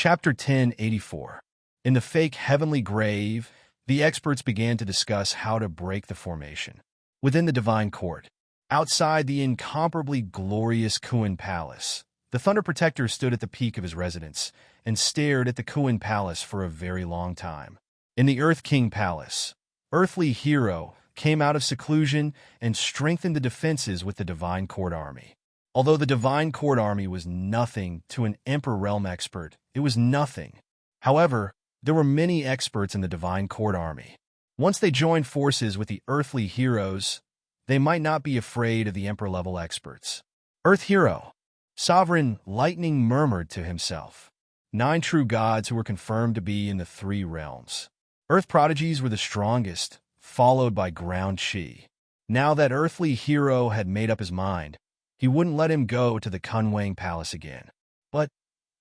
Chapter 1084. In the fake heavenly grave, the experts began to discuss how to break the formation. Within the divine court, outside the incomparably glorious Kuan Palace, the Thunder Protector stood at the peak of his residence and stared at the Kuan Palace for a very long time. In the Earth King Palace, Earthly Hero came out of seclusion and strengthened the defenses with the Divine Court Army. Although the Divine Court Army was nothing to an Emperor Realm expert, it was nothing. However, there were many experts in the Divine Court Army. Once they joined forces with the Earthly Heroes, they might not be afraid of the Emperor-level experts. Earth Hero, Sovereign Lightning murmured to himself. 9 true gods who were confirmed to be in the 3 realms. Earth prodigies were the strongest, followed by Ground Chi. Now that Earthly Hero had made up his mind, he wouldn't let him go to the Kunwang Palace again. But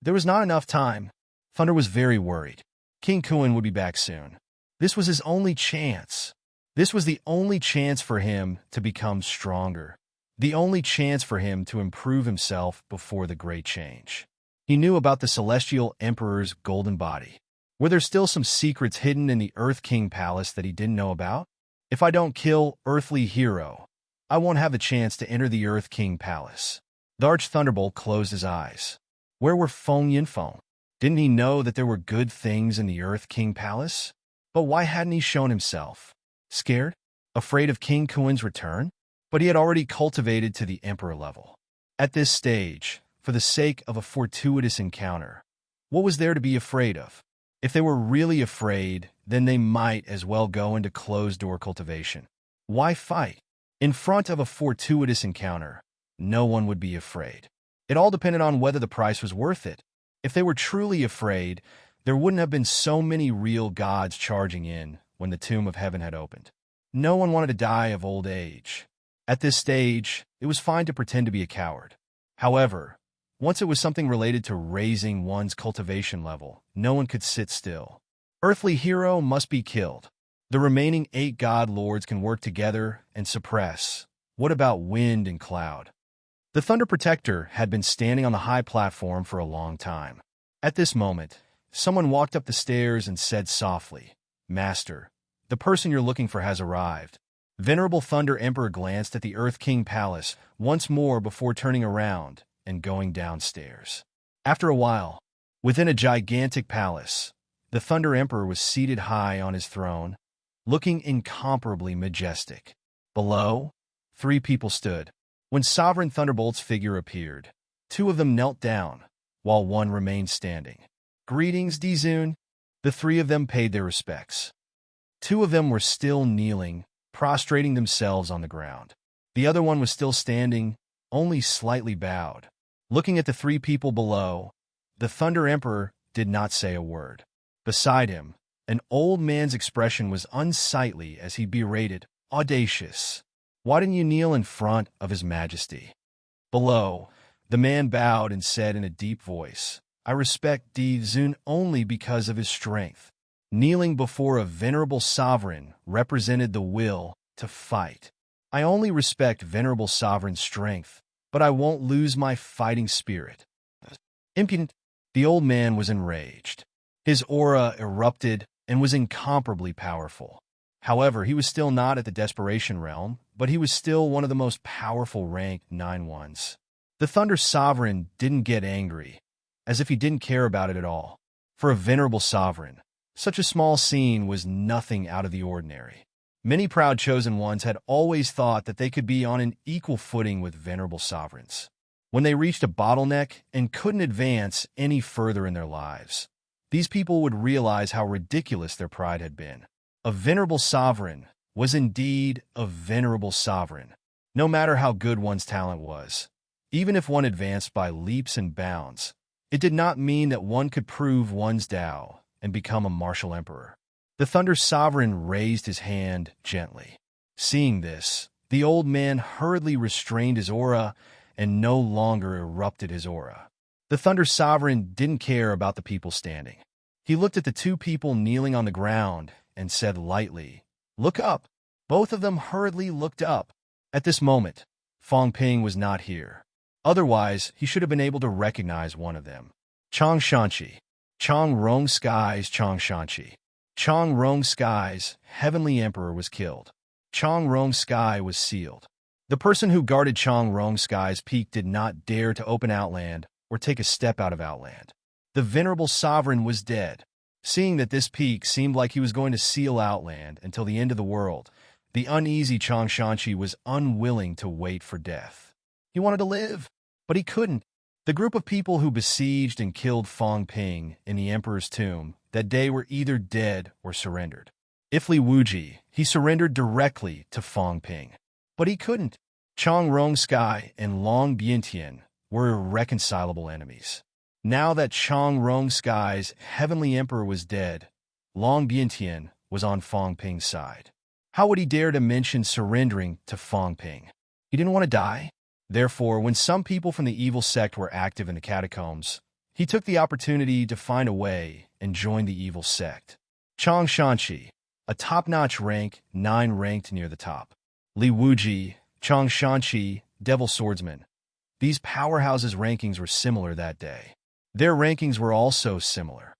there was not enough time. Thunder was very worried. King Kuan would be back soon. This was his only chance. This was the only chance for him to become stronger. The only chance for him to improve himself before the great change. He knew about the Celestial Emperor's golden body. Were there still some secrets hidden in the Earth King Palace that he didn't know about? If I don't kill Earthly Hero, I won't have a chance to enter the Earth King Palace. The Arch Thunderbolt closed his eyes. Where were Feng Yinfeng? Didn't he know that there were good things in the Earth King Palace? But why hadn't he shown himself? Scared? Afraid of King Kuan's return? But he had already cultivated to the Emperor level. At this stage, for the sake of a fortuitous encounter, what was there to be afraid of? If they were really afraid, then they might as well go into closed-door cultivation. Why fight? In front of a fortuitous encounter, no one would be afraid. It all depended on whether the price was worth it. If they were truly afraid, there wouldn't have been so many real gods charging in when the Tomb of Heaven had opened. No one wanted to die of old age. At this stage, it was fine to pretend to be a coward. However, once it was something related to raising one's cultivation level, no one could sit still. Earthly Hero must be killed. The remaining 8 god lords can work together and suppress. What about Wind and Cloud? The Thunder Protector had been standing on the high platform for a long time. At this moment, someone walked up the stairs and said softly, "Master, the person you're looking for has arrived." Venerable Thunder Emperor glanced at the Earth King Palace once more before turning around and going downstairs. After a while, within a gigantic palace, the Thunder Emperor was seated high on his throne, looking incomparably majestic. Below, 3 people stood. When Sovereign Thunderbolt's figure appeared, 2 of them knelt down, while 1 remained standing. "Greetings, Dizun." The 3 of them paid their respects. 2 of them were still kneeling, prostrating themselves on the ground. The other one was still standing, only slightly bowed. Looking at the 3 people below, the Thunder Emperor did not say a word. Beside him, an old man's expression was unsightly as he berated, "Audacious! Why didn't you kneel in front of His Majesty?" Below, the man bowed and said in a deep voice, "I respect Dizun only because of his strength." Kneeling before a venerable sovereign represented the will to fight. "I only respect venerable sovereign's strength, but I won't lose my fighting spirit." Impudent. The old man was enraged. His aura erupted and was incomparably powerful. However, he was still not at the Desperation Realm, but he was still one of the most powerful ranked 9 ones. The Thunder Sovereign didn't get angry, as if he didn't care about it at all. For a venerable sovereign, such a small scene was nothing out of the ordinary. Many proud chosen ones had always thought that they could be on an equal footing with venerable sovereigns. When they reached a bottleneck and couldn't advance any further in their lives, these people would realize how ridiculous their pride had been. A venerable sovereign was indeed a venerable sovereign, no matter how good one's talent was. Even if one advanced by leaps and bounds, it did not mean that one could prove one's Tao and become a martial emperor. The Thunder Sovereign raised his hand gently. Seeing this, the old man hurriedly restrained his aura and no longer erupted his aura. The Thunder Sovereign didn't care about the people standing. He looked at the 2 people kneeling on the ground and said lightly, "Look up." Both of them hurriedly looked up. At this moment, Fong Ping was not here. Otherwise, he should have been able to recognize one of them. Chang Shanqi. Chang Rong Sky's Chang Shanqi. Chang Rong Sky's heavenly emperor was killed. Chang Rong Sky was sealed. The person who guarded Chang Rong Sky's peak did not dare to open Outland or take a step out of Outland. The venerable sovereign was dead. Seeing that this peak seemed like he was going to seal Outland until the end of the world, the uneasy Chang Shanqi was unwilling to wait for death. He wanted to live, but he couldn't. The group of people who besieged and killed Fang Ping in the emperor's tomb that day were either dead or surrendered. If Li Wuji, he surrendered directly to Fang Ping. But he couldn't. Chang Rong Sky and Long Biantian were irreconcilable enemies. Now that Chang Rong Sky's heavenly emperor was dead, Long Biantian was on Fang Ping's side. How would he dare to mention surrendering to Fang Ping? He didn't want to die. Therefore, when some people from the evil sect were active in the catacombs, he took the opportunity to find a way and join the evil sect. Chang Shanqi, a top-notch rank, 9 ranked near the top. Li Wuji, Chang Shanqi, Devil Swordsman. These powerhouses' rankings were similar that day. Their rankings were also similar.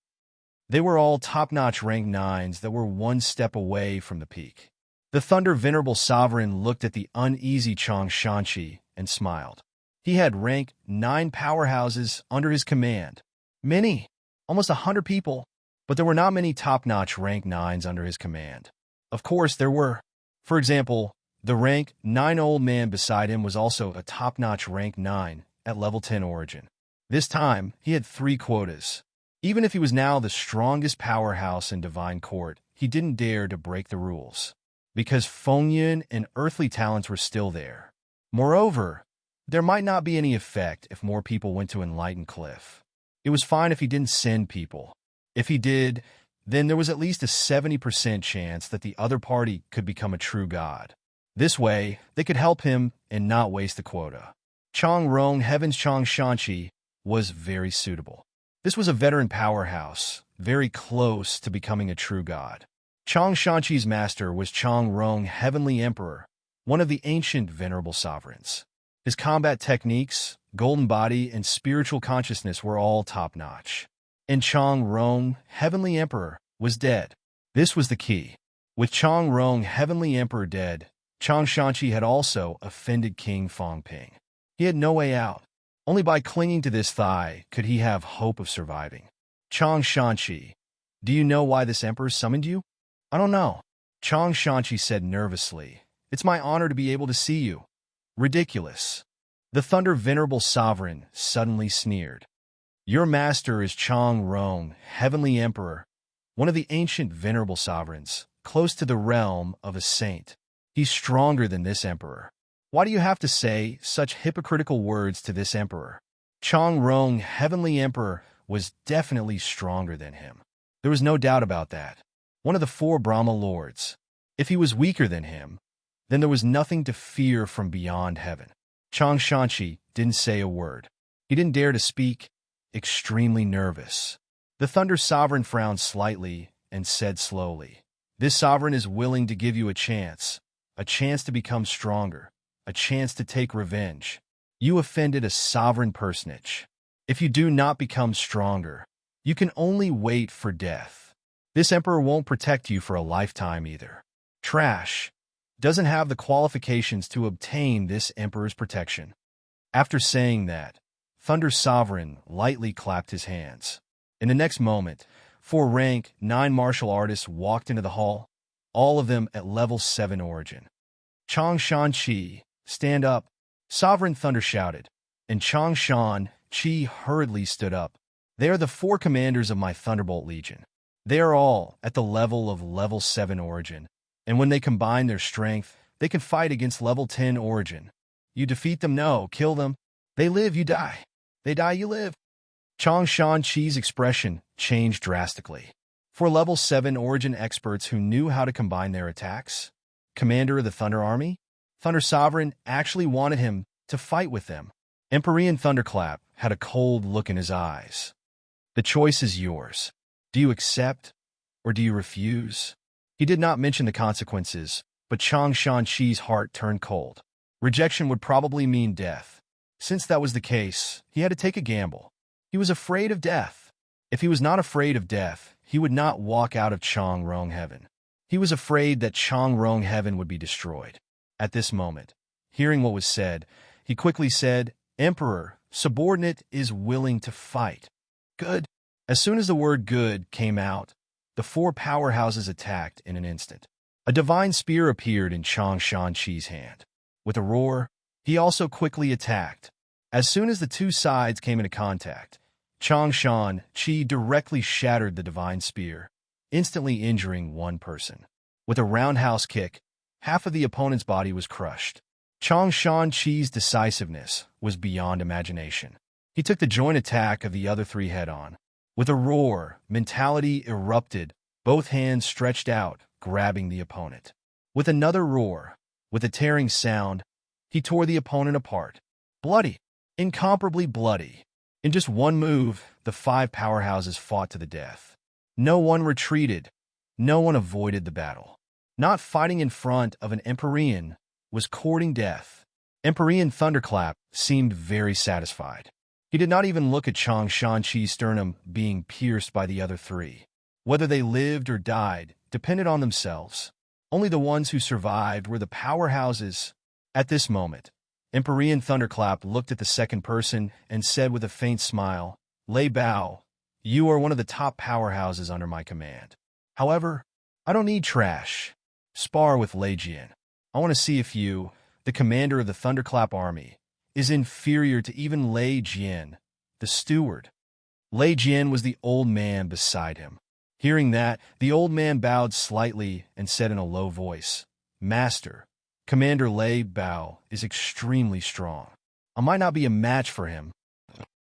They were all top-notch rank 9s that were one step away from the peak. The Thunder Venerable Sovereign looked at the uneasy Chang Shanqi and smiled. He had rank 9 powerhouses under his command. Many, almost 100 people, but there were not many top-notch rank 9s under his command. Of course, there were. For example, the rank 9 old man beside him was also a top-notch rank 9 at level 10 origin. This time, he had 3 quotas. Even if he was now the strongest powerhouse in Divine Court, he didn't dare to break the rules, because Fengyun and earthly talents were still there. Moreover, there might not be any effect if more people went to Enlightened Cliff. It was fine if he didn't send people. If he did, then there was at least a 70% chance that the other party could become a true god. This way, they could help him and not waste the quota. Chang Rong Heaven's Chang Shanqi was very suitable. This was a veteran powerhouse, very close to becoming a true god. Chang Shanqi's master was Chang Rong Heavenly Emperor, one of the ancient venerable sovereigns. His combat techniques, golden body, and spiritual consciousness were all top-notch. And Chang Rong Heavenly Emperor was dead. This was the key. With Chang Rong Heavenly Emperor dead, Chang Shanqi had also offended King Fang Ping. He had no way out. Only by clinging to this thigh could he have hope of surviving. Chang Shanqi, do you know why this emperor summoned you? I don't know. Chang Shanqi said nervously. It's my honor to be able to see you. Ridiculous. The Thunder Venerable Sovereign suddenly sneered. Your master is Chang Rong, Heavenly Emperor, one of the ancient venerable sovereigns, close to the realm of a saint. He's stronger than this emperor. Why do you have to say such hypocritical words to this emperor? Chang Rong, Heavenly Emperor, was definitely stronger than him. There was no doubt about that. One of the 4 Brahma Lords. If he was weaker than him, then there was nothing to fear from beyond heaven. Chang Shanqi didn't say a word. He didn't dare to speak, extremely nervous. The Thunder Sovereign frowned slightly and said slowly, This sovereign is willing to give you a chance to become stronger, a chance to take revenge. You offended a sovereign personage. If you do not become stronger, you can only wait for death. This emperor won't protect you for a lifetime either. Trash. Doesn't have the qualifications to obtain this emperor's protection. After saying that, Thunder Sovereign lightly clapped his hands. In the next moment, 4 rank 9 martial artists walked into the hall, all of them at level 7 origin. Chang Shanqi, stand up, Sovereign Thunder shouted, and Chang Shanqi hurriedly stood up. They are the 4 commanders of my Thunderbolt Legion. They are all at the level of level 7 origin, and when they combine their strength, they can fight against level 10 origin. You defeat them, no, kill them. They live, you die. They die, you live. Chang Shanqi's expression changed drastically. For level 7 origin experts who knew how to combine their attacks, commander of the Thunder Army, Thunder Sovereign actually wanted him to fight with them. Empyrean Thunderclap had a cold look in his eyes. The choice is yours. Do you accept or do you refuse? He did not mention the consequences, but Chang Shanqi's heart turned cold. Rejection would probably mean death. Since that was the case, he had to take a gamble. He was afraid of death. If he was not afraid of death, he would not walk out of Chang Rong Heaven. He was afraid that Chang Rong Heaven would be destroyed. At this moment, hearing what was said, he quickly said, "Emperor, subordinate is willing to fight." Good. As soon as the word good came out, the four powerhouses attacked in an instant. A divine spear appeared in Chang Shan-Chi's hand. With a roar, he also quickly attacked. As soon as the two sides came into contact, Chang Shan-Chi directly shattered the divine spear, instantly injuring one person. With a roundhouse kick, half of the opponent's body was crushed. Chang Shan-Chi's decisiveness was beyond imagination. He took the joint attack of the other three head-on. With a roar, mentality erupted, both hands stretched out, grabbing the opponent. With another roar, with a tearing sound, he tore the opponent apart. Bloody, incomparably bloody. In just one move, the five powerhouses fought to the death. No one retreated. No one avoided the battle. Not fighting in front of an Empyrean was courting death. Empyrean Thunderclap seemed very satisfied. He did not even look at Chang Shan-Chi's sternum being pierced by the other three. Whether they lived or died depended on themselves. Only the ones who survived were the powerhouses. At this moment, Empyrean Thunderclap looked at the second person and said with a faint smile, "Lei Bao, you are one of the top powerhouses under my command. However, I don't need trash. Spar with Lei Jian. I want to see if you, the commander of the Thunderclap army, is inferior to even Lei Jian, the steward." Lei Jian was the old man beside him. Hearing that, the old man bowed slightly and said in a low voice, "Master, Commander Lei Bao is extremely strong. I might not be a match for him."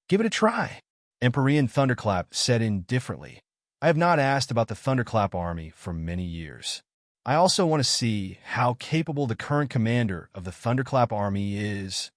"Give it a try," Empyrean Thunderclap said indifferently. "I have not asked about the Thunderclap army for many years. I also want to see how capable the current commander of the Thunderclap army is."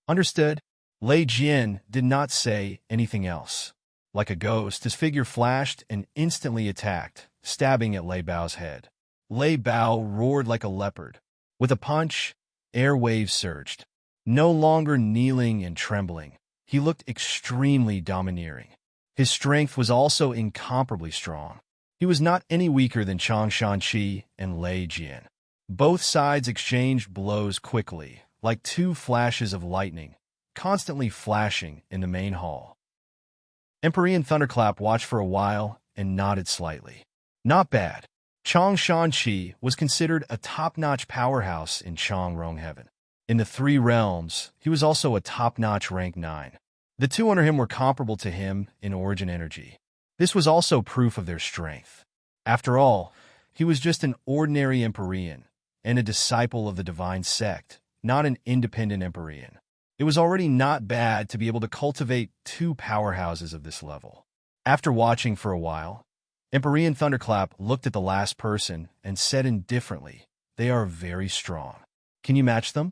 Understood. Lei Jian did not say anything else. Like a ghost, his figure flashed and instantly attacked, stabbing at Lei Bao's head. Lei Bao roared like a leopard. With a punch, air waves surged. No longer kneeling and trembling, he looked extremely domineering. His strength was also incomparably strong. He was not any weaker than Chang Shan-Chi and Lei Jian. Both sides exchanged blows quickly, like two flashes of lightning, constantly flashing in the main hall. Empyrean Thunderclap watched for a while and nodded slightly. Not bad. Chang Shan-Chi was considered a top-notch powerhouse in Chang Rong Heaven. In the three realms, he was also a top-notch rank 9. The two under him were comparable to him in origin energy. This was also proof of their strength. After all, he was just an ordinary Empyrean and a disciple of the divine sect, not an independent Empyrean. It was already not bad to be able to cultivate two powerhouses of this level. After watching for a while, Empyrean Thunderclap looked at the last person and said indifferently, "They are very strong. Can you match them?"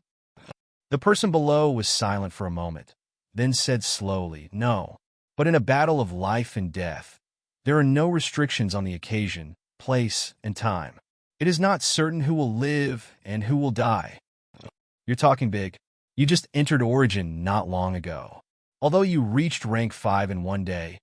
The person below was silent for a moment, then said slowly, "No. But in a battle of life and death, there are no restrictions on the occasion, place, and time. It is not certain who will live and who will die." "You're talking big. You just entered Origin not long ago. Although you reached rank 5 in one day,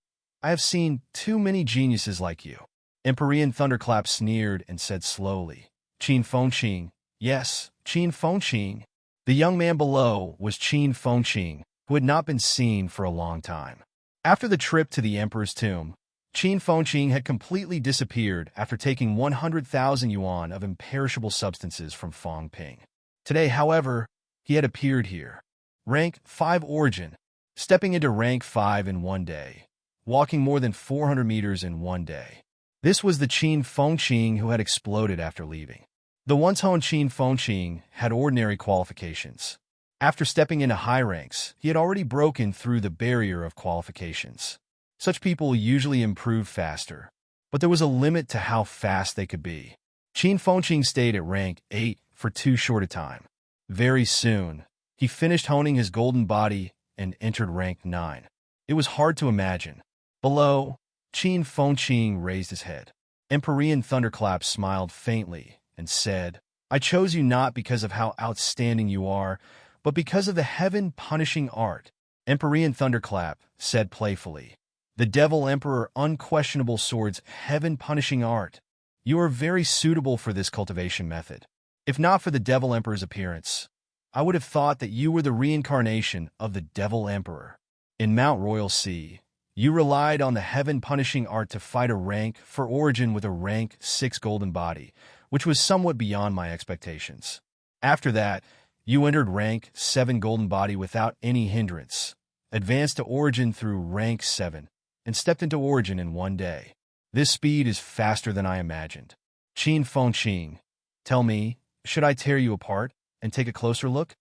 I have seen too many geniuses like you." Empyrean Thunderclap sneered and said slowly, "Qin Fengqing. Yes, Qin Fengqing." The young man below was Qin Fengqing, who had not been seen for a long time. After the trip to the Emperor's tomb, Qin Fengqing had completely disappeared after taking 100,000 yuan of imperishable substances from Fong Ping. Today, however, he had appeared here. Rank 5 Origin, stepping into rank 5 in one day, walking more than 400 meters in one day. This was the Qin Fengqing who had exploded after leaving. The once-honed Qin Fengqing had ordinary qualifications. After stepping into high ranks, he had already broken through the barrier of qualifications. Such people usually improve faster, but there was a limit to how fast they could be. Qin Fengqing stayed at rank 8 for too short a time. Very soon, he finished honing his golden body and entered rank 9. It was hard to imagine. Below, Qin Fengqing raised his head. Empyrean Thunderclap smiled faintly and said, "I chose you not because of how outstanding you are, but because of the heaven-punishing art." Empyrean Thunderclap said playfully, The Devil Emperor Unquestionable Swords Heaven-Punishing Art. You are very suitable for this cultivation method. If not for the Devil Emperor's appearance, I would have thought that you were the reincarnation of the Devil Emperor. In Mount Royal Sea, you relied on the heaven-punishing art to fight a rank for origin with a rank 6 golden body, which was somewhat beyond my expectations. After that, you entered rank 7 golden body without any hindrance, advanced to origin through rank 7, and stepped into origin in one day. This speed is faster than I imagined. Qin Fengqing, tell me, should I tear you apart and take a closer look?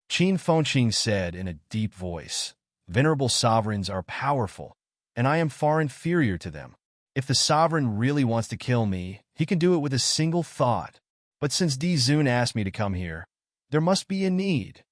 Qin Fengqing said in a deep voice, Venerable sovereigns are powerful, and I am far inferior to them. If the sovereign really wants to kill me, he can do it with a single thought. But since Di Zun asked me to come here, there must be a need.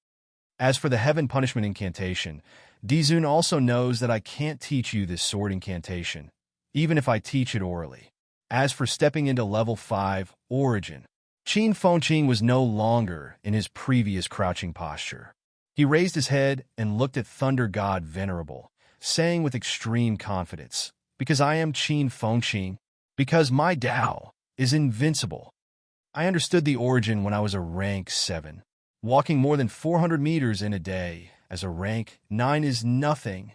As for the heaven punishment incantation, Di Zun also knows that I can't teach you this sword incantation, even if I teach it orally. As for stepping into level 5, origin, Qin Fengqing was no longer in his previous crouching posture. He raised his head and looked at Thunder God Venerable, saying with extreme confidence, Because I am Qin Fengqing, because my Tao is invincible. I understood the origin when I was a rank 7, walking more than 400 meters in a day, as a rank 9 is nothing.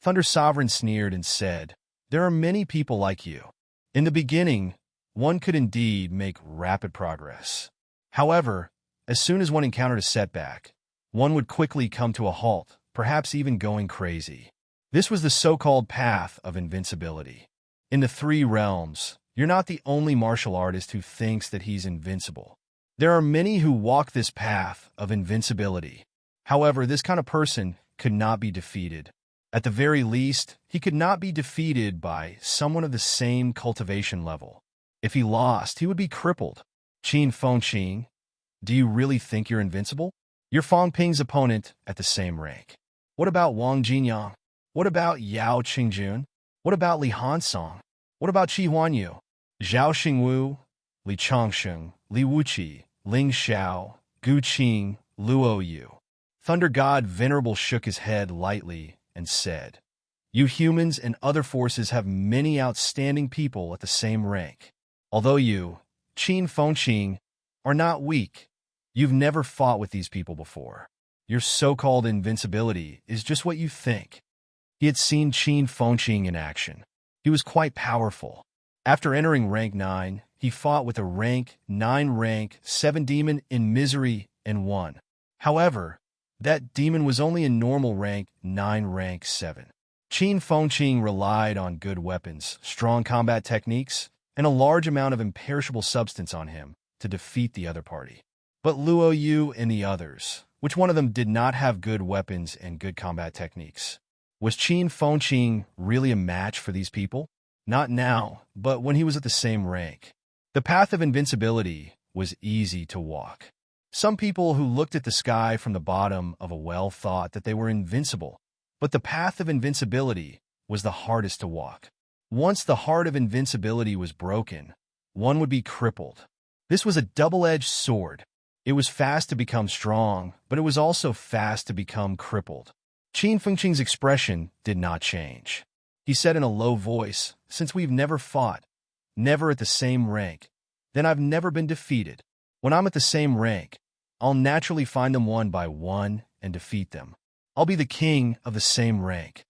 Thunder Sovereign sneered and said, There are many people like you. In the beginning, one could indeed make rapid progress. However, as soon as one encountered a setback, one would quickly come to a halt, perhaps even going crazy. This was the so-called path of invincibility. In the 3 realms, you're not the only martial artist who thinks that he's invincible. There are many who walk this path of invincibility. However, this kind of person could not be defeated. At the very least, he could not be defeated by someone of the same cultivation level. If he lost, he would be crippled. Qin Fengqing, do you really think you're invincible? You're Fang Ping's opponent at the same rank. What about Wang Jinyang? What about Yao Qingjun? What about Li Hansong? What about Qi Huanyu? Zhao Xingwu, Li Changsheng, Li Wuqi, Ling Xiao, Gu Qing, Luo Yu. Thunder God Venerable shook his head lightly and said, You humans and other forces have many outstanding people at the same rank. Although you, Qin Fengqing, are not weak, you've never fought with these people before. Your so-called invincibility is just what you think. He had seen Qin Fengqing in action. He was quite powerful. After entering rank 9, he fought with a rank 9 rank 7 demon in misery and won. However, that demon was only a normal rank 9 rank 7. Qin Fengqing relied on good weapons, strong combat techniques, and a large amount of imperishable substance on him to defeat the other party. But Luo Yu and the others, which one of them did not have good weapons and good combat techniques? Was Qin Fengqing really a match for these people? Not now, but when he was at the same rank. The path of invincibility was easy to walk. Some people who looked at the sky from the bottom of a well thought that they were invincible, but the path of invincibility was the hardest to walk. Once the heart of invincibility was broken, one would be crippled. This was a double-edged sword. It was fast to become strong, but it was also fast to become crippled. Qin Fengqing's expression did not change. He said in a low voice, Since we've never fought, never at the same rank, then I've never been defeated. When I'm at the same rank, I'll naturally find them one by one and defeat them. I'll be the king of the same rank.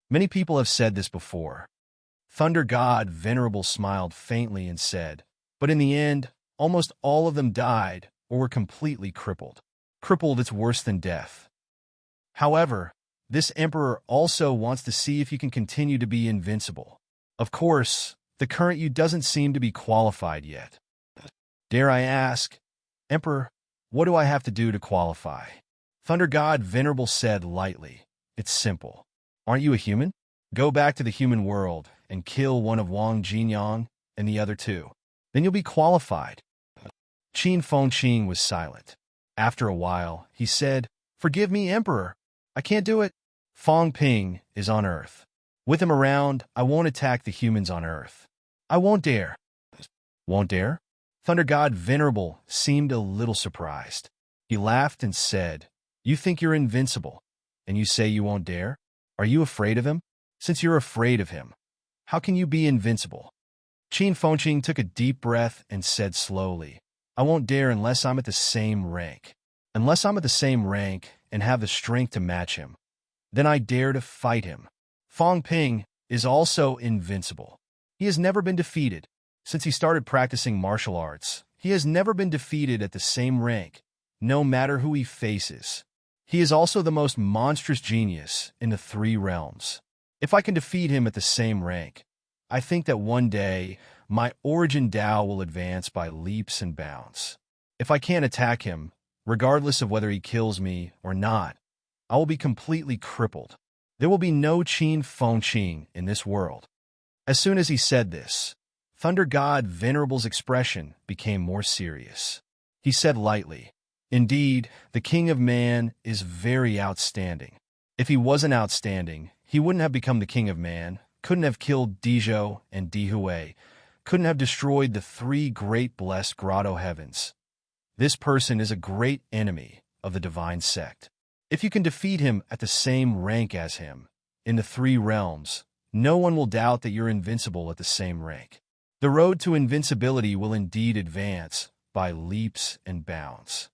Many people have said this before. Thunder God Venerable smiled faintly and said, But in the end, almost all of them died or were completely crippled. Crippled, it's worse than death. However, this emperor also wants to see if you can continue to be invincible. Of course, the current you doesn't seem to be qualified yet. Dare I ask, Emperor, what do I have to do to qualify? Thunder God Venerable said lightly, It's simple. Aren't you a human? Go back to the human world and kill one of Wang Jinyang and the other 2. Then you'll be qualified. Qin Fengqing was silent. After a while, he said, Forgive me, Emperor. I can't do it. Fang Ping is on Earth. With him around, I won't attack the humans on Earth. I won't dare. Won't dare? Thunder God Venerable seemed a little surprised. He laughed and said, You think you're invincible, and you say you won't dare? Are you afraid of him? Since you're afraid of him, how can you be invincible? Qin Fengqing took a deep breath and said slowly, I won't dare unless I'm at the same rank. Unless I'm at the same rank and have the strength to match him, then I dare to fight him. Fang Ping is also invincible. He has never been defeated. Since he started practicing martial arts, he has never been defeated at the same rank, no matter who he faces. He is also the most monstrous genius in the three realms. If I can defeat him at the same rank, I think that one day my origin Tao will advance by leaps and bounds. If I can't attack him, regardless of whether he kills me or not, I will be completely crippled. There will be no Qin Fengqing in this world. As soon as he said this, Thunder God Venerable's expression became more serious. He said lightly, Indeed, the King of Man is very outstanding. If he wasn't outstanding, he wouldn't have become the King of Man, couldn't have killed Dizhou and Dihui, couldn't have destroyed the three great blessed grotto heavens. This person is a great enemy of the divine sect. If you can defeat him at the same rank as him, in the three realms, no one will doubt that you're invincible at the same rank. The road to invincibility will indeed advance by leaps and bounds.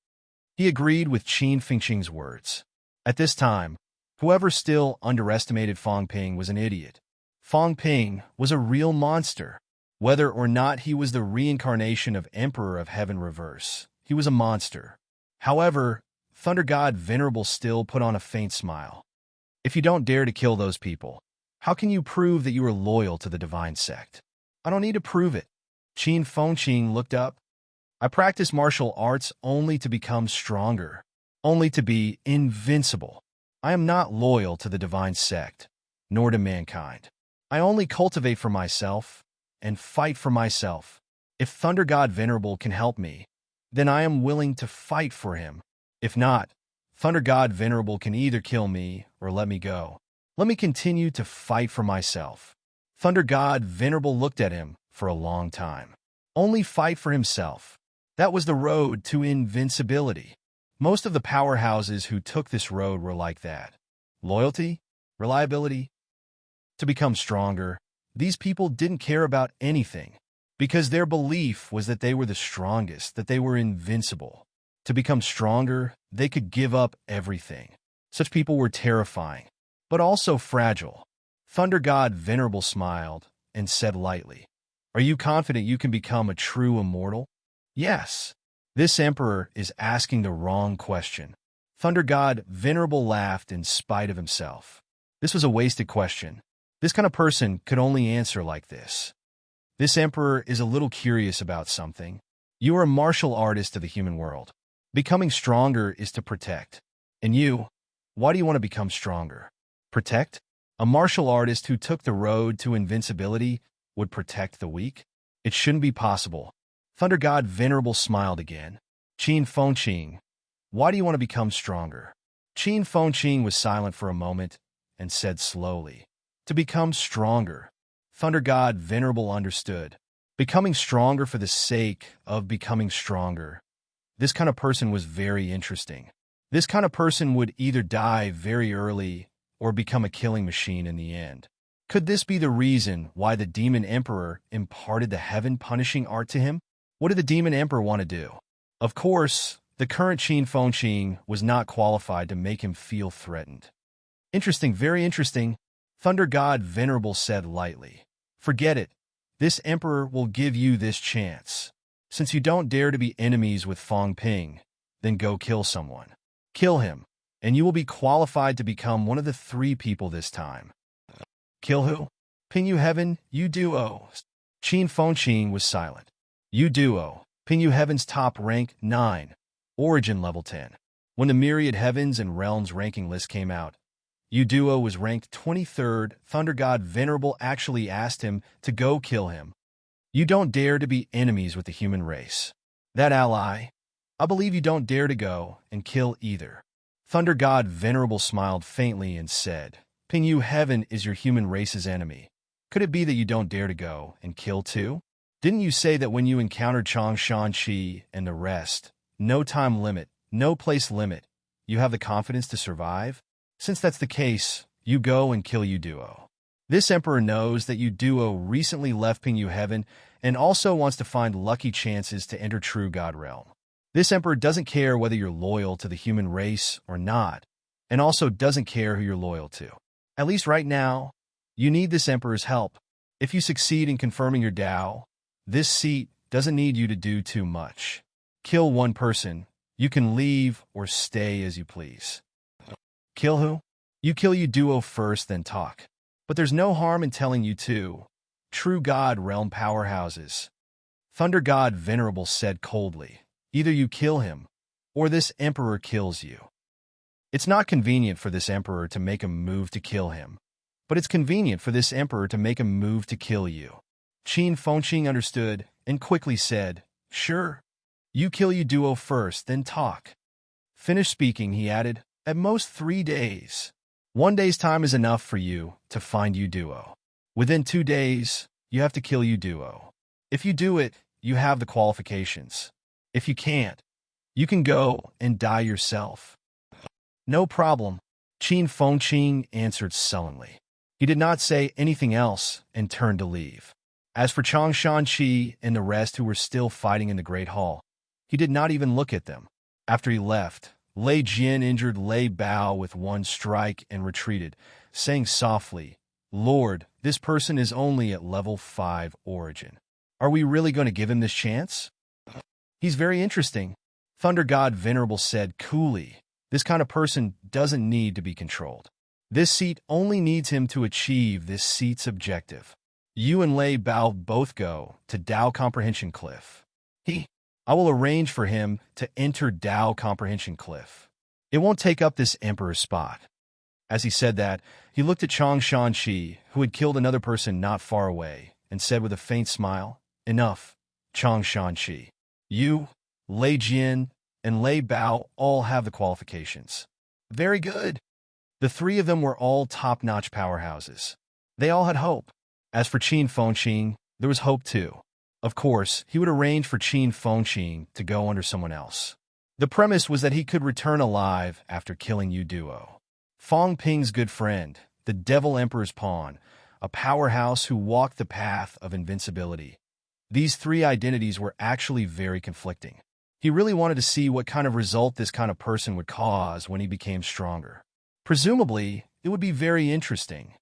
He agreed with Qin Fengqing's words. At this time, whoever still underestimated Fang Ping was an idiot. Fang Ping was a real monster. Whether or not he was the reincarnation of Emperor of Heaven Reverse, he was a monster. However, Thunder God Venerable still put on a faint smile. If you don't dare to kill those people, how can you prove that you are loyal to the divine sect? I don't need to prove it. Qin Fengqing looked up. I practice martial arts only to become stronger, only to be invincible. I am not loyal to the divine sect, nor to mankind. I only cultivate for myself and fight for myself. If Thunder God Venerable can help me, then I am willing to fight for him. If not, Thunder God Venerable can either kill me or let me go. Let me continue to fight for myself. Thunder God Venerable looked at him for a long time. Only fight for himself. That was the road to invincibility. Most of the powerhouses who took this road were like that. Loyalty, reliability. To become stronger, these people didn't care about anything, because their belief was that they were the strongest, that they were invincible. To become stronger, they could give up everything. Such people were terrifying, but also fragile. Thunder God Venerable smiled and said lightly, Are you confident you can become a true immortal? Yes. This emperor is asking the wrong question. Thunder God Venerable laughed in spite of himself. This was a wasted question. This kind of person could only answer like this. This emperor is a little curious about something. You are a martial artist of the human world. Becoming stronger is to protect. And you, why do you want to become stronger? Protect? A martial artist who took the road to invincibility would protect the weak? It shouldn't be possible. Thunder God Venerable smiled again. Qin Fengqing, why do you want to become stronger? Qin Fengqing was silent for a moment and said slowly, To become stronger. Thunder God Venerable understood. Becoming stronger for the sake of becoming stronger. This kind of person was very interesting. This kind of person would either die very early or become a killing machine in the end. Could this be the reason why the Demon Emperor imparted the heaven-punishing art to him? What did the Demon Emperor want to do? Of course, the current Qin Fengqing was not qualified to make him feel threatened. Interesting, very interesting. Thunder God Venerable said lightly, Forget it. This emperor will give you this chance. Since you don't dare to be enemies with Fang Ping, then go kill someone. Kill him, and you will be qualified to become one of the three people this time. Kill who? Ping Yu Heaven, Yu Duo. Qin Fengqing was silent. Yu Duo, Ping Yu Heaven's top rank 9, origin level 10. When the Myriad Heavens and Realms ranking list came out, Yu Duo was ranked 23rd. Thunder God Venerable actually asked him to go kill him. You don't dare to be enemies with the human race. That ally, I believe you don't dare to go and kill either. Thunder God Venerable smiled faintly and said, Ping Yu Heaven is your human race's enemy. Could it be that you don't dare to go and kill too? Didn't you say that when you encountered Chang Shanqi and the rest, no time limit, no place limit, you have the confidence to survive? Since that's the case, you go and kill Yu Duo. This emperor knows that you duo recently left Pingyu Heaven and also wants to find lucky chances to enter True God Realm. This emperor doesn't care whether you're loyal to the human race or not, and also doesn't care who you're loyal to. At least right now, you need this emperor's help. If you succeed in confirming your Tao, this seat doesn't need you to do too much. Kill one person, you can leave or stay as you please. Kill who? You kill you duo first, then talk. But there's no harm in telling you two. True God Realm powerhouses. Thunder God Venerable said coldly, either you kill him, or this emperor kills you. It's not convenient for this emperor to make a move to kill him, but it's convenient for this emperor to make a move to kill you. Qin Fengqing understood and quickly said, sure. You kill you duo first, then talk. Finish speaking, he added, at most 3 days. 1 day's time is enough for you to find you duo. Within 2 days, you have to kill you duo. If you do it, you have the qualifications. If you can't, you can go and die yourself. No problem, Qin Fengqing answered sullenly. He did not say anything else and turned to leave. As for Chang Shanqi and the rest who were still fighting in the Great Hall, he did not even look at them. After he left, Lei Jin injured Lei Bao with 1 strike and retreated, saying softly, Lord, this person is only at level 5 origin. Are we really going to give him this chance? He's very interesting, Thunder God Venerable said coolly. This kind of person doesn't need to be controlled. This seat only needs him to achieve this seat's objective. You and Lei Bao both go to Tao Comprehension Cliff. I will arrange for him to enter Tao Comprehension Cliff. It won't take up this emperor's spot. As he said that, he looked at Chang Shanqi, who had killed another person not far away, and said with a faint smile, enough, Chang Shanqi. You, Lei Jin, and Lei Bao all have the qualifications. Very good. The 3 of them were all top-notch powerhouses. They all had hope. As for Qin Fengqing, there was hope too. Of course, he would arrange for Qin Fengqing to go under someone else. The premise was that he could return alive after killing Yu Duo. Fong Ping's good friend, the Devil Emperor's pawn, a powerhouse who walked the path of invincibility. These 3 identities were actually very conflicting. He really wanted to see what kind of result this kind of person would cause when he became stronger. Presumably, it would be very interesting.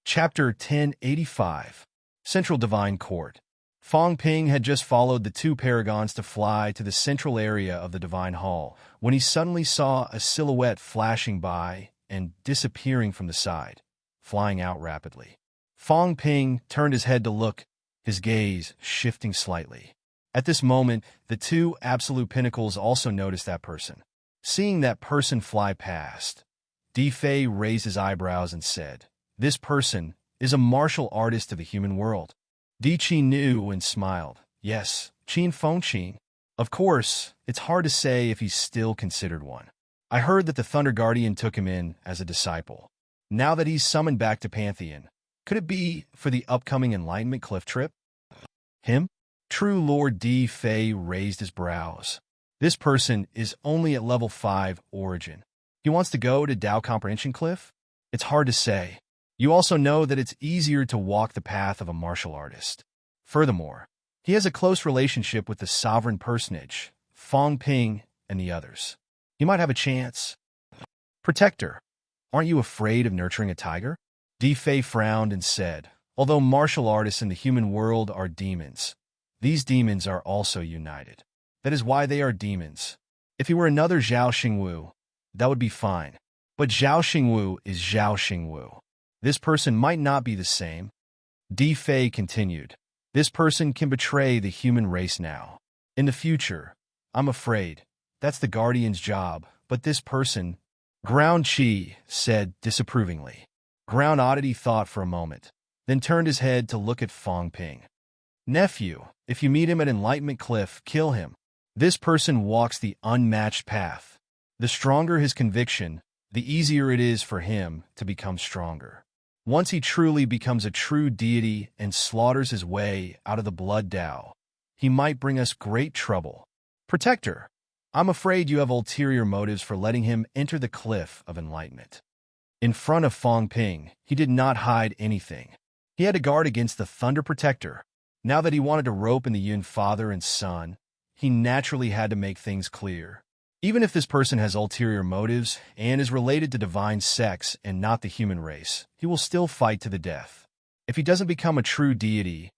Chapter 1085. Central Divine Court. Fong Ping had just followed the 2 paragons to fly to the central area of the Divine Hall when he suddenly saw a silhouette flashing by and disappearing from the side, flying out rapidly. Fong Ping turned his head to look, his gaze shifting slightly. At this moment, the 2 absolute pinnacles also noticed that person. Seeing that person fly past, Di Fei raised his eyebrows and said, this person is a martial artist of the human world. Di Qi knew and smiled. Yes, Qin Fengqing. Of course, it's hard to say if he's still considered one. I heard that the Thunder Guardian took him in as a disciple. Now that he's summoned back to Pantheon, could it be for the upcoming Enlightenment Cliff trip? Him? True Lord Di Fei raised his brows. This person is only at level 5 origin. He wants to go to Tao Comprehension Cliff? It's hard to say. You also know that it's easier to walk the path of a martial artist. Furthermore, he has a close relationship with the sovereign personage, Fong Ping, and the others. He might have a chance. Protector, aren't you afraid of nurturing a tiger? Di Fei frowned and said, although martial artists in the human world are demons, these demons are also united. That is why they are demons. If he were another Zhao Xingwu, that would be fine. But Zhao Xingwu is Zhao Xingwu. This person might not be the same. Di Fei continued. This person can betray the human race now. In the future, I'm afraid, that's the Guardian's job, but this person... Ground Qi said disapprovingly. Ground Oddity thought for a moment, then turned his head to look at Fong Ping. Nephew, if you meet him at Enlightenment Cliff, kill him. This person walks the unmatched path. The stronger his conviction, the easier it is for him to become stronger. Once he truly becomes a true deity and slaughters his way out of the blood Tao, he might bring us great trouble. Protector, I'm afraid you have ulterior motives for letting him enter the cliff of enlightenment. In front of Fong Ping, he did not hide anything. He had to guard against the Thunder Protector. Now that he wanted to rope in the Yun father and son, he naturally had to make things clear. Even if this person has ulterior motives and is related to divine sex and not the human race, he will still fight to the death. If he doesn't become a true deity,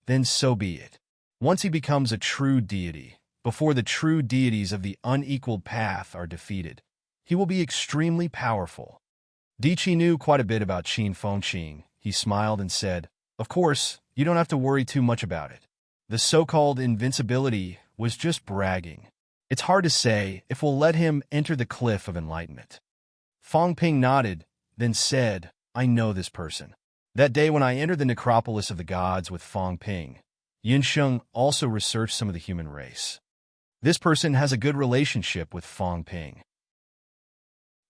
then so be it. Once he becomes a true deity, before the true deities of the unequaled path are defeated, he will be extremely powerful. Di Qi knew quite a bit about Qin Fengqing. He smiled and said, "Of course, you don't have to worry too much about it. The so-called invincibility was just bragging. It's hard to say if we'll let him enter the cliff of enlightenment." Fong Ping nodded, then said, "I know this person. That day when I entered the necropolis of the gods with Fong Ping, Yin Sheng also researched some of the human race. This person has a good relationship with Fong Ping.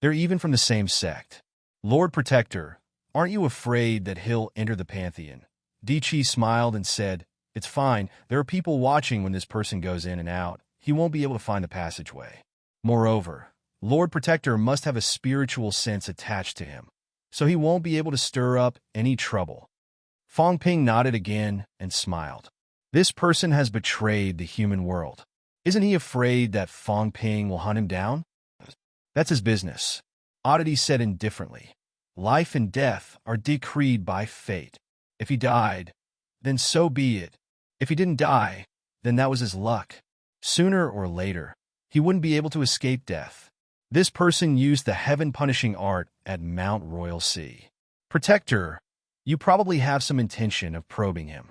They're even from the same sect. Lord Protector, aren't you afraid that he'll enter the pantheon?" Di Qi smiled and said, "It's fine. There are people watching when this person goes in and out. He won't be able to find the passageway. Moreover, Lord Protector must have a spiritual sense attached to him, so he won't be able to stir up any trouble." Fong Ping nodded again and smiled. This person has betrayed the human world. Isn't he afraid that Fong Ping will hunt him down? That's his business. Oddity said indifferently. Life and death are decreed by fate. If he died, then so be it. If he didn't die, then that was his luck. Sooner or later, he wouldn't be able to escape death. This person used the heaven-punishing art at Mount Royal Sea. Protector, you probably have some intention of probing him.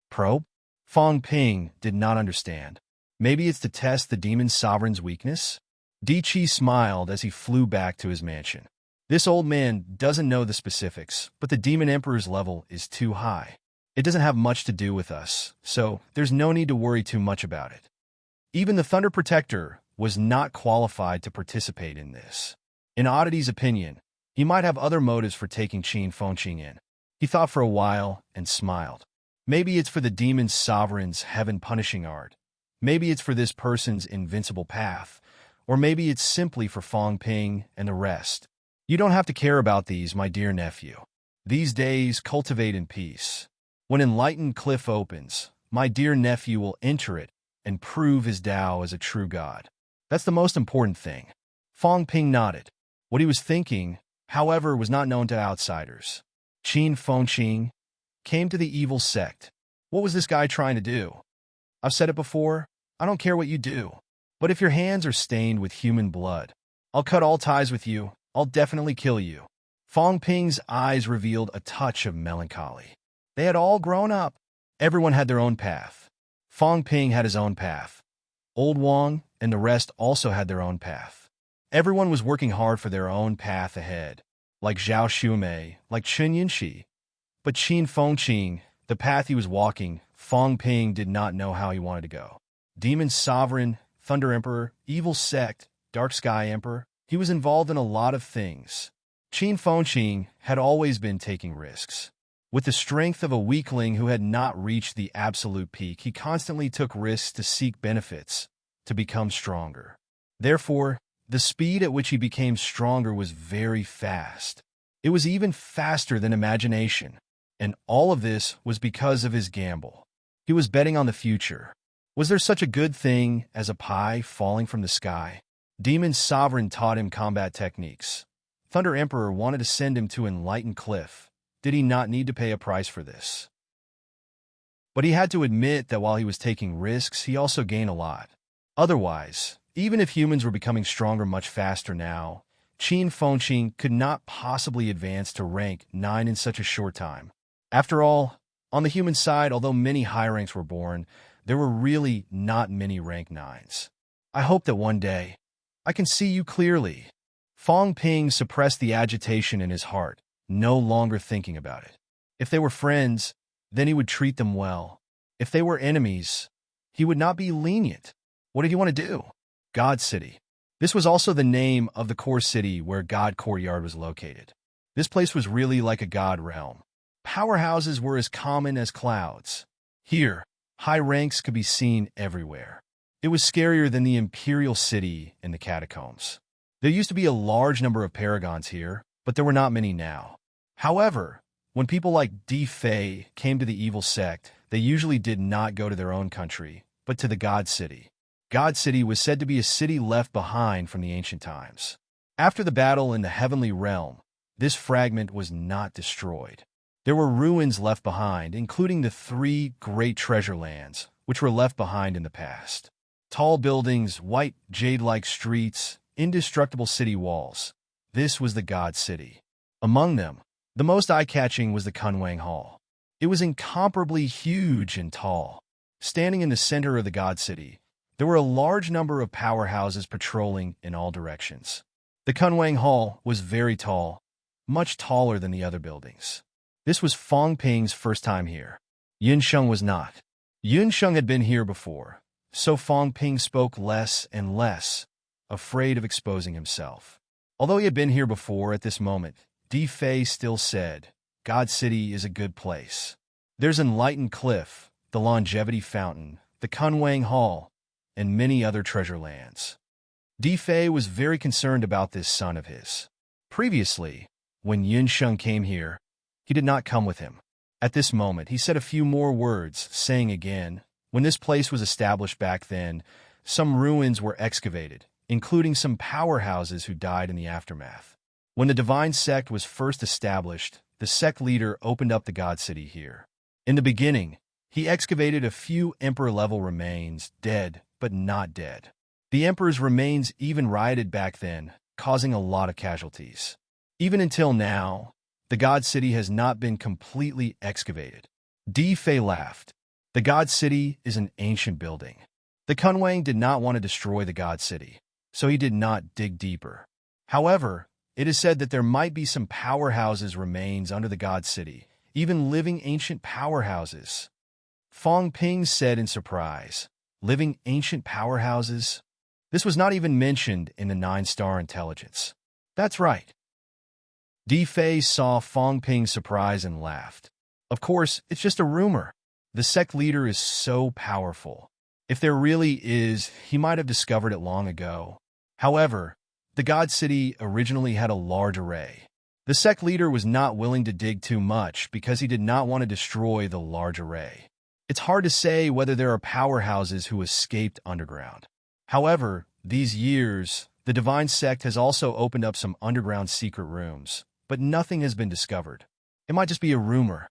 Probe? Fong Ping did not understand. Maybe it's to test the demon sovereign's weakness? Di Qi smiled as he flew back to his mansion. This old man doesn't know the specifics, but the demon emperor's level is too high. It doesn't have much to do with us, so there's no need to worry too much about it. Even the Thunder Protector was not qualified to participate in this. In Oddity's opinion, he might have other motives for taking Qin Fengqing in. He thought for a while and smiled. Maybe it's for the demon sovereign's heaven-punishing art. Maybe it's for this person's invincible path. Or maybe it's simply for Fong Ping and the rest. You don't have to care about these, my dear nephew. These days, cultivate in peace. When enlightened cliff opens, my dear nephew will enter it and prove his Tao as a true god. That's the most important thing. Fong Ping nodded. What he was thinking, however, was not known to outsiders. Qin Fengqing came to the evil sect. What was this guy trying to do? I've said it before, I don't care what you do. But if your hands are stained with human blood, I'll cut all ties with you. I'll definitely kill you. Fong Ping's eyes revealed a touch of melancholy. They had all grown up. Everyone had their own path. Fong Ping had his own path. Old Wang and the rest also had their own path. Everyone was working hard for their own path ahead, like Zhao Shumei, like Chen Yinshi. But Qin Fengqing, the path he was walking, Fong Ping did not know how he wanted to go. Demon Sovereign, Thunder Emperor, Evil Sect, Dark Sky Emperor, he was involved in a lot of things. Qin Fengqing had always been taking risks. With the strength of a weakling who had not reached the absolute peak, he constantly took risks to seek benefits, to become stronger. Therefore, the speed at which he became stronger was very fast. It was even faster than imagination. And all of this was because of his gamble. He was betting on the future. Was there such a good thing as a pie falling from the sky? Demon Sovereign taught him combat techniques. Thunder Emperor wanted to send him to Enlightened Cliff. Did he not need to pay a price for this? But he had to admit that while he was taking risks, he also gained a lot. Otherwise, even if humans were becoming stronger much faster now, Qin Fengqing could not possibly advance to rank 9 in such a short time. After all, on the human side, although many high ranks were born, there were really not many rank 9s. I hope that one day, I can see you clearly. Fong Ping suppressed the agitation in his heart, no longer thinking about it. If they were friends, then he would treat them well. If they were enemies, he would not be lenient. What did he want to do? God City. This was also the name of the core city where God Courtyard was located. This place was really like a god realm. Powerhouses were as common as clouds. Here, high ranks could be seen everywhere. It was scarier than the imperial city in the catacombs. There used to be a large number of paragons here, but there were not many now. However, when people like Di Fei came to the evil sect, they usually did not go to their own country, but to the God City. God City was said to be a city left behind from the ancient times. After the battle in the heavenly realm, this fragment was not destroyed. There were ruins left behind, including the 3 great treasure lands, which were left behind in the past. Tall buildings, white jade-like streets, indestructible city walls. This was the God City. Among them, the most eye-catching was the Kunwang Hall. It was incomparably huge and tall. Standing in the center of the God City, there were a large number of powerhouses patrolling in all directions. The Kunwang Hall was very tall, much taller than the other buildings. This was Fong Ping's first time here. Yunsheng was not. Yunsheng had been here before, so Fong Ping spoke less and less, afraid of exposing himself. Although he had been here before at this moment, Di Fei still said, God City is a good place. There's Enlightened Cliff, the Longevity Fountain, the Kunwang Hall, and many other treasure lands. Di Fei was very concerned about this son of his. Previously, when Yunsheng came here, he did not come with him. At this moment, he said a few more words, saying again, when this place was established back then, some ruins were excavated, including some powerhouses who died in the aftermath. When the divine sect was first established, the sect leader opened up the God City here. In the beginning, he excavated a few emperor-level remains, dead but not dead. The emperor's remains even rioted back then, causing a lot of casualties. Even until now, the God City has not been completely excavated. Di Fei laughed. The God City is an ancient building. The Kunwang did not want to destroy the God City, so he did not dig deeper. However, it is said that there might be some powerhouses remains under the God City, even living ancient powerhouses. Fong Ping said in surprise, living ancient powerhouses? This was not even mentioned in the 9-star intelligence. That's right. Di Fei saw Fong Ping's surprise and laughed. Of course, it's just a rumor. The sect leader is so powerful. If there really is, he might have discovered it long ago. However, the God City originally had a large array. The sect leader was not willing to dig too much because he did not want to destroy the large array. It's hard to say whether there are powerhouses who escaped underground. However, these years, the divine sect has also opened up some underground secret rooms, but nothing has been discovered. It might just be a rumor.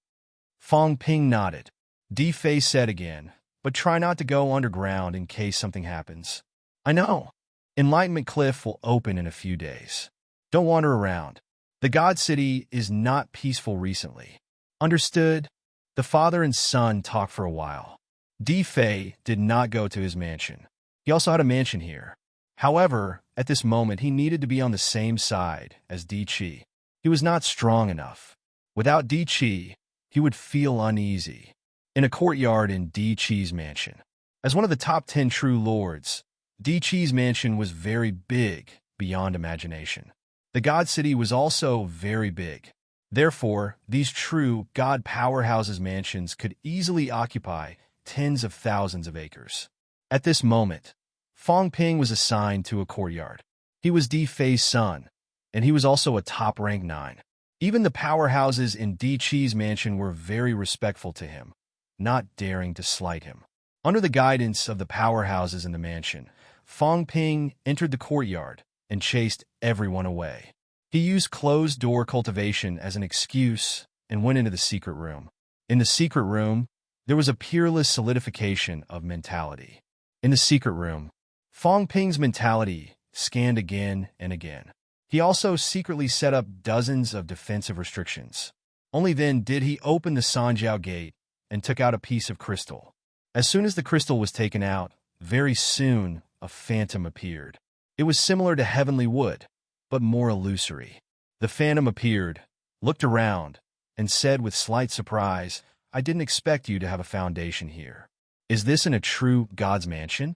Fong Ping nodded. Di Fei said again, but try not to go underground in case something happens. I know. Enlightenment Cliff will open in a few days. Don't wander around. The God City is not peaceful recently. Understood? The father and son talked for a while. Di Fei did not go to his mansion. He also had a mansion here. However, at this moment he needed to be on the same side as Di Qi. He was not strong enough. Without Di Qi, he would feel uneasy. In a courtyard in Di Qi's mansion. As one of the top 10 true lords, Di Qi's mansion was very big, beyond imagination. The God City was also very big. Therefore, these true God powerhouses mansions could easily occupy tens of thousands of acres. At this moment, Fong Ping was assigned to a courtyard. He was Di Fei's son, and he was also a top rank 9. Even the powerhouses in Di Qi's mansion were very respectful to him, not daring to slight him. Under the guidance of the powerhouses in the mansion, Fong Ping entered the courtyard and chased everyone away. He used closed-door cultivation as an excuse and went into the secret room. In the secret room, there was a peerless solidification of mentality. In the secret room, Fong Ping's mentality scanned again and again. He also secretly set up dozens of defensive restrictions. Only then did he open the Sanjiao gate and took out a piece of crystal. As soon as the crystal was taken out, very soon a phantom appeared. It was similar to heavenly wood, but more illusory. The phantom appeared, looked around, and said with slight surprise, I didn't expect you to have a foundation here. Is this in a true God's mansion?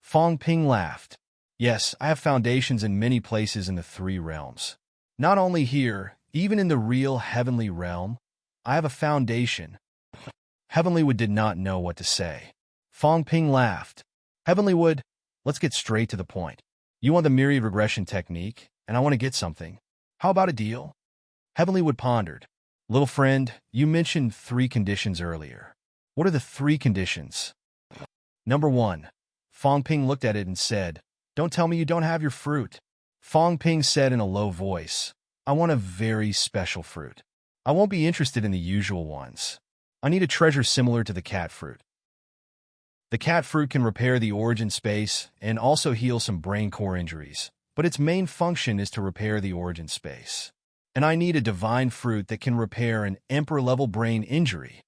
Fong Ping laughed. Yes, I have foundations in many places in the 3 realms. Not only here, even in the real heavenly realm, I have a foundation. Heavenlywood did not know what to say. Fong Ping laughed. Heavenlywood, let's get straight to the point. You want the myriad regression technique, and I want to get something. How about a deal? Heavenly Wood pondered. Little friend, you mentioned 3 conditions earlier. What are the 3 conditions? Number 1. Fong Ping looked at it and said, "Don't tell me you don't have your fruit." Fong Ping said in a low voice, "I want a very special fruit. I won't be interested in the usual ones. I need a treasure similar to the cat fruit. The cat fruit can repair the origin space and also heal some brain core injuries, but its main function is to repair the origin space. And I need a divine fruit that can repair an emperor-level brain injury."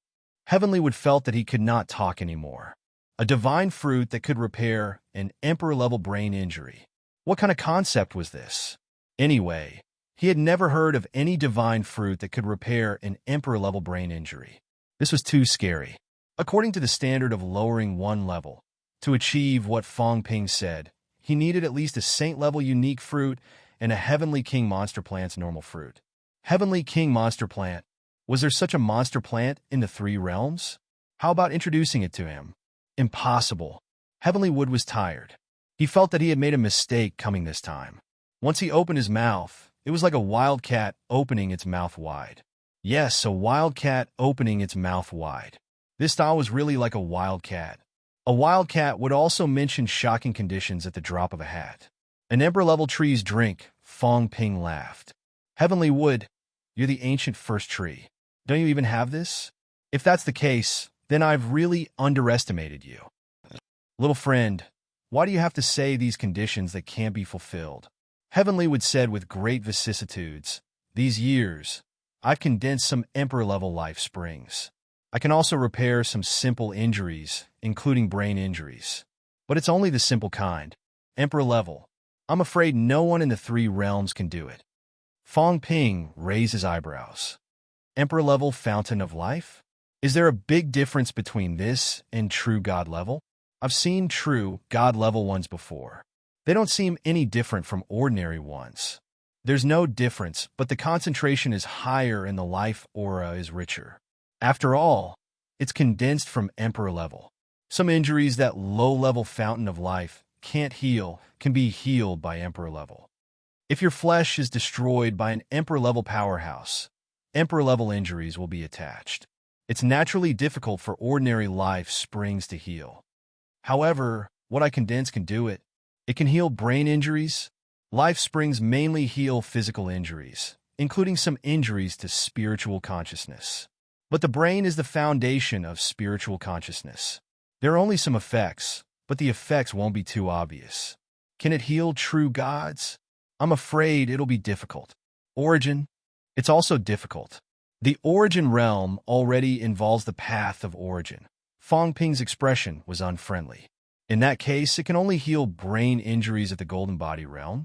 Heavenly Wood felt that he could not talk anymore. A divine fruit that could repair an emperor-level brain injury. What kind of concept was this? Anyway, he had never heard of any divine fruit that could repair an emperor-level brain injury. This was too scary. According to the standard of lowering 1 level, to achieve what Fong Ping said, he needed at least a saint-level unique fruit and a Heavenly King monster plant's normal fruit. Heavenly King monster plant. Was there such a monster plant in the 3 realms? How about introducing it to him? Impossible. Heavenly Wood was tired. He felt that he had made a mistake coming this time. Once he opened his mouth, it was like a wildcat opening its mouth wide. Yes, a wildcat opening its mouth wide. This style was really like a wildcat. A wildcat would also mention shocking conditions at the drop of a hat. An emperor-level tree's drink, Fong Ping laughed. Heavenly Wood, you're the ancient first tree. Don't you even have this? If that's the case, then I've really underestimated you. Little friend, why do you have to say these conditions that can't be fulfilled? Heavenly Wood said with great vicissitudes, "These years, I've condensed some emperor-level life springs. I can also repair some simple injuries, including brain injuries. But it's only the simple kind. Emperor level. I'm afraid no one in the 3 realms can do it." Fong Ping raised his eyebrows. Emperor level fountain of life? Is there a big difference between this and true god level? I've seen true god level ones before. They don't seem any different from ordinary ones. There's no difference, but the concentration is higher and the life aura is richer. After all, it's condensed from emperor level. Some injuries that low-level fountain of life can't heal can be healed by emperor level. If your flesh is destroyed by an emperor level powerhouse, emperor level injuries will be attached. It's naturally difficult for ordinary life springs to heal. However, what I condense can do it. It can heal brain injuries. Life springs mainly heal physical injuries, including some injuries to spiritual consciousness. But the brain is the foundation of spiritual consciousness. There are only some effects, but the effects won't be too obvious. Can it heal true gods? I'm afraid it'll be difficult. Origin? It's also difficult. The origin realm already involves the path of origin. Fong Ping's expression was unfriendly. In that case, it can only heal brain injuries at the golden body realm.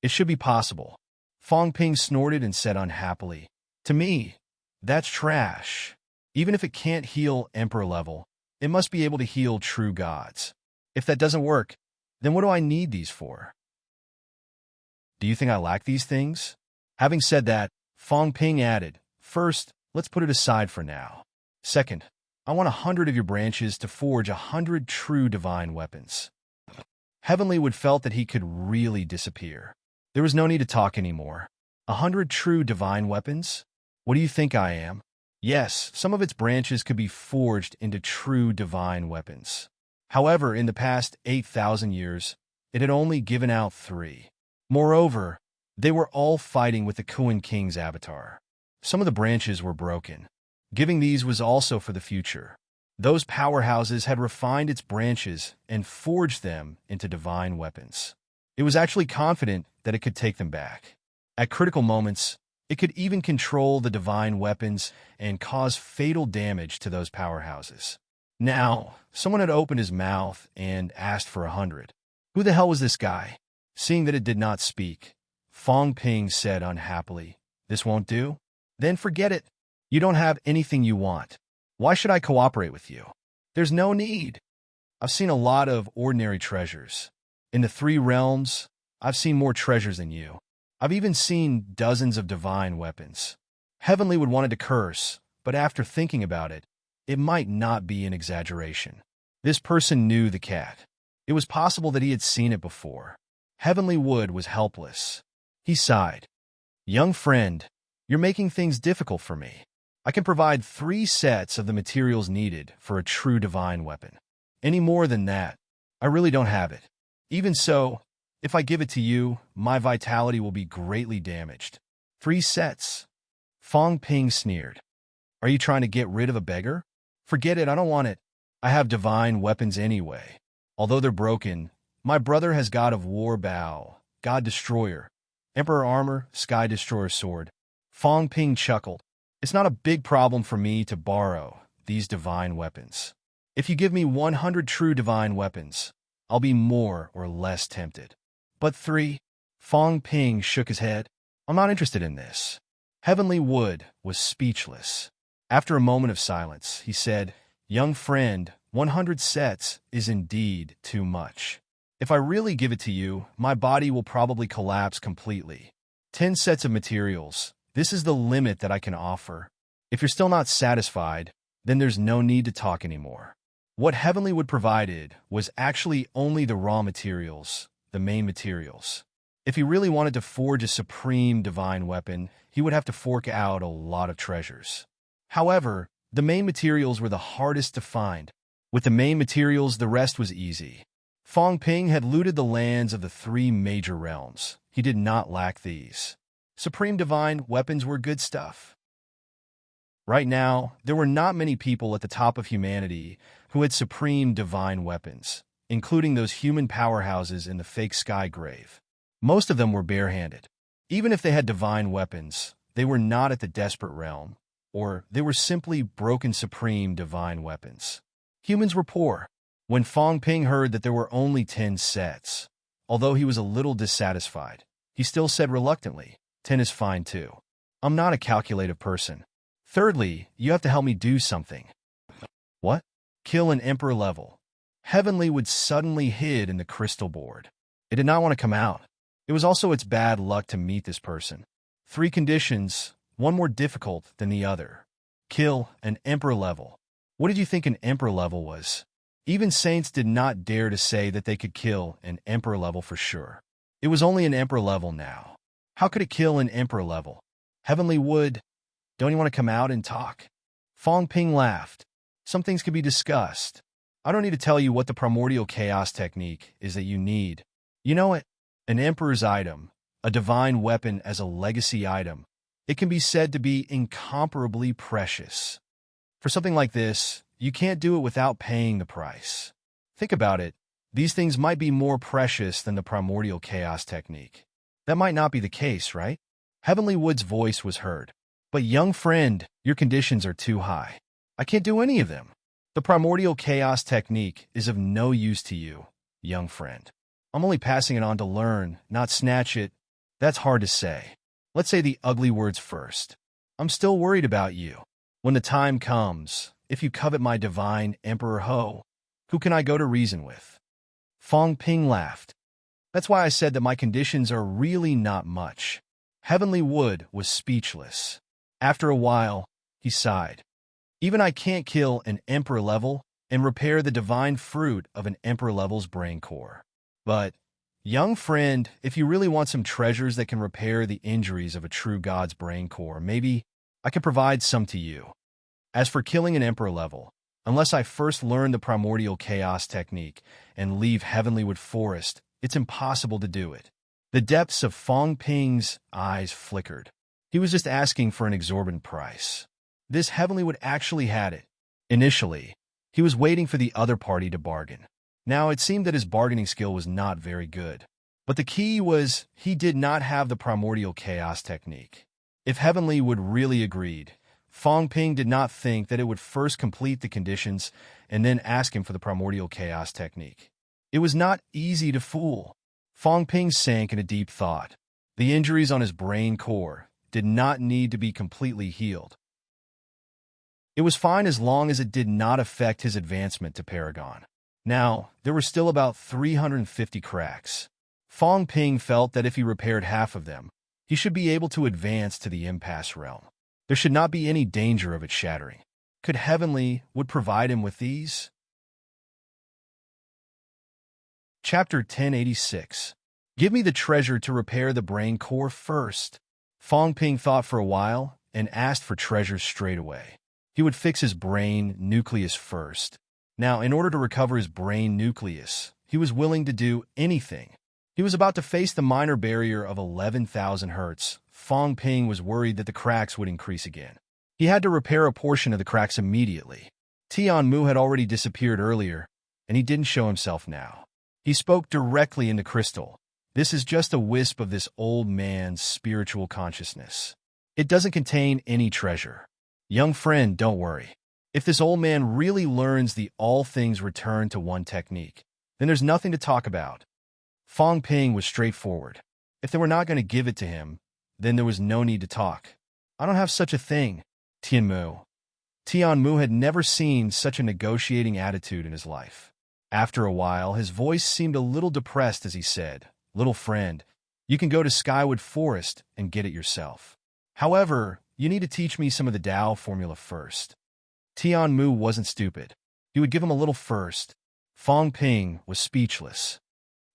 It should be possible. Fong Ping snorted and said unhappily, "To me, that's trash. Even if it can't heal emperor level, it must be able to heal true gods. If that doesn't work, then what do I need these for? Do you think I lack these things?" Having said that, Fong Ping added, "First, let's put it aside for now. Second, I want 100 of your branches to forge 100 true divine weapons." Heavenly Wood felt that he could really disappear. There was no need to talk anymore. 100 true divine weapons? What do you think I am? Yes, some of its branches could be forged into true divine weapons. However, in the past 8,000 years, it had only given out 3. Moreover, they were all fighting with the Kuan King's avatar. Some of the branches were broken. Giving these was also for the future. Those powerhouses had refined its branches and forged them into divine weapons. It was actually confident that it could take them back. At critical moments, it could even control the divine weapons and cause fatal damage to those powerhouses. Now, someone had opened his mouth and asked for 100. Who the hell was this guy? Seeing that it did not speak, Fong Ping said unhappily, "This won't do? Then forget it. You don't have anything you want. Why should I cooperate with you? There's no need. I've seen a lot of ordinary treasures. In the 3 realms, I've seen more treasures than you. I've even seen dozens of divine weapons." Heavenly Wood wanted to curse, but after thinking about it, it might not be an exaggeration. This person knew the cat. It was possible that he had seen it before. Heavenly Wood was helpless. He sighed. Young friend, you're making things difficult for me. I can provide 3 sets of the materials needed for a true divine weapon. Any more than that, I really don't have it. Even so, if I give it to you, my vitality will be greatly damaged. 3 sets. Fong Ping sneered. Are you trying to get rid of a beggar? Forget it, I don't want it. I have divine weapons anyway. Although they're broken, my brother has God of War Bow, God Destroyer, Emperor Armor, Sky Destroyer Sword. Fong Ping chuckled. It's not a big problem for me to borrow these divine weapons. If you give me 100 true divine weapons, I'll be more or less tempted. But 3? Fong Ping shook his head. I'm not interested in this. Heavenly Wood was speechless. After a moment of silence, he said, Young friend, 100 sets is indeed too much. If I really give it to you, my body will probably collapse completely. 10 sets of materials. This is the limit that I can offer. If you're still not satisfied, then there's no need to talk anymore. What Heavenly Wood provided was actually only the raw materials, the main materials. If he really wanted to forge a supreme divine weapon, he would have to fork out a lot of treasures. However, the main materials were the hardest to find. With the main materials, the rest was easy. Fong Ping had looted the lands of the 3 major realms. He did not lack these. Supreme divine weapons were good stuff. Right now, there were not many people at the top of humanity who had supreme divine weapons, including those human powerhouses in the fake sky grave. Most of them were barehanded. Even if they had divine weapons, they were not at the desperate realm, or they were simply broken supreme divine weapons. Humans were poor. When Fong Ping heard that there were only 10 sets, although he was a little dissatisfied, he still said reluctantly, 10 is fine too. I'm not a calculative person. Thirdly, you have to help me do something. What? Kill an emperor level. Heavenly Wood suddenly hid in the crystal board. It did not want to come out. It was also its bad luck to meet this person. 3 conditions, one more difficult than the other. Kill an emperor level. What did you think an emperor level was? Even saints did not dare to say that they could kill an emperor level for sure. It was only an emperor level now. How could it kill an emperor level? Heavenly Wood, don't you want to come out and talk? Fong Ping laughed. Some things can be discussed. I don't need to tell you what the primordial chaos technique is that you need. You know it. An emperor's item, a divine weapon as a legacy item. It can be said to be incomparably precious. For something like this, you can't do it without paying the price. Think about it. These things might be more precious than the primordial chaos technique. That might not be the case, right? Heavenly Wood's voice was heard. But young friend, your conditions are too high. I can't do any of them. The primordial chaos technique is of no use to you, young friend. I'm only passing it on to learn, not snatch it. That's hard to say. Let's say the ugly words first. I'm still worried about you. When the time comes, if you covet my divine Emperor Ho, who can I go to reason with? Fong Ping laughed. That's why I said that my conditions are really not much. Heavenly Wood was speechless. After a while, he sighed. Even I can't kill an Emperor level and repair the divine fruit of an Emperor level's brain core. But, young friend, if you really want some treasures that can repair the injuries of a true god's brain core, maybe I can provide some to you. As for killing an Emperor level, unless I first learn the primordial chaos technique and leave Heavenly Wood Forest, it's impossible to do it. The depths of Fong Ping's eyes flickered. He was just asking for an exorbitant price. This Heavenly Wood actually had it. Initially, he was waiting for the other party to bargain. Now it seemed that his bargaining skill was not very good. But the key was he did not have the primordial chaos technique. If Heavenly Wood really agreed, Fong Ping did not think that it would first complete the conditions and then ask him for the primordial chaos technique. It was not easy to fool. Fong Ping sank in a deep thought. The injuries on his brain core did not need to be completely healed. It was fine as long as it did not affect his advancement to Paragon. Now, there were still about 350 cracks. Fong Ping felt that if he repaired half of them, he should be able to advance to the impasse realm. There should not be any danger of it shattering. Could Heavenly Wood provide him with these? Chapter 1086. Give me the treasure to repair the brain core first. Fong Ping thought for a while and asked for treasures straight away. He would fix his brain nucleus first. Now, in order to recover his brain nucleus, he was willing to do anything. He was about to face the minor barrier of 11,000 hertz. Fong Ping was worried that the cracks would increase again. He had to repair a portion of the cracks immediately. Tian Mu had already disappeared earlier, and he didn't show himself now. He spoke directly into crystal. This is just a wisp of this old man's spiritual consciousness. It doesn't contain any treasure. Young friend, don't worry. If this old man really learns the all things return to one technique, then there's nothing to talk about. Fong Ping was straightforward. If they were not going to give it to him, then there was no need to talk. I don't have such a thing, Tian Mu. Tian Mu had never seen such a negotiating attitude in his life. After a while, his voice seemed a little depressed as he said, "Little friend, you can go to Skywood Forest and get it yourself. However, you need to teach me some of the Tao formula first." Tian Mu wasn't stupid. He would give him a little first. Fong Ping was speechless.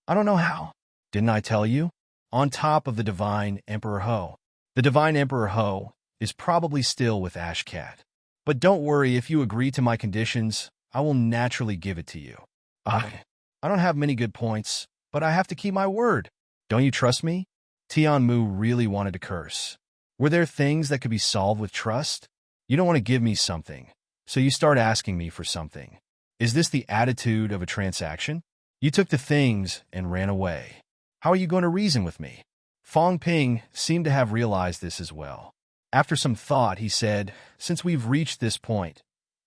"I don't know how. Didn't I tell you? On top of the Divine Emperor Ho. The Divine Emperor Ho is probably still with Ashcat. But don't worry, if you agree to my conditions, I will naturally give it to you. I don't have many good points, but I have to keep my word. Don't you trust me?" Tian Mu really wanted to curse. Were there things that could be solved with trust? You don't want to give me something, so you start asking me for something. Is this the attitude of a transaction? You took the things and ran away. How are you going to reason with me? Fong Ping seemed to have realized this as well. After some thought, he said, "Since we've reached this point,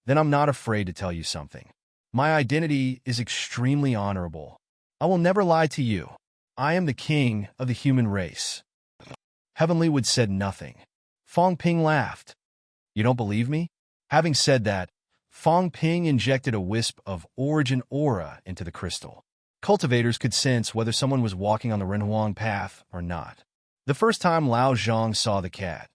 then I'm not afraid to tell you something. My identity is extremely honorable. I will never lie to you. I am the king of the human race." Heavenly Wood said nothing. Fong Ping laughed. "You don't believe me?" Having said that, Fong Ping injected a wisp of origin aura into the crystal. Cultivators could sense whether someone was walking on the Renhuang path or not. The first time Lao Zhang saw the cat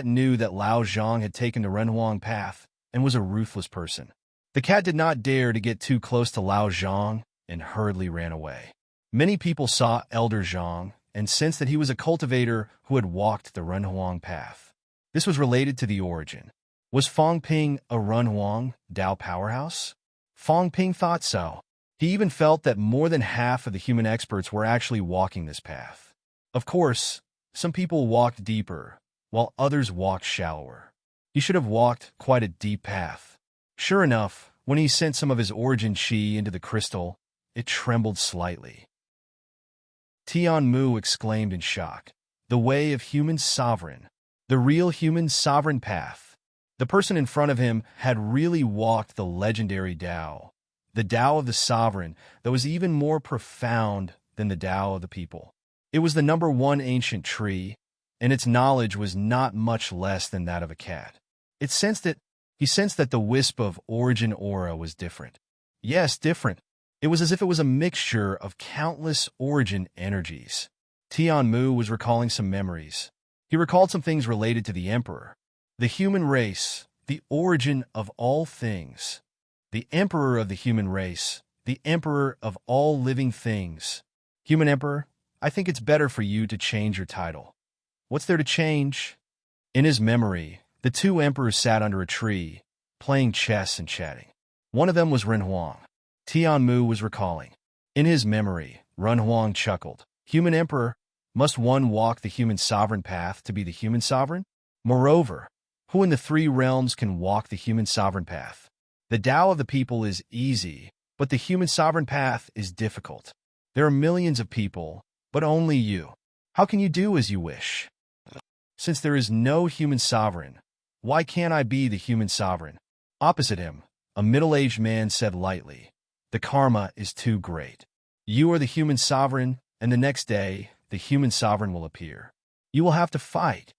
knew that Lao Zhang had taken the Renhuang path and was a ruthless person. The cat did not dare to get too close to Lao Zhang and hurriedly ran away. Many people saw Elder Zhang and sensed that he was a cultivator who had walked the Renhuang path. This was related to the origin. Was Fong Ping a Renhuang Dao powerhouse? Fong Ping thought so. He even felt that more than half of the human experts were actually walking this path. Of course, some people walked deeper, while others walked shallower. He should have walked quite a deep path. Sure enough, when he sent some of his origin chi into the crystal, it trembled slightly. Tian Mu exclaimed in shock. The way of human sovereign. The real human sovereign path. The person in front of him had really walked the legendary Tao. The Tao of the sovereign that was even more profound than the Tao of the people. It was the number one ancient tree, and its knowledge was not much less than that of a cat. He sensed that the wisp of origin aura was different. Yes, different. It was as if it was a mixture of countless origin energies. Tian Mu was recalling some memories. He recalled some things related to the Emperor. The human race, the origin of all things. The Emperor of the human race, the Emperor of all living things. Human Emperor, I think it's better for you to change your title. What's there to change? In his memory, the two emperors sat under a tree, playing chess and chatting. One of them was Renhuang. Tian Mu was recalling. In his memory, Renhuang chuckled. Human Emperor, must one walk the human sovereign path to be the human sovereign? Moreover, who in the three realms can walk the human sovereign path? The Tao of the people is easy, but the human sovereign path is difficult. There are millions of people, but only you. How can you do as you wish? Since there is no human sovereign, why can't I be the human sovereign? Opposite him, a middle-aged man said lightly, the karma is too great. You are the human sovereign, and the next day, the human sovereign will appear. You will have to fight.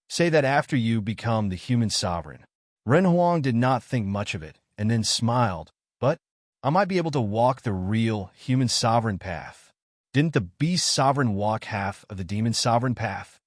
Say that after you become the human sovereign. Renhuang did not think much of it, and then smiled, but I might be able to walk the real human sovereign path. Didn't the beast sovereign walk half of the demon sovereign path?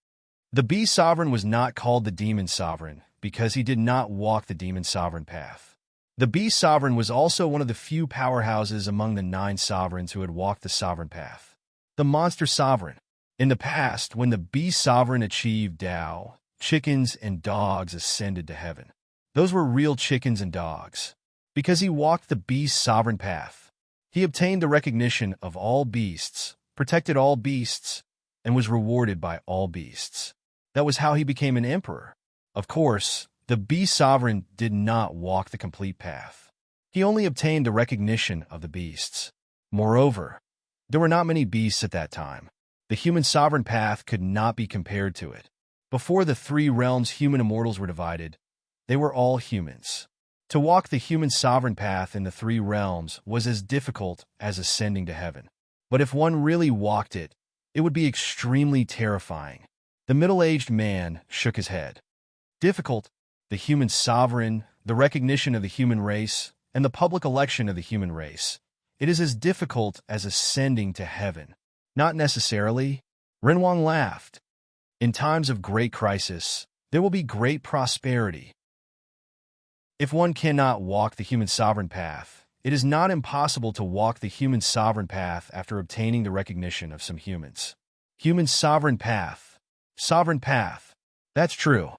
The beast sovereign was not called the demon sovereign because he did not walk the demon sovereign path. The beast sovereign was also one of the few powerhouses among the 9 sovereigns who had walked the sovereign path. The monster sovereign. In the past, when the bee sovereign achieved Tao, chickens and dogs ascended to heaven. Those were real chickens and dogs. Because he walked the beast's sovereign path, he obtained the recognition of all beasts, protected all beasts, and was rewarded by all beasts. That was how he became an emperor. Of course, the bee sovereign did not walk the complete path. He only obtained the recognition of the beasts. Moreover, there were not many beasts at that time. The human sovereign path could not be compared to it. Before the three realms human immortals were divided, they were all humans. To walk the human sovereign path in the three realms was as difficult as ascending to heaven. But if one really walked it, it would be extremely terrifying. The middle-aged man shook his head. Difficult, the human sovereign, the recognition of the human race, and the public election of the human race. It is as difficult as ascending to heaven. Not necessarily. Renwang laughed. In times of great crisis, there will be great prosperity. If one cannot walk the human sovereign path, it is not impossible to walk the human sovereign path after obtaining the recognition of some humans. Human sovereign path. Sovereign path. That's true.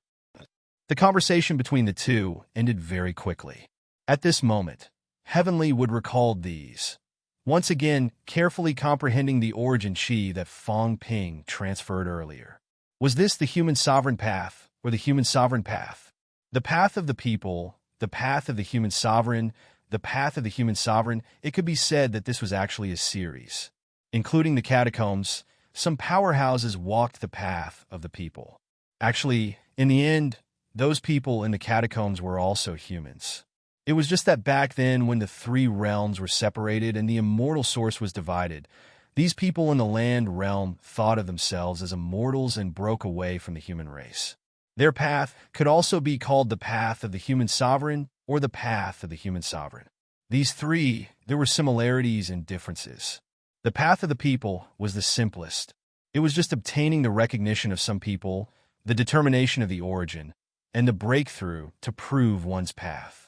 The conversation between the two ended very quickly. At this moment, Heavenly would recall these. Once again, carefully comprehending the origin chi that Fong Ping transferred earlier. Was this the human sovereign path, or the human sovereign path? The path of the people, the path of the human sovereign, the path of the human sovereign, it could be said that this was actually a series. Including the catacombs, some powerhouses walked the path of the people. Actually, in the end, those people in the catacombs were also humans. It was just that back then, when the three realms were separated and the immortal source was divided, these people in the land realm thought of themselves as immortals and broke away from the human race. Their path could also be called the path of the human sovereign or the path of the human sovereign. These three, there were similarities and differences. The path of the people was the simplest. It was just obtaining the recognition of some people, the determination of the origin, and the breakthrough to prove one's path.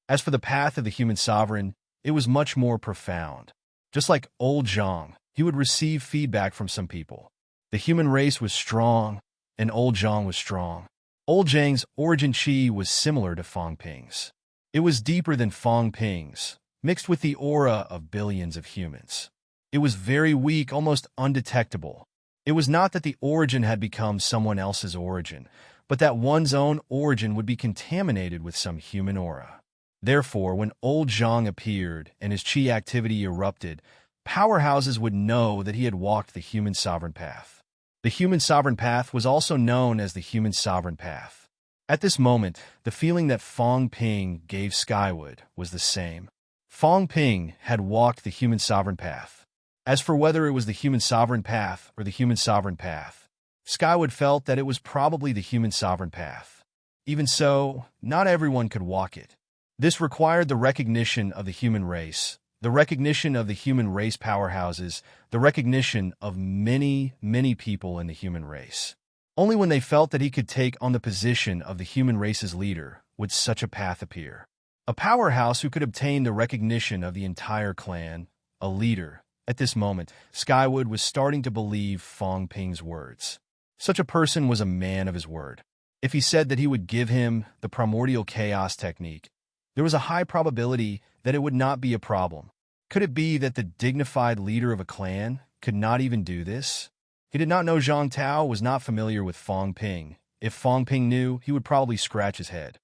As for the path of the human sovereign, it was much more profound. Just like old Zhang, he would receive feedback from some people. The human race was strong, and old Zhang was strong. Old Zhang's origin chi was similar to Fong Ping's. It was deeper than Fong Ping's, mixed with the aura of billions of humans. It was very weak, almost undetectable. It was not that the origin had become someone else's origin, but that one's own origin would be contaminated with some human aura. Therefore, when old Zhang appeared and his chi activity erupted, powerhouses would know that he had walked the human sovereign path. The human sovereign path was also known as the human sovereign path. At this moment, the feeling that Fong Ping gave Skywood was the same. Fong Ping had walked the human sovereign path. As for whether it was the human sovereign path or the human sovereign path, Skywood felt that it was probably the human sovereign path. Even so, not everyone could walk it. This required the recognition of the human race, the recognition of the human race powerhouses, the recognition of many, many people in the human race. Only when they felt that he could take on the position of the human race's leader would such a path appear. A powerhouse who could obtain the recognition of the entire clan, a leader. At this moment, Skywood was starting to believe Fong Ping's words. Such a person was a man of his word. If he said that he would give him the primordial chaos technique, there was a high probability that it would not be a problem. Could it be that the dignified leader of a clan could not even do this? He did not know Zhang Tao was not familiar with Fong Ping. If Fong Ping knew, he would probably scratch his head.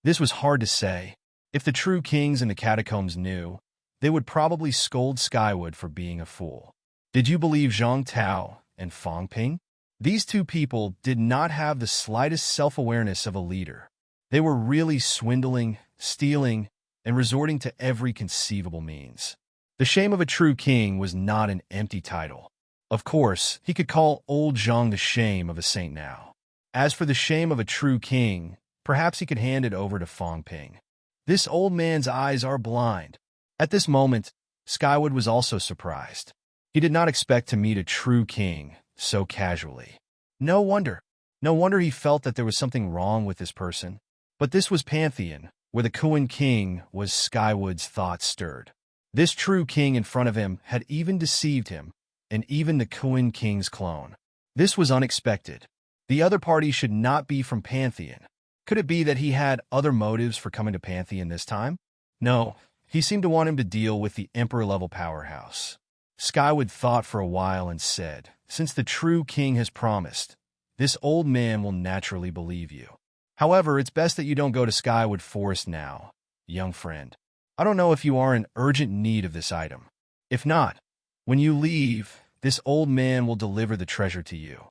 This was hard to say. If the true kings in the catacombs knew, they would probably scold Skywood for being a fool. Did you believe Zhang Tao and Fong Ping? These two people did not have the slightest self-awareness of a leader. They were really swindling, stealing, and resorting to every conceivable means. The shame of a true king was not an empty title. Of course, he could call old Zhang the shame of a saint now. As for the shame of a true king, perhaps he could hand it over to Fong Ping. This old man's eyes are blind. At this moment, Skywood was also surprised. He did not expect to meet a true king so casually. No wonder he felt that there was something wrong with this person. But this was Pantheon, where the Kuan king was. Skywood's thoughts stirred. This true king in front of him had even deceived him. and even the Kuin King's clone. This was unexpected. The other party should not be from Pantheon. Could it be that he had other motives for coming to Pantheon this time? No, he seemed to want him to deal with the Emperor-level powerhouse. Skyward thought for a while and said, "Since the true king has promised, this old man will naturally believe you. However, it's best that you don't go to Skywood Forest now, young friend. I don't know if you are in urgent need of this item. If not, when you leave, this old man will deliver the treasure to you."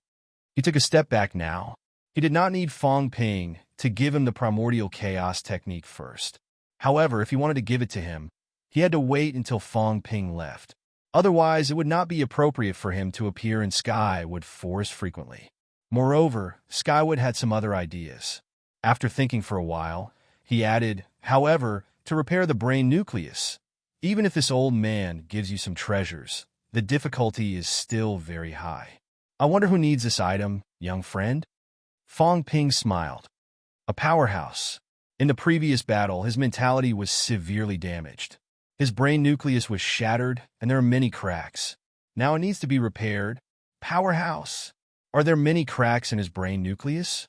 He took a step back now. He did not need Fong Ping to give him the primordial chaos technique first. However, if he wanted to give it to him, he had to wait until Fong Ping left. Otherwise, it would not be appropriate for him to appear in Skywood Forest frequently. Moreover, Skywood had some other ideas. After thinking for a while, he added, "However, to repair the brain nucleus, even if this old man gives you some treasures, the difficulty is still very high. I wonder who needs this item, young friend?" Fong Ping smiled. A powerhouse. In the previous battle, his mentality was severely damaged. His brain nucleus was shattered, and there are many cracks. Now it needs to be repaired. Powerhouse. Are there many cracks in his brain nucleus?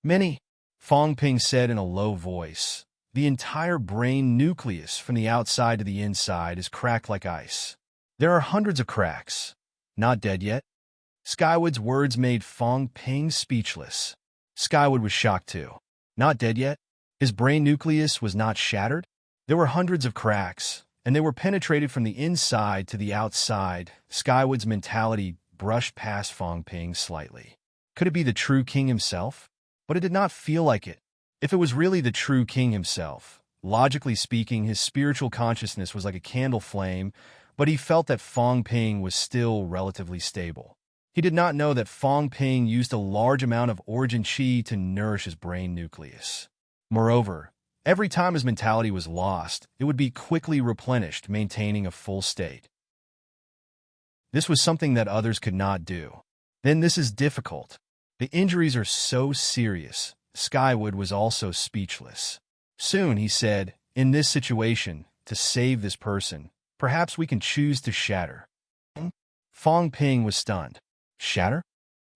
Many, Fong Ping said in a low voice. The entire brain nucleus from the outside to the inside is cracked like ice. There are hundreds of cracks. Not dead yet? Skywood's words made Fong Ping speechless. Skywood was shocked too. Not dead yet? His brain nucleus was not shattered? There were hundreds of cracks, and they were penetrated from the inside to the outside. Skywood's mentality brushed past Fong Ping slightly. Could it be the true king himself? But it did not feel like it. If it was really the true king himself, logically speaking, his spiritual consciousness was like a candle flame, but he felt that Fong Ping was still relatively stable. He did not know that Fong Ping used a large amount of origin chi to nourish his brain nucleus. Moreover, every time his mentality was lost, it would be quickly replenished, maintaining a full state. This was something that others could not do. Then this is difficult. The injuries are so serious. Skywood was also speechless. Soon, he said, "In this situation, to save this person, perhaps we can choose to shatter." Fong Ping was stunned. Shatter?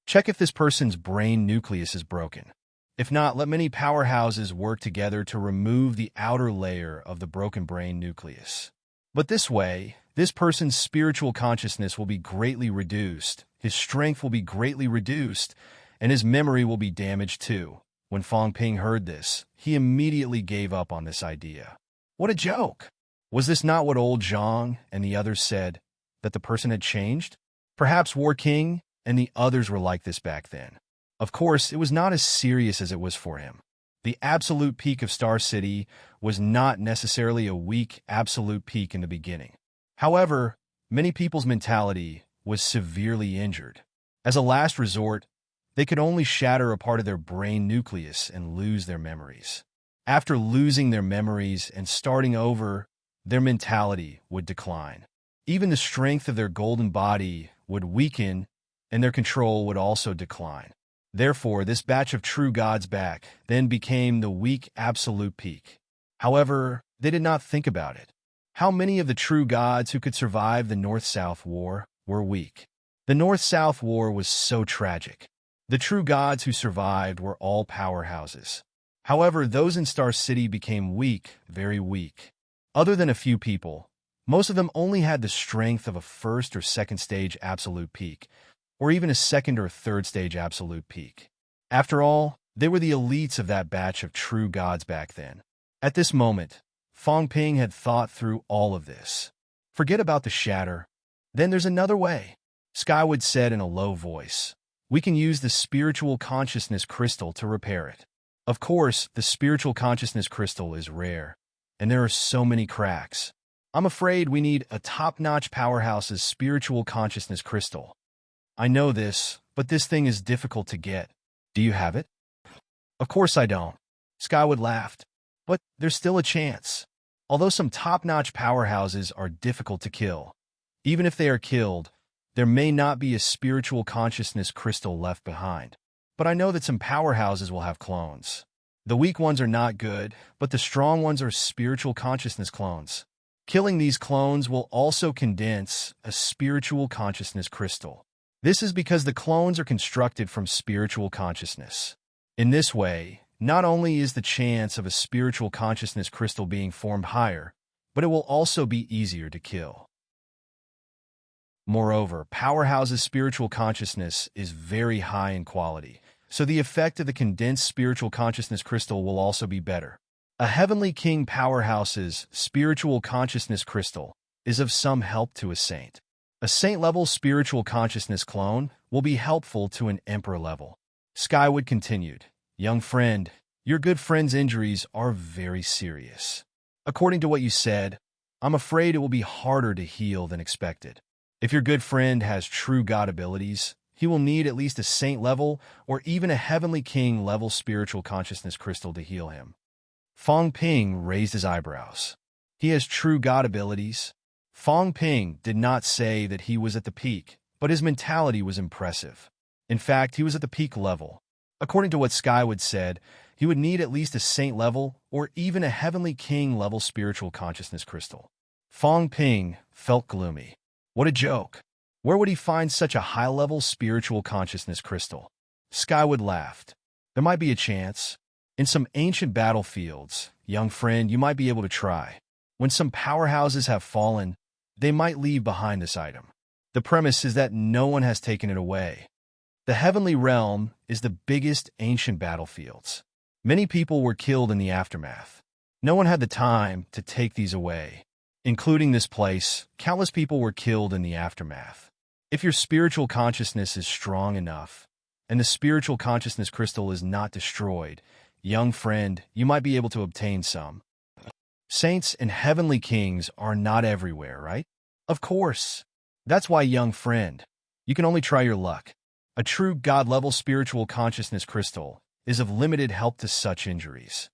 Check if this person's brain nucleus is broken. If not, let many powerhouses work together to remove the outer layer of the broken brain nucleus. But this way, this person's spiritual consciousness will be greatly reduced, his strength will be greatly reduced, and his memory will be damaged too. When Fong Ping heard this, he immediately gave up on this idea. What a joke! Was this not what old Zhang and the others said, that the person had changed? Perhaps War King and the others were like this back then. Of course, it was not as serious as it was for him. The absolute peak of Star City was not necessarily a weak absolute peak in the beginning. However, many people's mentality was severely injured. As a last resort, they could only shatter a part of their brain nucleus and lose their memories. After losing their memories and starting over, their mentality would decline. Even the strength of their golden body would weaken, and their control would also decline. Therefore, this batch of true gods back then became the weak absolute peak. However, they did not think about it. How many of the true gods who could survive the North-South War were weak? The North-South War was so tragic. The true gods who survived were all powerhouses. However, those in Star City became weak, very weak. Other than a few people, most of them only had the strength of a first or second stage absolute peak, or even a second or third stage absolute peak. After all, they were the elites of that batch of true gods back then. At this moment, Fong Ping had thought through all of this. Forget about the shatter. Then there's another way, Skywood said in a low voice. We can use the spiritual consciousness crystal to repair it. Of course, the spiritual consciousness crystal is rare, and there are so many cracks. I'm afraid we need a top-notch powerhouse's spiritual consciousness crystal. I know this, but this thing is difficult to get. Do you have it? Of course I don't. Skywood laughed. But there's still a chance. Although some top-notch powerhouses are difficult to kill, even if they are killed, there may not be a spiritual consciousness crystal left behind. But I know that some powerhouses will have clones. The weak ones are not good, but the strong ones are spiritual consciousness clones. Killing these clones will also condense a spiritual consciousness crystal. This is because the clones are constructed from spiritual consciousness. In this way, not only is the chance of a spiritual consciousness crystal being formed higher, but it will also be easier to kill. Moreover, Powerhouse's spiritual consciousness is very high in quality, so the effect of the condensed spiritual consciousness crystal will also be better. A Heavenly King Powerhouse's spiritual consciousness crystal is of some help to a saint. A saint-level spiritual consciousness clone will be helpful to an emperor level. Skywood continued, "Young friend, your good friend's injuries are very serious. According to what you said, I'm afraid it will be harder to heal than expected. If your good friend has true god abilities, he will need at least a saint-level or even a Heavenly King-level spiritual consciousness crystal to heal him." Fong Ping raised his eyebrows. He has true god abilities. Fong Ping did not say that he was at the peak, but his mentality was impressive. In fact, he was at the peak level. According to what Skywood said, he would need at least a saint level or even a Heavenly King level spiritual consciousness crystal. Fong Ping felt gloomy. What a joke. Where would he find such a high-level spiritual consciousness crystal? Skywood laughed. There might be a chance. In some ancient battlefields, young friend, you might be able to try. When some powerhouses have fallen, they might leave behind this item. The premise is that no one has taken it away. The Heavenly Realm is the biggest ancient battlefields. Many people were killed in the aftermath. No one had the time to take these away. Including this place, countless people were killed in the aftermath. If your spiritual consciousness is strong enough, and the spiritual consciousness crystal is not destroyed, young friend, you might be able to obtain some. Saints and Heavenly Kings are not everywhere, right? Of course. That's why, young friend, you can only try your luck. A true God-level spiritual consciousness crystal is of limited help to such injuries.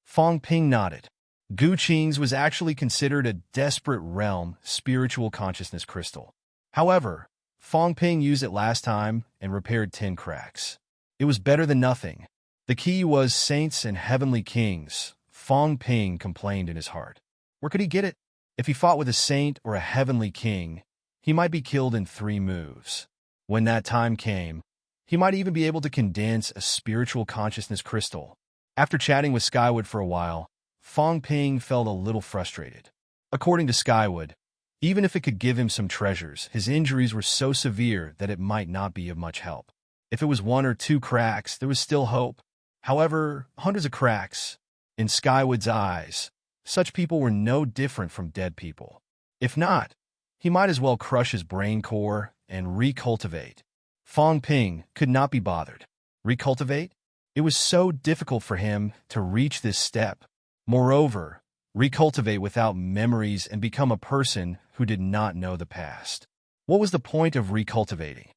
Fong Ping nodded. Gu Qing's was actually considered a desperate realm spiritual consciousness crystal. However, Fong Ping used it last time and repaired 10 cracks. It was better than nothing. The key was Saints and Heavenly Kings. Fong Ping complained in his heart. Where could he get it? If he fought with a Saint or a Heavenly King, he might be killed in 3 moves. When that time came, he might even be able to condense a spiritual consciousness crystal. After chatting with Skywood for a while, Fong Ping felt a little frustrated. According to Skywood, even if it could give him some treasures, his injuries were so severe that it might not be of much help. If it was 1 or 2 cracks, there was still hope. However, hundreds of cracks, in Skywood's eyes, such people were no different from dead people. If not, he might as well crush his brain core and recultivate. Fong Ping could not be bothered. Recultivate? It was so difficult for him to reach this step. Moreover, recultivate without memories and become a person who did not know the past. What was the point of recultivating?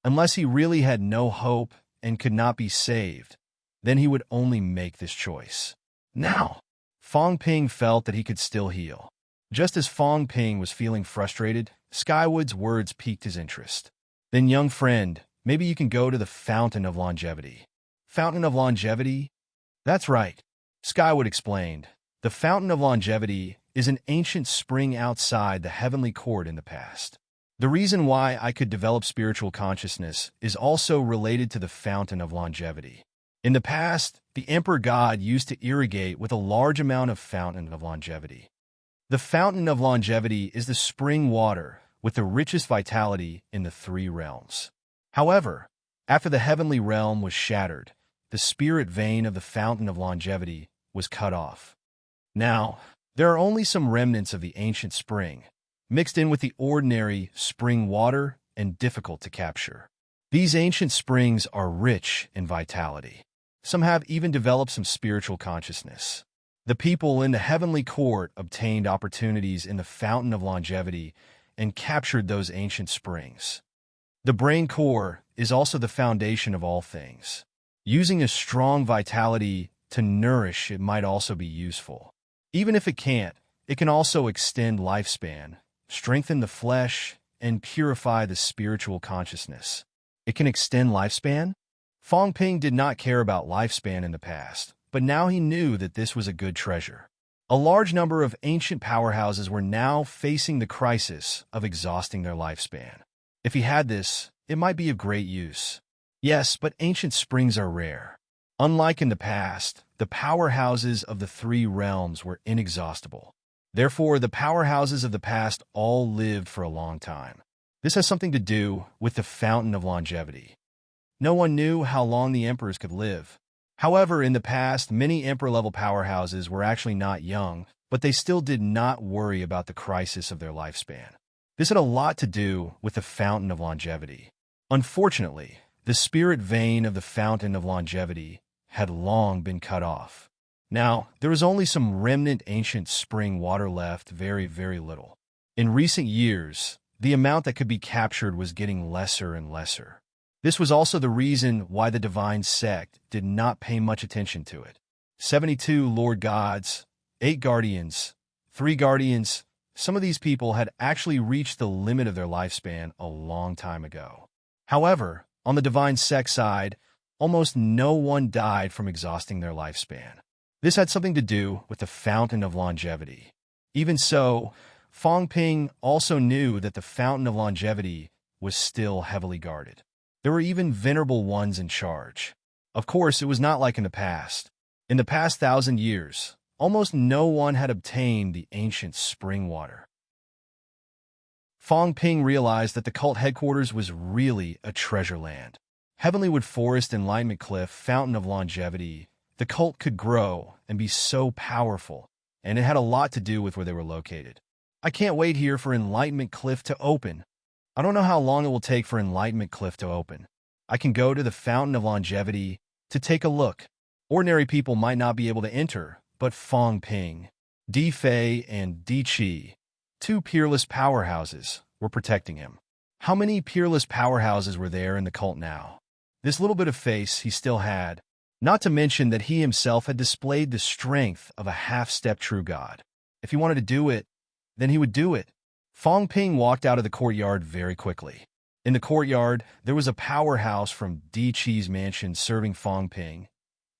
Unless he really had no hope and could not be saved, then he would only make this choice. Now, Fong Ping felt that he could still heal. Just as Fong Ping was feeling frustrated, Skywood's words piqued his interest. Then, young friend, maybe you can go to the Fountain of Longevity. Fountain of Longevity? That's right. Skywood explained. The Fountain of Longevity is an ancient spring outside the Heavenly Court in the past. The reason why I could develop spiritual consciousness is also related to the Fountain of Longevity. In the past, the Emperor God used to irrigate with a large amount of Fountain of Longevity. The Fountain of Longevity is the spring water with the richest vitality in the 3 realms. However, after the Heavenly Realm was shattered, the spirit vein of the Fountain of Longevity was cut off. Now, there are only some remnants of the ancient spring, mixed in with the ordinary spring water and difficult to capture. These ancient springs are rich in vitality. Some have even developed some spiritual consciousness. The people in the Heavenly Court obtained opportunities in the Fountain of Longevity and captured those ancient springs. The brain core is also the foundation of all things. Using a strong vitality to nourish it might also be useful. Even if it can't, it can also extend lifespan, strengthen the flesh, and purify the spiritual consciousness. It can extend lifespan? Fong Ping did not care about lifespan in the past, but now he knew that this was a good treasure. A large number of ancient powerhouses were now facing the crisis of exhausting their lifespan. If he had this, it might be of great use. Yes, but ancient springs are rare. Unlike in the past, the powerhouses of the three realms were inexhaustible. Therefore, the powerhouses of the past all lived for a long time. This has something to do with the fountain of longevity. No one knew how long the emperors could live. However, in the past, many emperor-level powerhouses were actually not young, but they still did not worry about the crisis of their lifespan. This had a lot to do with the fountain of longevity. Unfortunately, the spirit vein of the fountain of longevity had long been cut off. Now, there was only some remnant ancient spring water left, very, very little. In recent years, the amount that could be captured was getting lesser and lesser. This was also the reason why the divine sect did not pay much attention to it. 72 Lord Gods, 8 Guardians, 3 Guardians. Some of these people had actually reached the limit of their lifespan a long time ago. However, on the divine sect side, almost no one died from exhausting their lifespan. This had something to do with the fountain of longevity. Even so, Fong Ping also knew that the fountain of longevity was still heavily guarded. There were even venerable ones in charge. Of course, it was not like in the past. In the past 1,000 years, almost no one had obtained the ancient spring water. Fong Ping realized that the cult headquarters was really a treasure land. Heavenlywood Forest, Enlightenment Cliff, Fountain of Longevity. The cult could grow and be so powerful, and it had a lot to do with where they were located. I can't wait here for Enlightenment Cliff to open. I don't know how long it will take for Enlightenment Cliff to open. I can go to the Fountain of Longevity to take a look. Ordinary people might not be able to enter, but Fong Ping, Di Fei, and Di Qi, 2 peerless powerhouses, were protecting him. How many peerless powerhouses were there in the cult now? This little bit of face he still had, not to mention that he himself had displayed the strength of a half-step true god. If he wanted to do it, then he would do it. Fong Ping walked out of the courtyard very quickly. In the courtyard, there was a powerhouse from Di Qi's mansion serving Fong Ping,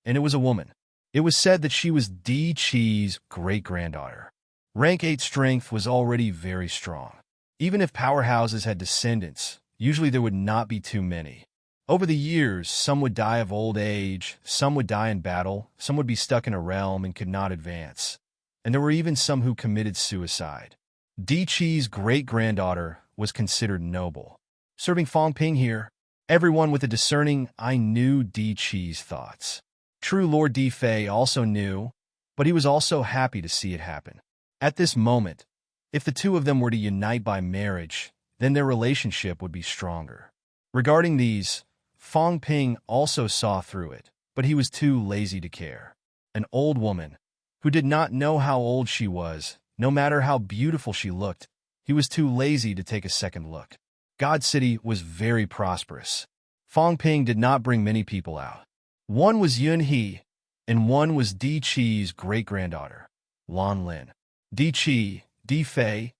and it was a woman. It was said that she was Di Qi's great-granddaughter. Rank 8 strength was already very strong. Even if powerhouses had descendants, usually there would not be too many. Over the years, some would die of old age, some would die in battle, some would be stuck in a realm and could not advance. And there were even some who committed suicide. Di Qi's great-granddaughter was considered noble. Serving Fong Ping here, everyone with a discerning eye knew Di Qi's thoughts. True Lord Di Fei also knew, but he was also happy to see it happen. At this moment, if the two of them were to unite by marriage, then their relationship would be stronger. Regarding these, Fong Ping also saw through it, but he was too lazy to care. An old woman, who did not know how old she was, no matter how beautiful she looked, he was too lazy to take a second look. God City was very prosperous. Fong Ping did not bring many people out. One was Yun He, and one was Di Qi's great-granddaughter, Lan Lin. Di Qi, Di Fei,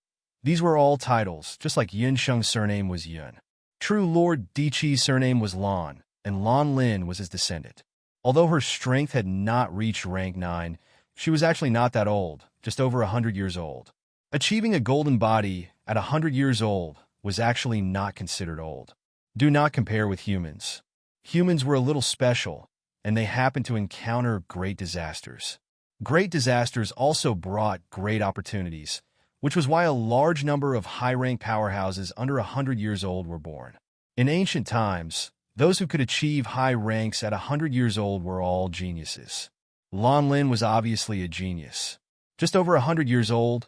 these were all titles, just like Yun Sheng's surname was Yun. True Lord Di Qi's surname was Lan, and Lan Lin was his descendant. Although her strength had not reached rank 9, she was actually not that old, just over 100 years old. Achieving a golden body at 100 years old was actually not considered old. Do not compare with humans. Humans were a little special, and they happened to encounter great disasters. Great disasters also brought great opportunities, which was why a large number of high-rank powerhouses under 100 years old were born. In ancient times, those who could achieve high ranks at 100 years old were all geniuses. Lan Lin was obviously a genius. Just over 100 years old,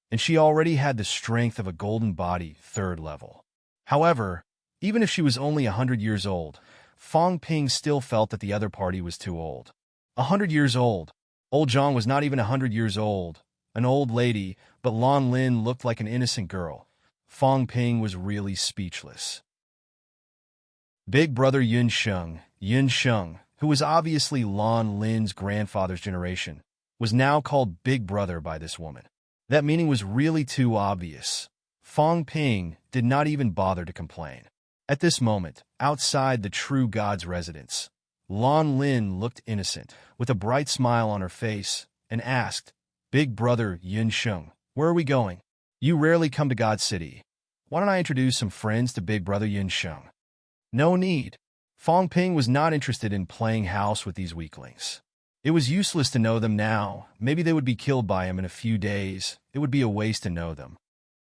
and she already had the strength of a golden body, 3rd level. However, even if she was only 100 years old, Fong Ping still felt that the other party was too old. 100 years old. Old Zhang was not even 100 years old, an old lady, but Lan Lin looked like an innocent girl. Fong Ping was really speechless. Big brother Yun Sheng, who was obviously Lan Lin's grandfather's generation, was now called Big Brother by this woman. That meaning was really too obvious. Fong Ping did not even bother to complain. At this moment, outside the true god's residence, Lan Lin looked innocent, with a bright smile on her face, and asked, Big brother Yun Sheng, where are we going? You rarely come to God's City. Why don't I introduce some friends to big brother Yun Sheng? No need. Fong Ping was not interested in playing house with these weaklings. It was useless to know them now. Maybe they would be killed by him in a few days. It would be a waste to know them.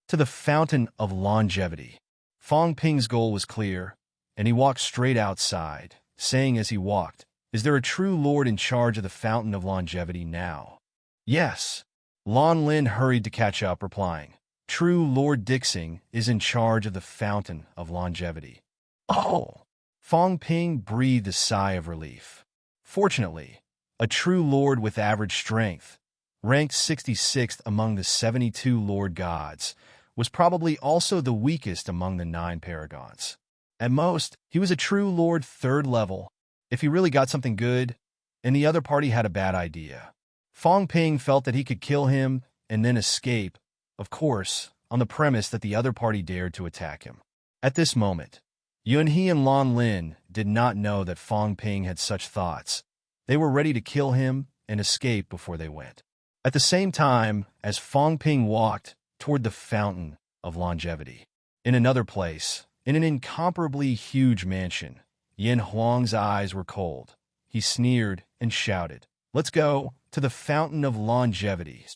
To the fountain of longevity. Fong Ping's goal was clear, and he walked straight outside, saying as he walked, "Is there a true lord in charge of the fountain of longevity now?" "Yes." Lon Lin hurried to catch up, replying, "True Lord Dixing is in charge of the fountain of longevity." "Oh!" Fong Ping breathed a sigh of relief. Fortunately, a true lord with average strength, ranked 66th among the 72 lord gods, was probably also the weakest among the 9 paragons. At most, he was a true lord 3rd level, if he really got something good, and the other party had a bad idea. Fong Ping felt that he could kill him and then escape, of course, on the premise that the other party dared to attack him. At this moment, Yun He and Lon Lin did not know that Fong Ping had such thoughts. They were ready to kill him and escape before they went. At the same time as Fong Ping walked toward the fountain of longevity. In another place, in an incomparably huge mansion, Yin Huang's eyes were cold. He sneered and shouted, "Let's go to the fountain of longevity."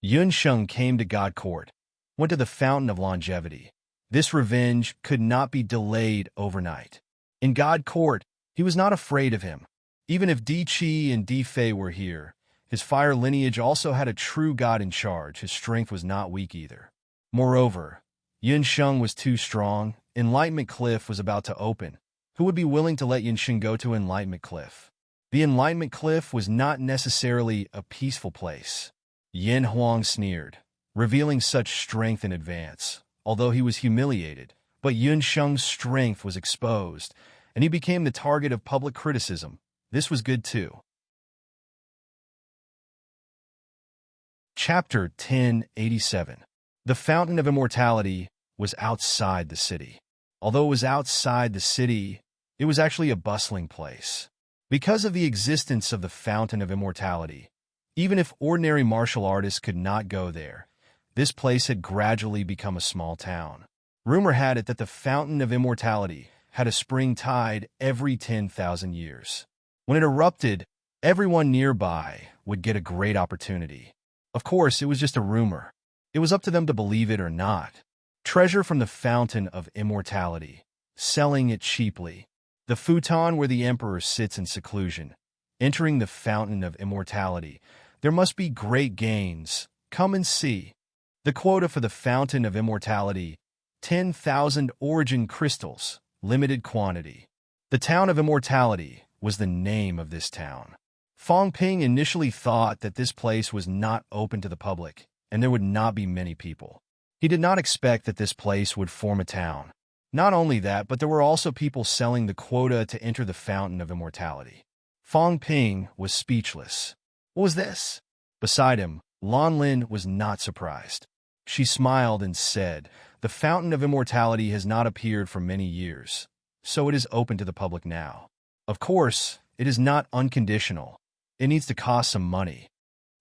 Yun Sheng came to God Court, went to the fountain of longevity. This revenge could not be delayed overnight. In God Court, he was not afraid of him. Even if Di Qi and Di Fei were here, his fire lineage also had a true god in charge. His strength was not weak either. Moreover, Yun Sheng was too strong. Enlightenment Cliff was about to open. Who would be willing to let Yun Sheng go to Enlightenment Cliff? The Enlightenment Cliff was not necessarily a peaceful place. Yin Huang sneered, revealing such strength in advance. Although he was humiliated, but Yun Sheng's strength was exposed, and he became the target of public criticism. This was good too. Chapter 1087. The Fountain of Immortality was outside the city. Although it was outside the city, it was actually a bustling place. Because of the existence of the Fountain of Immortality, even if ordinary martial artists could not go there, this place had gradually become a small town. Rumor had it that the Fountain of Immortality had a spring tide every 10,000 years. When it erupted, everyone nearby would get a great opportunity. Of course, it was just a rumor. It was up to them to believe it or not. Treasure from the Fountain of Immortality, selling it cheaply. The futon where the emperor sits in seclusion. Entering the Fountain of Immortality, there must be great gains. Come and see. The quota for the Fountain of Immortality, 10,000 origin crystals, limited quantity. The Town of Immortality was the name of this town. Fong Ping initially thought that this place was not open to the public, and there would not be many people. He did not expect that this place would form a town. Not only that, but there were also people selling the quota to enter the Fountain of Immortality. Fong Ping was speechless. What was this? Beside him, Lon Lin was not surprised. She smiled and said, "The Fountain of Immortality has not appeared for many years, so it is open to the public now. Of course, it is not unconditional. It needs to cost some money.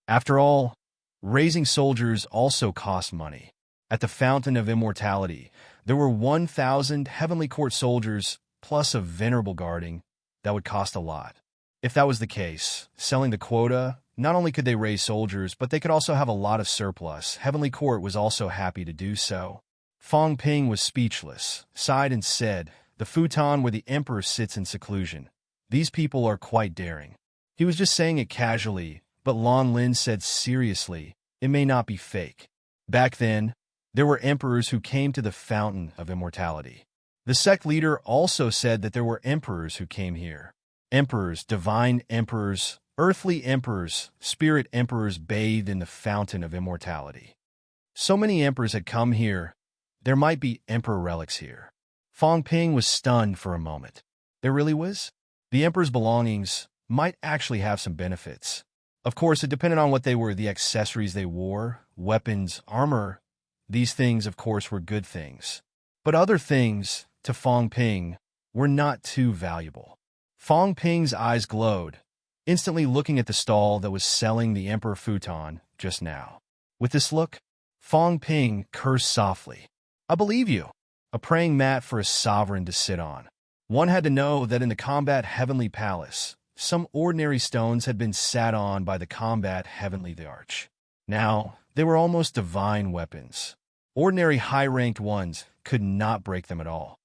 After all, raising soldiers also costs money. At the Fountain of Immortality, there were 1,000 Heavenly Court soldiers, plus a venerable guarding. That would cost a lot. If that was the case, selling the quota, not only could they raise soldiers, but they could also have a lot of surplus. Heavenly Court was also happy to do so." Fong Ping was speechless, sighed and said, "The futon where the emperor sits in seclusion. These people are quite daring." He was just saying it casually, but Lon Lin said seriously, "It may not be fake." Back then, there were emperors who came to the Fountain of Immortality. The sect leader also said that there were emperors who came here. Emperors, divine emperors, earthly emperors, spirit emperors bathed in the Fountain of Immortality. So many emperors had come here. There might be emperor relics here. Fong Ping was stunned for a moment. There really was? The emperor's belongings might actually have some benefits. Of course, it depended on what they were, the accessories they wore, weapons, armor. These things, of course, were good things. But other things, to Fong Ping, were not too valuable. Fong Ping's eyes glowed. instantly looking at the stall that was selling the emperor futon just now. With this look, Fong Ping cursed softly. I believe you. A praying mat for a sovereign to sit on. One had to know that in the combat heavenly palace, some ordinary stones had been sat on by the combat heavenly the arch. Now, they were almost divine weapons. Ordinary high-ranked ones could not break them at all.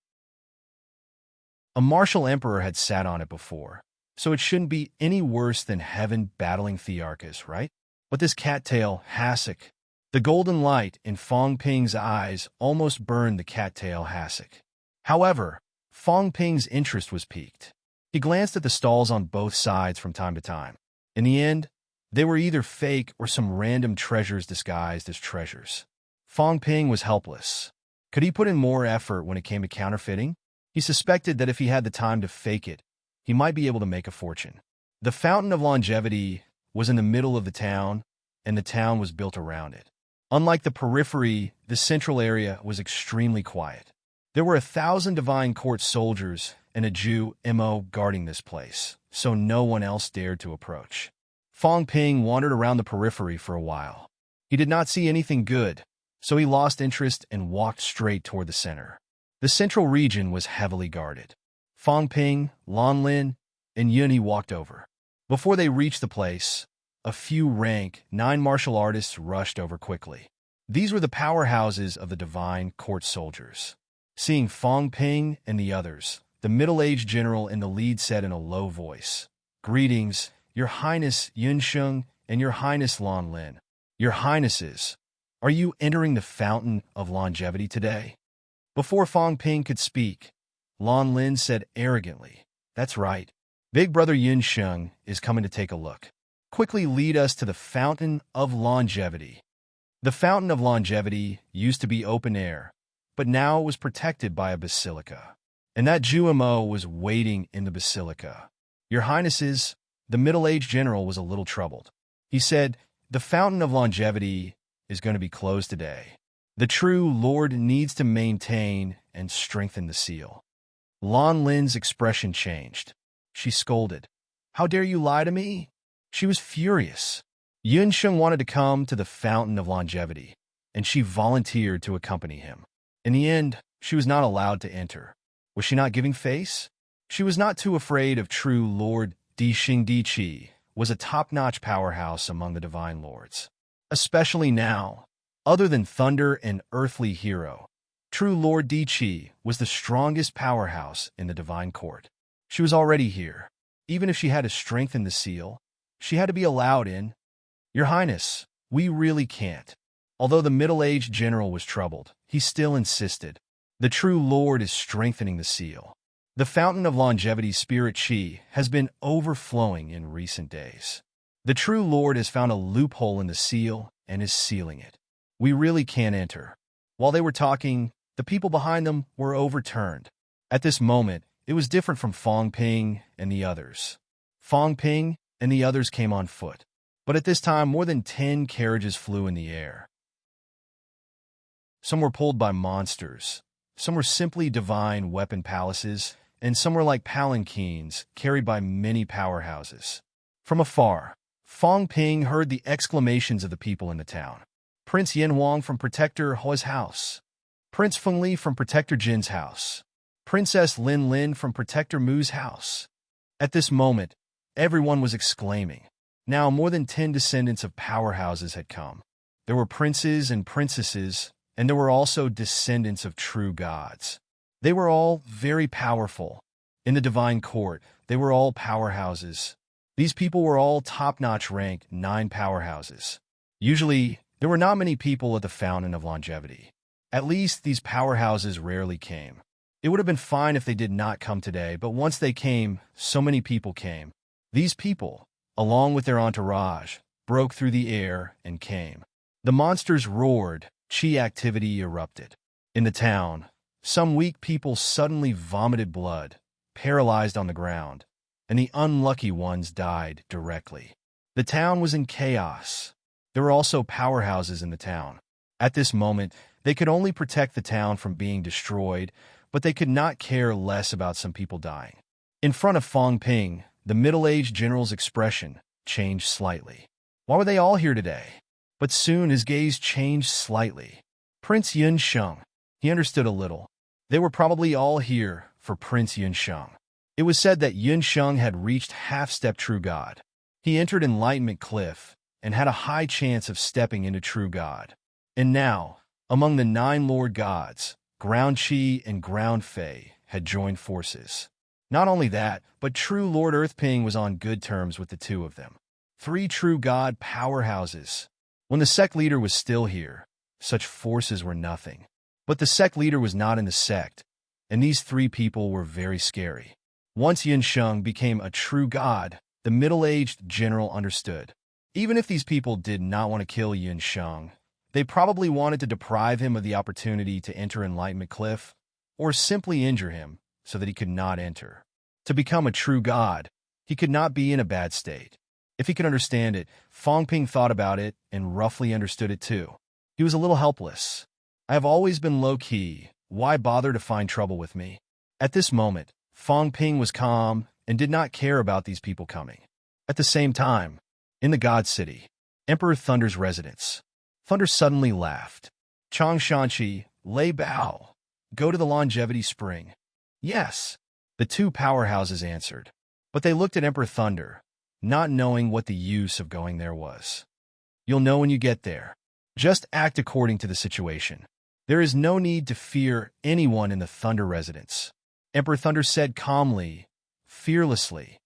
A martial emperor had sat on it before, so it shouldn't be any worse than heaven battling Thearchus, right? But this cattail, hassock, the golden light in Fong Ping's eyes almost burned the cattail hassock. However, Fong Ping's interest was piqued. He glanced at the stalls on both sides from time to time. In the end, they were either fake or some random treasures disguised as treasures. Fong Ping was helpless. Could he put in more effort when it came to counterfeiting? He suspected that if he had the time to fake it, he might be able to make a fortune. The Fountain of Longevity was in the middle of the town, and the town was built around it. Unlike the periphery, the central area was extremely quiet. There were 1,000 divine court soldiers and a Jew MO guarding this place, so no one else dared to approach. Fong Ping wandered around the periphery for a while. He did not see anything good, so he lost interest and walked straight toward the center. The central region was heavily guarded. Fong Ping, Lan Lin, and Yunyi walked over. Before they reached the place, a few rank 9 martial artists rushed over quickly. These were the powerhouses of the divine court soldiers. Seeing Fong Ping and the others, the middle-aged general in the lead said in a low voice, "Greetings, Your Highness Yunsheng and Your Highness Lan Lin. Your Highnesses, are you entering the Fountain of Longevity today?" Before Fong Ping could speak, Lan Lin said arrogantly, "That's right. Big brother Yunsheng is coming to take a look. Quickly lead us to the Fountain of Longevity." The Fountain of Longevity used to be open air, but now it was protected by a basilica. And that Jew-mo was waiting in the basilica. "Your Highnesses," the middle-aged general was a little troubled. He said, "The Fountain of Longevity is going to be closed today. The true Lord needs to maintain and strengthen the seal." Lan Lin's expression changed. She scolded, "How dare you lie to me?" She was furious. Yunsheng wanted to come to the Fountain of Longevity, and she volunteered to accompany him. In the end, she was not allowed to enter. Was she not giving face? She was not too afraid of true Lord Di Xing Di Qi was a top-notch powerhouse among the divine lords. Especially now, other than thunder and earthly hero, true Lord Di Qi was the strongest powerhouse in the divine court. She was already here. Even if she had to strengthen the seal, she had to be allowed in. "Your Highness, we really can't." Although the middle-aged general was troubled, he still insisted. "The true Lord is strengthening the seal. The Fountain of Longevity's spirit chi has been overflowing in recent days. The true Lord has found a loophole in the seal and is sealing it. We really can't enter." While they were talking, the people behind them were overturned. At this moment, it was different from Fong Ping and the others. Fong Ping and the others came on foot. But at this time, more than 10 carriages flew in the air. Some were pulled by monsters. Some were simply divine weapon palaces, and some were like palanquins carried by many powerhouses. From afar, Fong Ping heard the exclamations of the people in the town. Prince Yin Wang from Protector Hua's house. Prince Feng Li from Protector Jin's house. Princess Lin Lin from Protector Mu's house. At this moment, everyone was exclaiming. Now more than 10 descendants of powerhouses had come. There were princes and princesses, and there were also descendants of true gods. They were all very powerful. In the divine court, they were all powerhouses. These people were all top-notch ranked 9 powerhouses. Usually, there were not many people at the Fountain of Longevity. At least these powerhouses rarely came. It would have been fine if they did not come today, but once they came, so many people came. These people, along with their entourage, broke through the air and came. The monsters roared, chi activity erupted. In the town, some weak people suddenly vomited blood, paralyzed on the ground, and the unlucky ones died directly. The town was in chaos. There were also powerhouses in the town. At this moment, they could only protect the town from being destroyed, but they could not care less about some people dying. In front of Fong Ping, the middle-aged general's expression changed slightly. Why were they all here today? But soon his gaze changed slightly. Prince Yunsheng. He understood a little. They were probably all here for Prince Yunsheng. It was said that Yunsheng had reached half-step true god. He entered Enlightenment Cliff and had a high chance of stepping into true god. And now, among the 9 Lord Gods, Ground Qi and Ground Fei had joined forces. Not only that, but true Lord Earthping was on good terms with the two of them. 3 true god powerhouses. When the sect leader was still here, such forces were nothing. But the sect leader was not in the sect, and these 3 people were very scary. Once Yunsheng became a true god, the middle-aged general understood. Even if these people did not want to kill Yunsheng, they probably wanted to deprive him of the opportunity to enter Enlightenment Cliff, or simply injure him so that he could not enter. To become a true god, he could not be in a bad state. If he could understand it, Fangping thought about it and roughly understood it too. He was a little helpless. I have always been low-key. Why bother to find trouble with me? At this moment, Fangping was calm and did not care about these people coming. At the same time, in the God City, Emperor Thunder's residence, Thunder suddenly laughed. Chang Shanqi, Lei Bao, go to the Longevity Spring. Yes, the 2 powerhouses answered. But they looked at Emperor Thunder, not knowing what the use of going there was. You'll know when you get there. Just act according to the situation. There is no need to fear anyone in the Thunder residence. Emperor Thunder said calmly, fearlessly.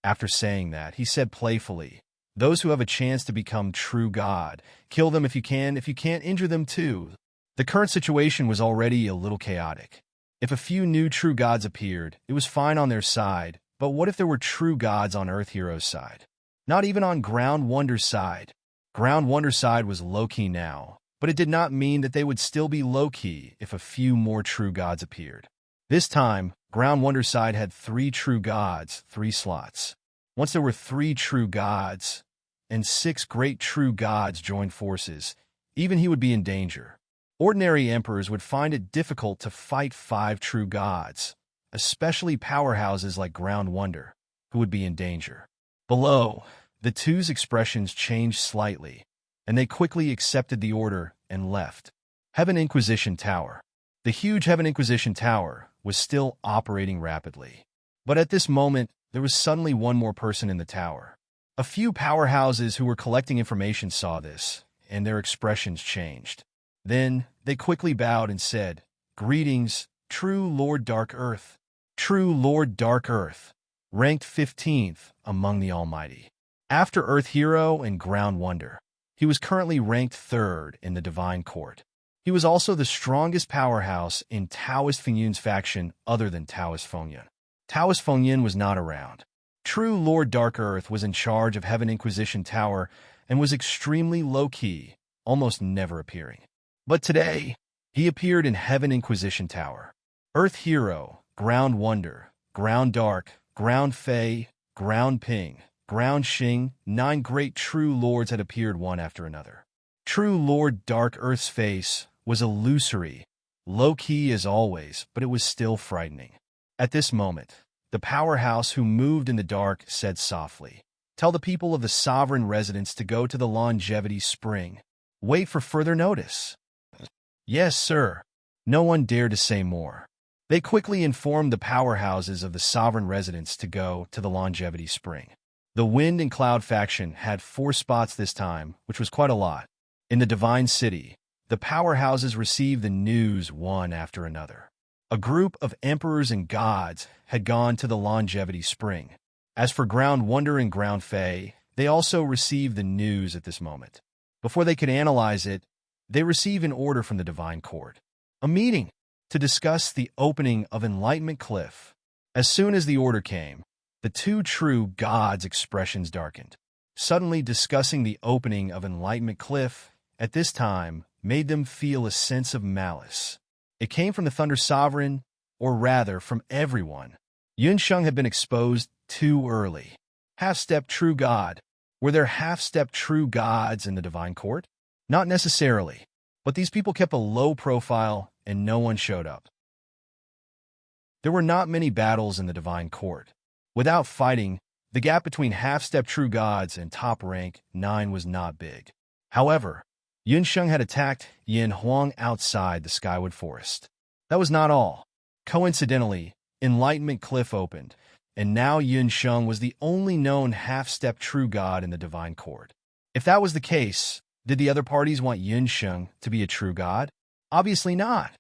After saying that, he said playfully, those who have a chance to become true god, kill them if you can. If you can't, injure them too. The current situation was already a little chaotic. If a few new true gods appeared, it was fine on their side, but what if there were true gods on Earth Hero's side? Not even on Ground Wonder's side. Ground Wonder's side was low-key now, but it did not mean that they would still be low-key if a few more true gods appeared. This time, Ground Wonder's side had 3 true gods, 3 slots. Once there were 3 true gods, and 6 great true gods joined forces, even he would be in danger. Ordinary emperors would find it difficult to fight 5 true gods, especially powerhouses like Ground Wonder, who would be in danger. Below, the two's expressions changed slightly, and they quickly accepted the order and left. Heaven Inquisition Tower. The huge Heaven Inquisition Tower was still operating rapidly. But at this moment, there was suddenly one more person in the tower. A few powerhouses who were collecting information saw this, and their expressions changed. Then, they quickly bowed and said, greetings, true Lord Dark Earth. True Lord Dark Earth, ranked 15th among the Almighty. After Earth Hero and Ground Wonder, he was currently ranked 3rd in the Divine Court. He was also the strongest powerhouse in Taoist Fengyun's faction other than Taoist Fengyun. Taoist Fengyun was not around. True Lord Dark Earth was in charge of Heaven Inquisition Tower and was extremely low-key, almost never appearing. But today, he appeared in Heaven Inquisition Tower. Earth Hero, Ground Wonder, Ground Dark, Ground Fei, Ground Ping, Ground Xing, 9 great true lords had appeared one after another. True Lord Dark Earth's face was illusory, low-key as always, but it was still frightening. At this moment, the powerhouse who moved in the dark said softly, tell the people of the sovereign residence to go to the Longevity Spring. Wait for further notice. Yes, sir. No one dared to say more. They quickly informed the powerhouses of the sovereign residence to go to the Longevity Spring. The Wind and Cloud faction had 4 spots this time, which was quite a lot. In the Divine City, the powerhouses received the news one after another. A group of emperors and gods had gone to the Longevity Spring. As for Ground Wonder and Ground Fei, they also received the news at this moment. Before they could analyze it, they received an order from the Divine Court. A meeting to discuss the opening of Enlightenment Cliff. As soon as the order came, the 2 true gods' expressions darkened. Suddenly discussing the opening of Enlightenment Cliff at this time made them feel a sense of malice. It came from the Thunder Sovereign, or rather from everyone. Yunsheng had been exposed too early. Half-step true god. Were there half-step true gods in the Divine Court? Not necessarily, but these people kept a low profile and no one showed up. There were not many battles in the Divine Court. Without fighting, the gap between half-step true gods and top rank 9 was not big. However, Yunsheng had attacked Yin Huang outside the Skywood Forest. That was not all. Coincidentally, Enlightenment Cliff opened, and now Yunsheng was the only known half-step true god in the Divine Court. If that was the case, did the other parties want Yunsheng to be a true god? Obviously not.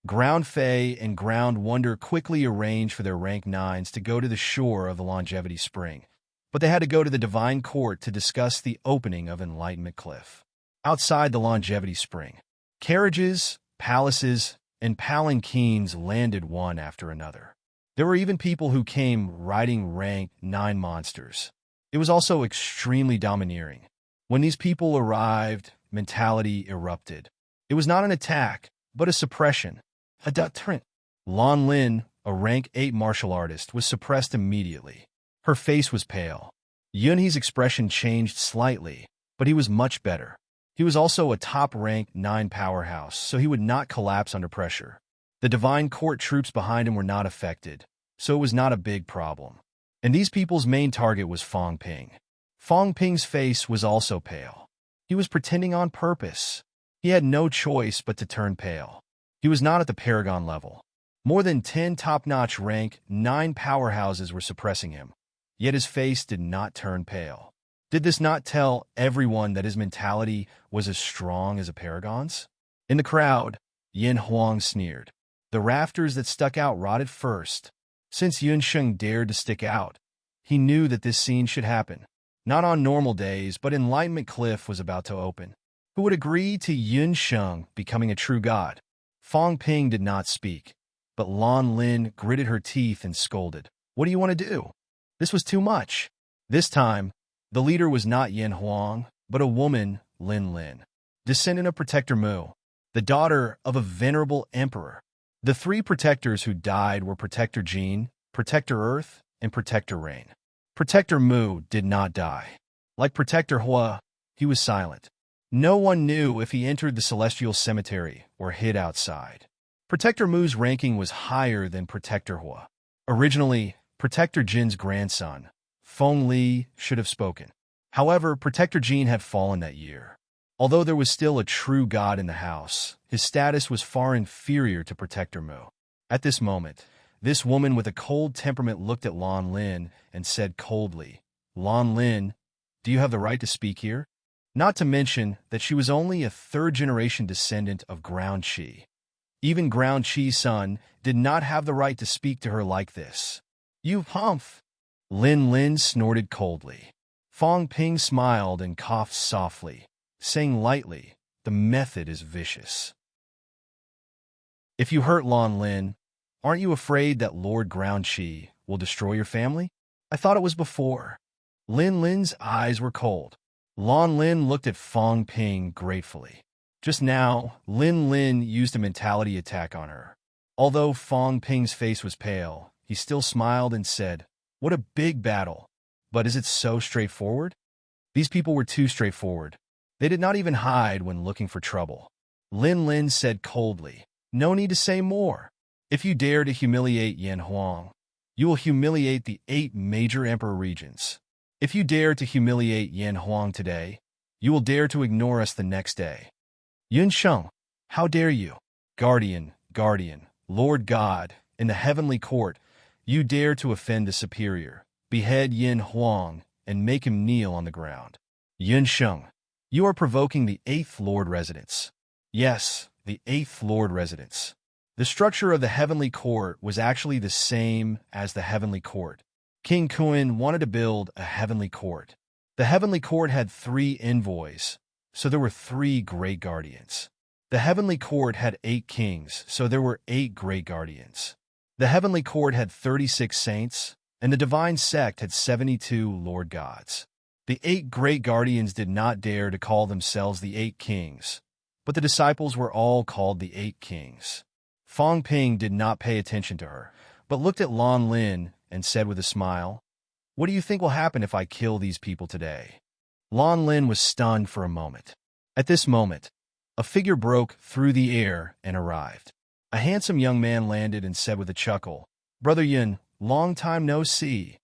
Ground Fae and Ground Wonder quickly arranged for their rank 9s to go to the shore of the Longevity Spring, but they had to go to the Divine Court to discuss the opening of Enlightenment Cliff. Outside the Longevity Spring, carriages, palaces, and palanquins landed one after another. There were even people who came riding rank 9 monsters. It was also extremely domineering. When these people arrived, mentality erupted. It was not an attack, but a suppression. A deterrent. Lan Lin, a rank 8 martial artist, was suppressed immediately. Her face was pale. Yunhe's expression changed slightly, but he was much better. He was also a top rank 9 powerhouse, so he would not collapse under pressure. The Divine Court troops behind him were not affected, so it was not a big problem. And these people's main target was Fong Ping. Fong Ping's face was also pale. He was pretending on purpose. He had no choice but to turn pale. He was not at the Paragon level. More than 10 top-notch rank 9 powerhouses were suppressing him, yet his face did not turn pale. Did this not tell everyone that his mentality was as strong as a Paragon's? In the crowd, Yin Huang sneered. The rafters that stuck out rotted first. Since Yunsheng dared to stick out, he knew that this scene should happen. Not on normal days, but Enlightenment Cliff was about to open. Who would agree to Yunsheng becoming a true god? Fong Ping did not speak, but Lan Lin gritted her teeth and scolded. What do you want to do? This was too much. This time, the leader was not Yin Huang, but a woman, Lin Lin, descendant of Protector Mu, the daughter of a venerable emperor. The 3 protectors who died were Protector Jin, Protector Earth, and Protector Rain. Protector Mu did not die. Like Protector Hua, he was silent. No one knew if he entered the Celestial Cemetery or hid outside. Protector Mu's ranking was higher than Protector Hua. Originally, Protector Jin's grandson, Feng Li, should have spoken. However, Protector Jin had fallen that year. Although there was still a true god in the house, his status was far inferior to Protector Mu. At this moment, this woman with a cold temperament looked at Lan Lin and said coldly, Lan Lin, do you have the right to speak here? Not to mention that she was only a 3rd-generation descendant of Ground Qi. Even Ground Qi's son did not have the right to speak to her like this. You humph! Lin Lin snorted coldly. Fong Ping smiled and coughed softly, saying lightly, the method is vicious. If you hurt Lan Lin, aren't you afraid that Lord Ground Qi will destroy your family? I thought it was before. Lin Lin's eyes were cold. Lan Lin looked at Fong Ping gratefully. Just now, Lin Lin used a mentality attack on her. Although Fong Ping's face was pale, he still smiled and said, what a big battle. But is it so straightforward? These people were too straightforward. They did not even hide when looking for trouble. Lin Lin said coldly, no need to say more. If you dare to humiliate Yin Huang, you will humiliate the 8 major emperor regions. If you dare to humiliate Yin Huang today, you will dare to ignore us the next day. Yunsheng, how dare you? Guardian, Lord God, in the heavenly court, you dare to offend the superior, behead Yin Huang, and make him kneel on the ground. Yunsheng, you are provoking the 8th Lord Residence. Yes, the 8th Lord Residence. The structure of the heavenly court was actually the same as the heavenly court. King Kun wanted to build a heavenly court. The heavenly court had 3 envoys, so there were 3 great guardians. The heavenly court had 8 kings, so there were 8 great guardians. The heavenly court had 36 saints, and the divine sect had 72 lord gods. The 8 great guardians did not dare to call themselves the 8 kings, but the disciples were all called the 8 kings. Fong Ping did not pay attention to her, but looked at Lan Lin and said with a smile, what do you think will happen if I kill these people today? Lan Lin was stunned for a moment. At this moment, a figure broke through the air and arrived. A handsome young man landed and said with a chuckle, Brother Yun, long time no see.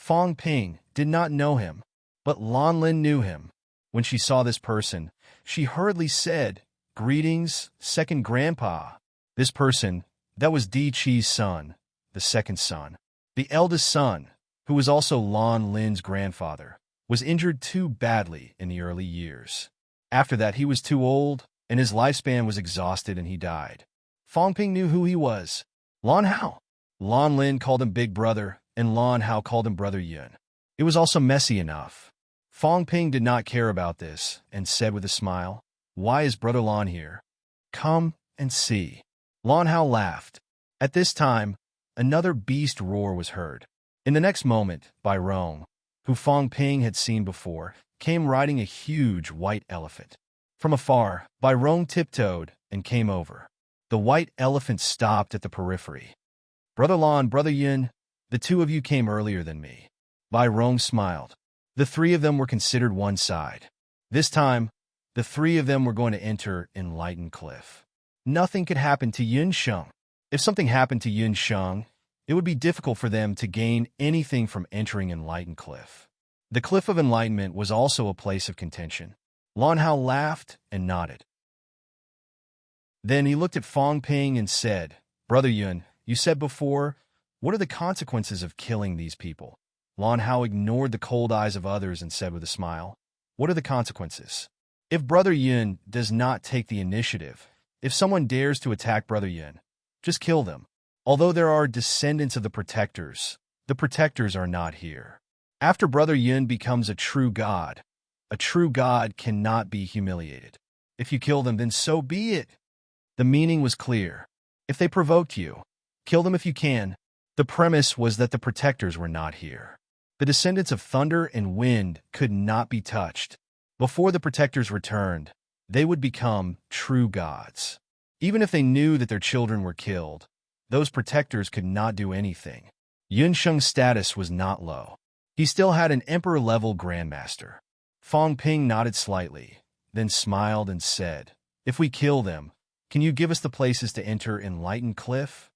Fong Ping did not know him, but Lan Lin knew him. When she saw this person, she hurriedly said, "Greetings, second grandpa." This person, that was Di Chi's son, the second son. The eldest son, who was also Lan Lin's grandfather, was injured too badly in the early years. After that, he was too old, and his lifespan was exhausted, and he died. Fong Ping knew who he was. Lan Hao. Lan Lin called him Big Brother, and Lan Hao called him Brother Yun. It was also messy enough. Fong Ping did not care about this, and said with a smile, "Why is Brother Lan here? Come and see." Lan Hao laughed. At this time, another beast roar was heard. In the next moment, Bai Rong, who Fong Ping had seen before, came riding a huge white elephant. From afar, Bai Rong tiptoed and came over. The white elephant stopped at the periphery. "Brother Lan, Brother Yun, the two of you came earlier than me." Bai Rong smiled. The three of them were considered one side. This time, the three of them were going to enter Enlightened Cliff. Nothing could happen to Yun Sheng. If something happened to Yun Sheng, it would be difficult for them to gain anything from entering Enlightened Cliff. The Cliff of Enlightenment was also a place of contention. Lan Hao laughed and nodded. Then he looked at Fong Ping and said, "Brother Yun, you said before, what are the consequences of killing these people?" Lan Hao ignored the cold eyes of others and said with a smile, "What are the consequences? If Brother Yun does not take the initiative, if someone dares to attack Brother Yun, just kill them. Although there are descendants of the Protectors are not here. After Brother Yun becomes a true god cannot be humiliated. If you kill them, then so be it." The meaning was clear. If they provoked you, kill them if you can. The premise was that the Protectors were not here. The descendants of thunder and wind could not be touched. Before the Protectors returned, they would become true gods. Even if they knew that their children were killed, those Protectors could not do anything. Yun Sheng's status was not low. He still had an Emperor-level Grandmaster. Fong Ping nodded slightly, then smiled and said, "If we kill them, can you give us the places to enter Enlightened Cliff?"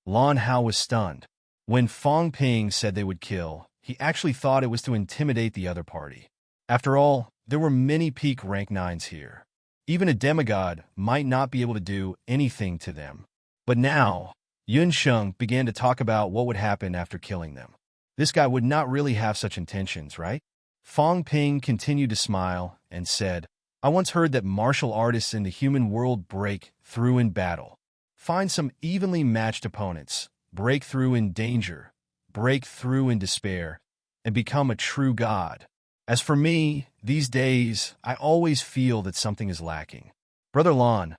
Lan Hao was stunned. When Fong Ping said they would kill, he actually thought it was to intimidate the other party. After all, there were many peak rank 9s here. Even a demigod might not be able to do anything to them. But now, Yun Sheng began to talk about what would happen after killing them. This guy would not really have such intentions, right? Fong Ping continued to smile and said, "I once heard that martial artists in the human world break through in battle, find some evenly matched opponents, break through in danger, break through in despair, and become a true god. As for me, these days, I always feel that something is lacking. Brother Lan,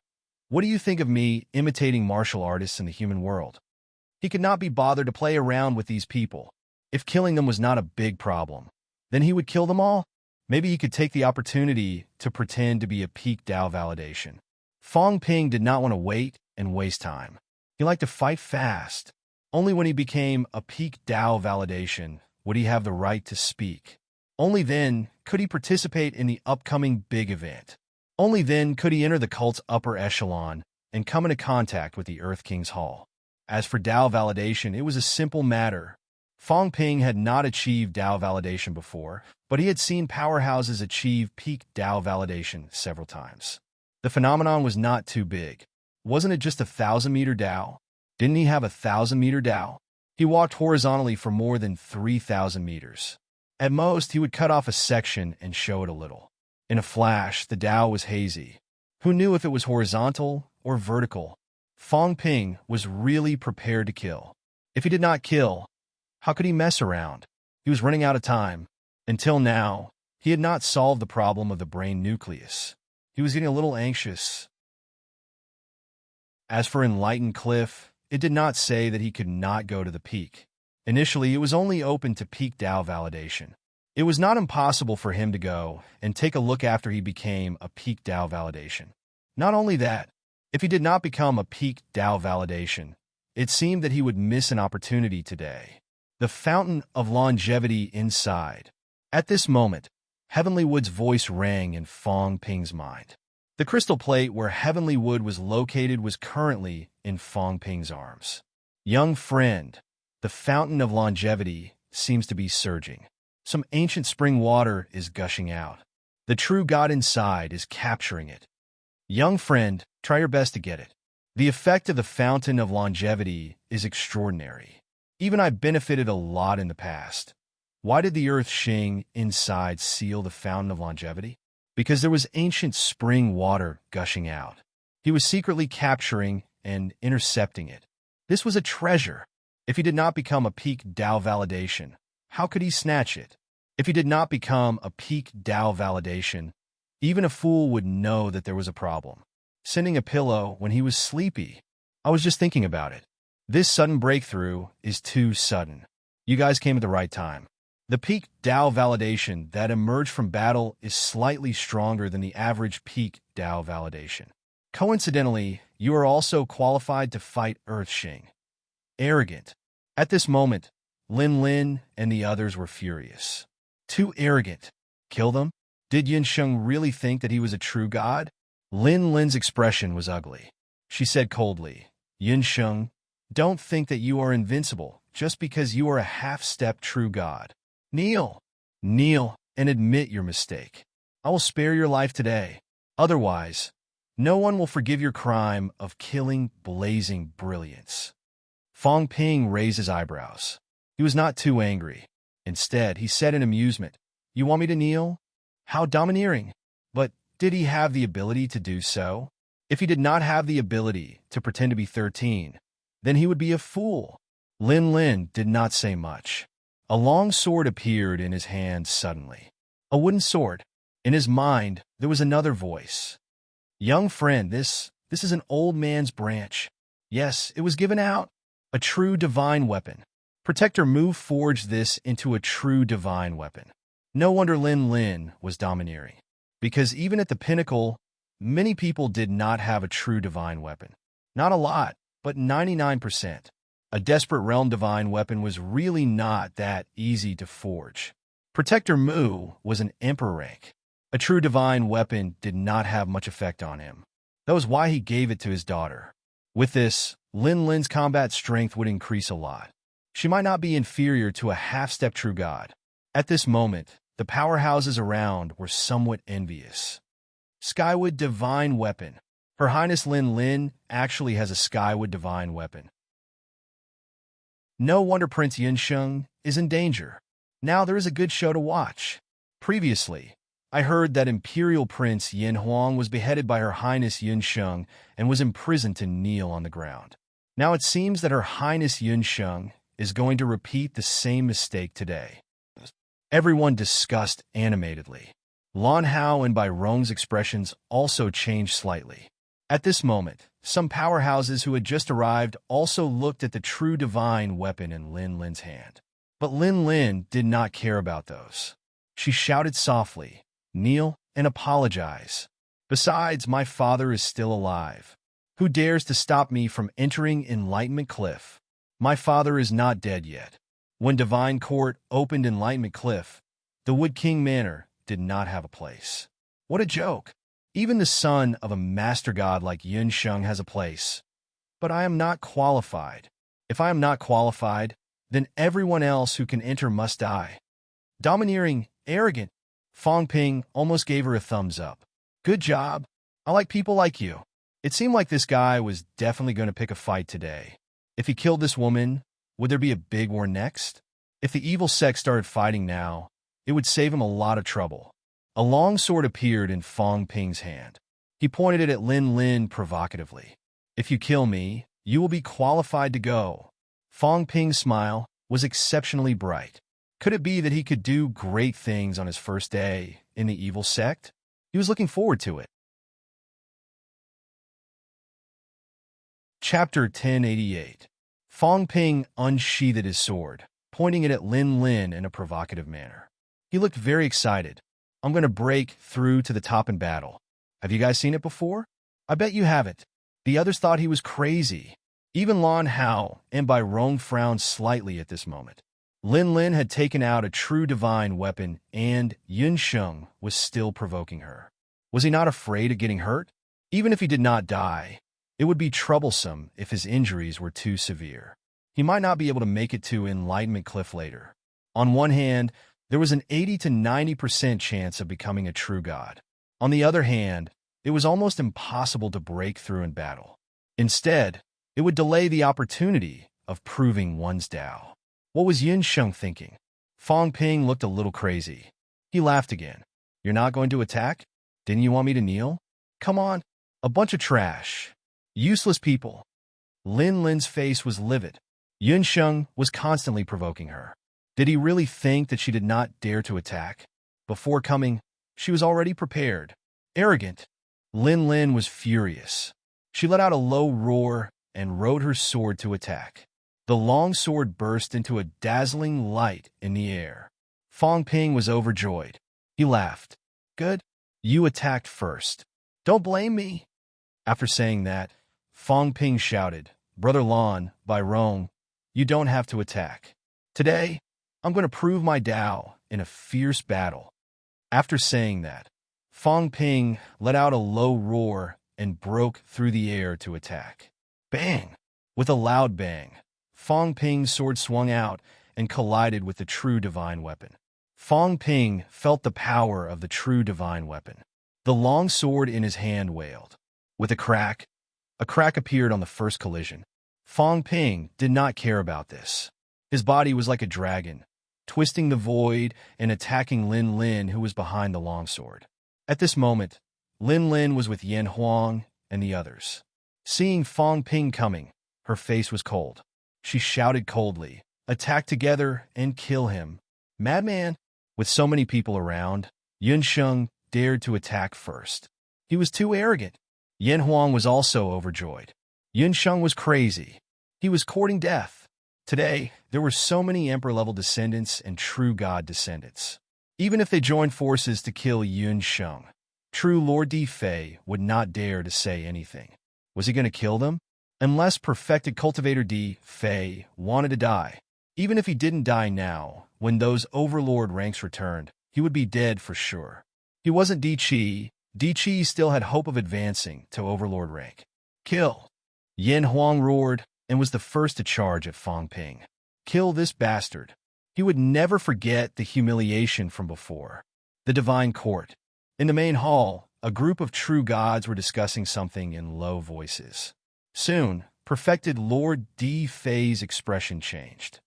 what do you think of me imitating martial artists in the human world?" He could not be bothered to play around with these people. If killing them was not a big problem, then he would kill them all. Maybe he could take the opportunity to pretend to be a peak Dao validation. Fong Ping did not want to wait and waste time. He liked to fight fast. Only when he became a peak Dao validation would he have the right to speak. Only then could he participate in the upcoming big event. Only then could he enter the cult's upper echelon and come into contact with the Earth King's Hall. As for Dao validation, it was a simple matter. Fong Ping had not achieved Dao validation before, but he had seen powerhouses achieve peak Dao validation several times. The phenomenon was not too big. Wasn't it just 1,000-meter Dao? Didn't he have 1,000-meter Dao? He walked horizontally for more than 3,000 meters. At most, he would cut off a section and show it a little. In a flash, the Dao was hazy. Who knew if it was horizontal or vertical? Fong Ping was really prepared to kill. If he did not kill, how could he mess around? He was running out of time. Until now, he had not solved the problem of the brain nucleus. He was getting a little anxious. As for Enlightened Cliff, it did not say that he could not go to the peak. Initially, it was only open to peak Dao validation. It was not impossible for him to go and take a look after he became a peak Dao validation. Not only that, if he did not become a peak Dao validation, it seemed that he would miss an opportunity today. The fountain of longevity inside. At this moment, Heavenly Wood's voice rang in Fong Ping's mind. The crystal plate where Heavenly Wood was located was currently in Fong Ping's arms. Young friend, the fountain of longevity seems to be surging. Some ancient spring water is gushing out. The true God inside is capturing it. Young friend, try your best to get it. The effect of the fountain of longevity is extraordinary. Even I benefited a lot in the past. Why did the earth Xing inside seal the fountain of longevity? Because there was ancient spring water gushing out. He was secretly capturing and intercepting it. This was a treasure. If he did not become a peak Tao validation, how could he snatch it? If he did not become a peak Tao validation, even a fool would know that there was a problem. Sending a pillow when he was sleepy. I was just thinking about it. This sudden breakthrough is too sudden. You guys came at the right time. The peak Tao validation that emerged from battle is slightly stronger than the average peak Tao validation. Coincidentally, you are also qualified to fight Earth Xing. Arrogant. At this moment, Lin Lin and the others were furious. Too arrogant. Kill them? Did Yin Sheng really think that he was a true god? Lin Lin's expression was ugly. She said coldly, Yin Sheng, don't think that you are invincible just because you are a half-step true god. Kneel. Kneel and admit your mistake. I will spare your life today. Otherwise, no one will forgive your crime of killing blazing brilliance. Fong Ping raised his eyebrows. He was not too angry. Instead, he said in amusement, You want me to kneel? How domineering. But did he have the ability to do so? If he did not have the ability to pretend to be 13, then he would be a fool. Lin Lin did not say much. A long sword appeared in his hand suddenly. A wooden sword. In his mind, there was another voice. Young friend, this is an old man's branch. Yes, it was given out. A true divine weapon. Protector Mu forged this into a true divine weapon. No wonder Lin Lin was domineering. Because even at the pinnacle, many people did not have a true divine weapon. Not a lot, but 99%. A desperate realm divine weapon was really not that easy to forge. Protector Mu was an emperor rank. A true divine weapon did not have much effect on him. That was why he gave it to his daughter. With this, Lin Lin's combat strength would increase a lot. She might not be inferior to a half-step true god. At this moment, the powerhouses around were somewhat envious. Skywood divine weapon. Her Highness Lin Lin actually has a Skywood divine weapon. No wonder Prince Yinsheng is in danger. Now there is a good show to watch. Previously, I heard that Imperial Prince Yin Huang was beheaded by Her Highness Yinsheng and was imprisoned to kneel on the ground. Now it seems that Her Highness Yinsheng is going to repeat the same mistake today. Everyone discussed animatedly. Lan Hao and Bai Rong's expressions also changed slightly. At this moment, some powerhouses who had just arrived also looked at the true divine weapon in Lin Lin's hand. But Lin Lin did not care about those. She shouted softly, Kneel and apologize. Besides, my father is still alive. Who dares to stop me from entering Enlightenment Cliff? My father is not dead yet. When Divine Court opened Enlightenment Cliff, the Wood King Manor did not have a place. What a joke! Even the son of a master god like Yin Sheng has a place. But I am not qualified. If I am not qualified, then everyone else who can enter must die. Domineering, arrogant, Fong Ping almost gave her a thumbs up. Good job. I like people like you. It seemed like this guy was definitely going to pick a fight today. If he killed this woman, would there be a big war next? If the evil sect started fighting now, it would save him a lot of trouble. A long sword appeared in Fong Ping's hand. He pointed it at Lin Lin provocatively. If you kill me, you will be qualified to go. Fong Ping's smile was exceptionally bright. Could it be that he could do great things on his first day in the evil sect? He was looking forward to it. Chapter 1088. Fong Ping unsheathed his sword, pointing it at Lin Lin in a provocative manner. He looked very excited. I'm going to break through to the top in battle. Have you guys seen it before? I bet you haven't. The others thought he was crazy. Even Lan Hao and Bai Rong frowned slightly at this moment. Lin Lin had taken out a true divine weapon, and Yin Sheng was still provoking her. Was he not afraid of getting hurt? Even if he did not die, it would be troublesome if his injuries were too severe. He might not be able to make it to Enlightenment Cliff later. On one hand, there was an 80 to 90% chance of becoming a true god. On the other hand, it was almost impossible to break through in battle. Instead, it would delay the opportunity of proving one's Tao. What was Yunsheng thinking? Fong Ping looked a little crazy. He laughed again. You're not going to attack? Didn't you want me to kneel? Come on. A bunch of trash. Useless people. Lin Lin's face was livid. Yunsheng was constantly provoking her. Did he really think that she did not dare to attack? Before coming, she was already prepared. Arrogant. Lin Lin was furious. She let out a low roar and rode her sword to attack. The long sword burst into a dazzling light in the air. Fong Ping was overjoyed. He laughed. Good. You attacked first. Don't blame me. After saying that, Fong Ping shouted, Brother Lan, by Rong, you don't have to attack. Today, I'm going to prove my Tao in a fierce battle. After saying that, Fong Ping let out a low roar and broke through the air to attack. Bang! With a loud bang, Fong Ping's sword swung out and collided with the true divine weapon. Fong Ping felt the power of the true divine weapon. The long sword in his hand wailed. With a crack appeared on the first collision. Fong Ping did not care about this. His body was like a dragon, twisting the void and attacking Lin Lin, who was behind the longsword. At this moment, Lin Lin was with Yan Huang and the others. Seeing Fong Ping coming, her face was cold. She shouted coldly, attack together and kill him. Madman! With so many people around, Yunsheng dared to attack first. He was too arrogant. Yan Huang was also overjoyed. Yunsheng was crazy. He was courting death. Today, there were so many emperor-level descendants and true god descendants. Even if they joined forces to kill Yunsheng, true Lord Di Fei would not dare to say anything. Was he going to kill them? Unless perfected cultivator Di Fei wanted to die. Even if he didn't die now, when those overlord ranks returned, he would be dead for sure. He wasn't Di Qi. Di Qi still had hope of advancing to overlord rank. Kill! Yan Huang roared and was the first to charge at Fong Ping. Kill this bastard. He would never forget the humiliation from before. The divine court. In the main hall, a group of true gods were discussing something in low voices. Soon, perfected Lord Di Fei's expression changed.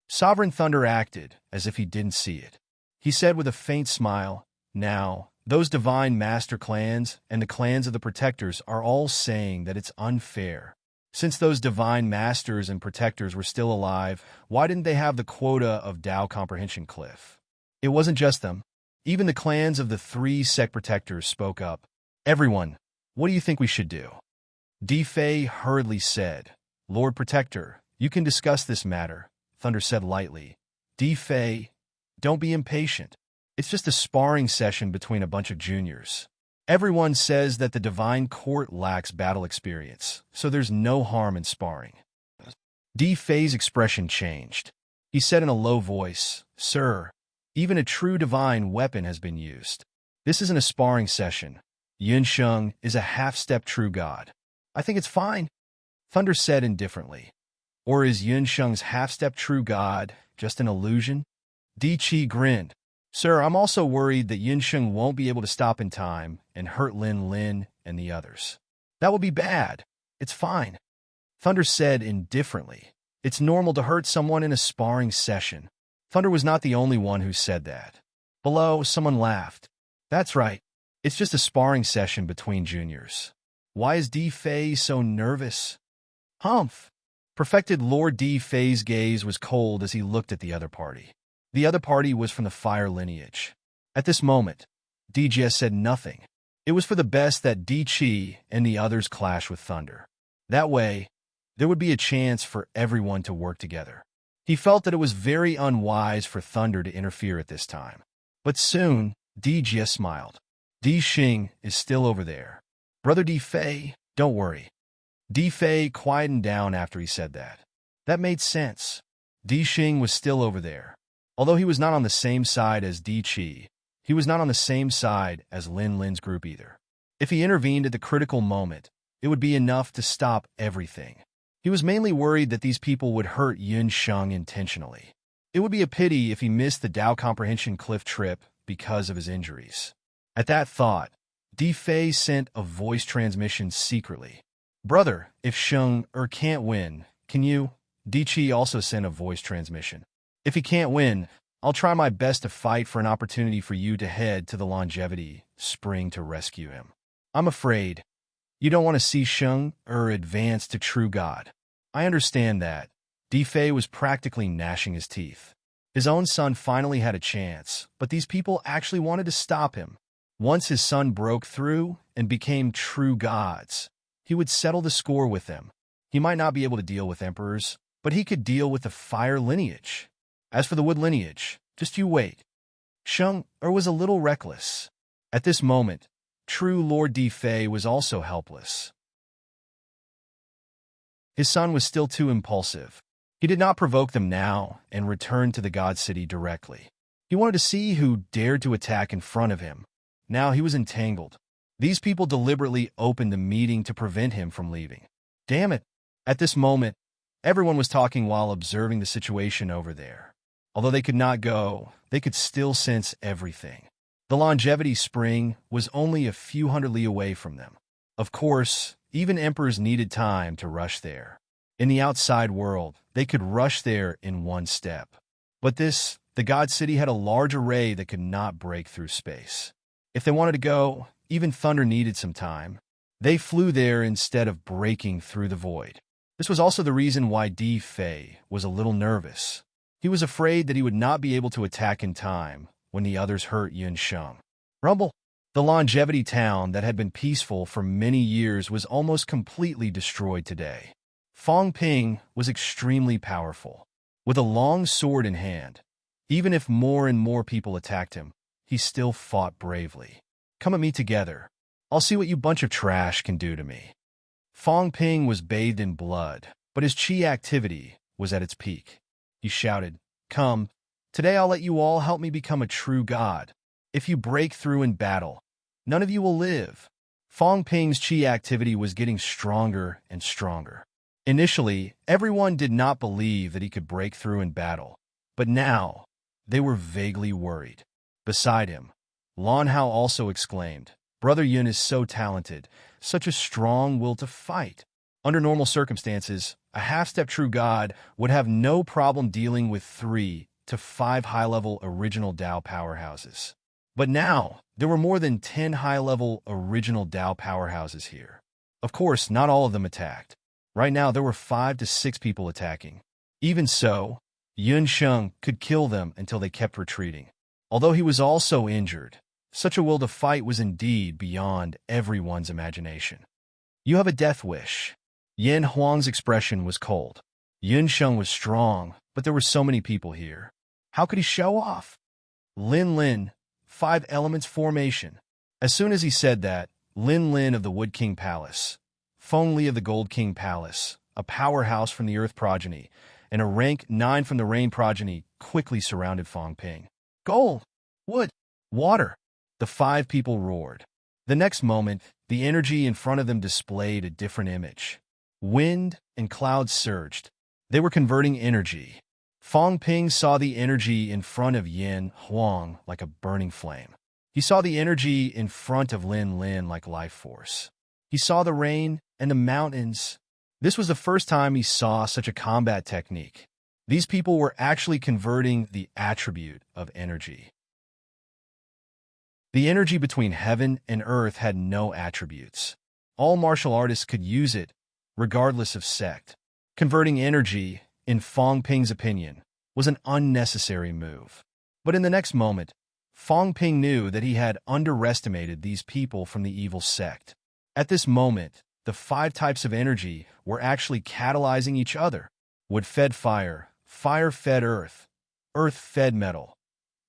Sovereign Thunder acted as if he didn't see it. He said with a faint smile, now, those divine master clans and the clans of the protectors are all saying that it's unfair. Since those divine masters and protectors were still alive, why didn't they have the quota of Tao comprehension cliff? It wasn't just them. Even the clans of the 3 sect protectors spoke up. Everyone, what do you think we should do? Di Fei hurriedly said, Lord Protector, you can discuss this matter, Thunder said lightly. Di Fei, don't be impatient. It's just a sparring session between a bunch of juniors. Everyone says that the divine court lacks battle experience, so there's no harm in sparring. Di Fei's expression changed. He said in a low voice, Sir, even a true divine weapon has been used. This isn't a sparring session. Yunsheng is a half-step true god. I think it's fine, Thunder said indifferently. Or is Yunsheng's half-step true god just an illusion? Di Qi grinned. Sir, I'm also worried that Yunsheng won't be able to stop in time and hurt Lin Lin and the others. That will be bad. It's fine, Thunder said indifferently. It's normal to hurt someone in a sparring session. Thunder was not the only one who said that. Below, someone laughed. That's right. It's just a sparring session between juniors. Why is Di Fei so nervous? Humph! Perfected Lord Di Fei's gaze was cold as he looked at the other party. The other party was from the fire lineage. At this moment, Di Jie said nothing. It was for the best that Di Qi and the others clash with Thunder. That way, there would be a chance for everyone to work together. He felt that it was very unwise for Thunder to interfere at this time. But soon, Di Jie smiled. Di Xing is still over there. Brother Di Fei, don't worry. Di Fei quietened down after he said that. That made sense. Di Xing was still over there. Although he was not on the same side as Di Qi, he was not on the same side as Lin Lin's group either. If he intervened at the critical moment, it would be enough to stop everything. He was mainly worried that these people would hurt Yun Sheng intentionally. It would be a pity if he missed the Tao Comprehension cliff trip because of his injuries. At that thought, Di Fei sent a voice transmission secretly. "Brother, if Sheng can't win, can you?" Di Chi also sent a voice transmission. "If he can't win, I'll try my best to fight for an opportunity for you to head to the longevity spring to rescue him. I'm afraid you don't want to see Sheng advance to true God." I understand that. Di Fei was practically gnashing his teeth. His own son finally had a chance, but these people actually wanted to stop him. Once his son broke through and became true gods, he would settle the score with them. He might not be able to deal with emperors, but he could deal with the fire lineage. As for the wood lineage, just you wait. Sheng was a little reckless. At this moment, true Lord Di Fei was also helpless. His son was still too impulsive. He did not provoke them now and returned to the God City directly. He wanted to see who dared to attack in front of him. Now he was entangled. These people deliberately opened the meeting to prevent him from leaving. Damn it! At this moment, everyone was talking while observing the situation over there. Although they could not go, they could still sense everything. The longevity spring was only a few hundred li away from them. Of course, even emperors needed time to rush there. In the outside world, they could rush there in one step. But the God City had a large array that could not break through space. If they wanted to go, even thunder needed some time. They flew there instead of breaking through the void. This was also the reason why Di Fei was a little nervous. He was afraid that he would not be able to attack in time when the others hurt Yun Sheng. Rumble! The longevity town that had been peaceful for many years was almost completely destroyed today. Fong Ping was extremely powerful. With a long sword in hand, even if more and more people attacked him, he still fought bravely. "Come at me together. I'll see what you bunch of trash can do to me." Fong Ping was bathed in blood, but his qi activity was at its peak. He shouted, "Come, today I'll let you all help me become a true god. If you break through in battle, none of you will live." Fong Ping's qi activity was getting stronger and stronger. Initially, everyone did not believe that he could break through in battle, but now they were vaguely worried. Beside him, Lan Hao also exclaimed, "Brother Yun is so talented, such a strong will to fight." Under normal circumstances, a half-step true god would have no problem dealing with 3 to 5 high-level original Dao powerhouses. But now, there were more than 10 high-level original Dao powerhouses here. Of course, not all of them attacked. Right now, there were 5 to 6 people attacking. Even so, Yun Sheng could kill them until they kept retreating. Although he was also injured, such a will to fight was indeed beyond everyone's imagination. "You have a death wish." Yin Huang's expression was cold. Yun Sheng was strong, but there were so many people here. How could he show off? Lin Lin, 5 elements formation. As soon as he said that, Lin Lin of the Wood King Palace, Feng Li of the Gold King Palace, a powerhouse from the Earth Progeny, and a rank 9 from the Rain Progeny quickly surrounded Fong Ping. "Gold! Wood! Water!" The 5 people roared. The next moment, the energy in front of them displayed a different image. Wind and clouds surged. They were converting energy. Fong Ping saw the energy in front of Yin Huang like a burning flame. He saw the energy in front of Lin Lin like life force. He saw the rain and the mountains. This was the first time he saw such a combat technique. These people were actually converting the attribute of energy. The energy between heaven and earth had no attributes. All martial artists could use it, regardless of sect. Converting energy, in Fong Ping's opinion, was an unnecessary move. But in the next moment, Fong Ping knew that he had underestimated these people from the evil sect. At this moment, the 5 types of energy were actually catalyzing each other. Wood fed fire, fire fed earth, earth fed metal.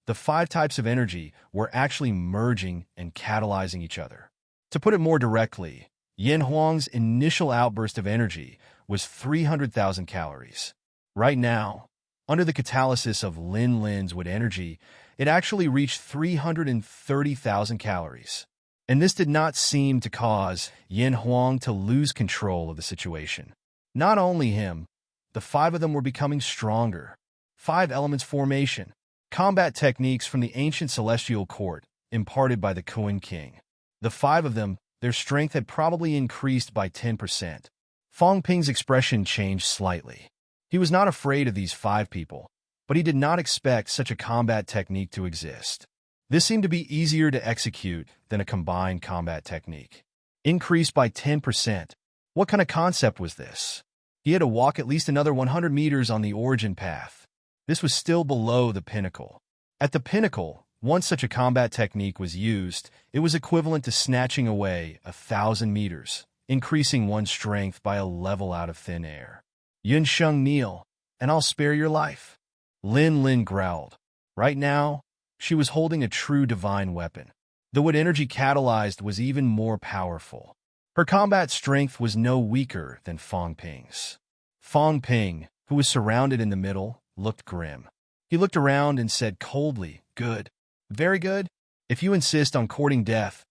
The 5 types of energy were actually merging and catalyzing each other. To put it more directly, Yin Huang's initial outburst of energy was 300,000 calories. Right now, under the catalysis of Lin Lin's wood energy, it actually reached 330,000 calories. And this did not seem to cause Yin Huang to lose control of the situation. Not only him, the five of them were becoming stronger. Five elements formation. Combat techniques from the ancient celestial court, imparted by the Kuan King. The five of them, their strength had probably increased by 10%. Fong Ping's expression changed slightly. He was not afraid of these five people, but he did not expect such a combat technique to exist. This seemed to be easier to execute than a combined combat technique. Increased by 10%. What kind of concept was this? He had to walk at least another 100 meters on the origin path. This was still below the pinnacle. At the pinnacle, once such a combat technique was used, it was equivalent to snatching away 1,000 meters, increasing one's strength by a level out of thin air. Yun Sheng, kneel, and I'll spare your life. Lin Lin growled. Right now, she was holding a true divine weapon. The what energy catalyzed was even more powerful. Her combat strength was no weaker than Fong Ping's. Fong Ping, who was surrounded in the middle, looked grim. He looked around and said coldly, "Good. Very good. If you insist on courting death,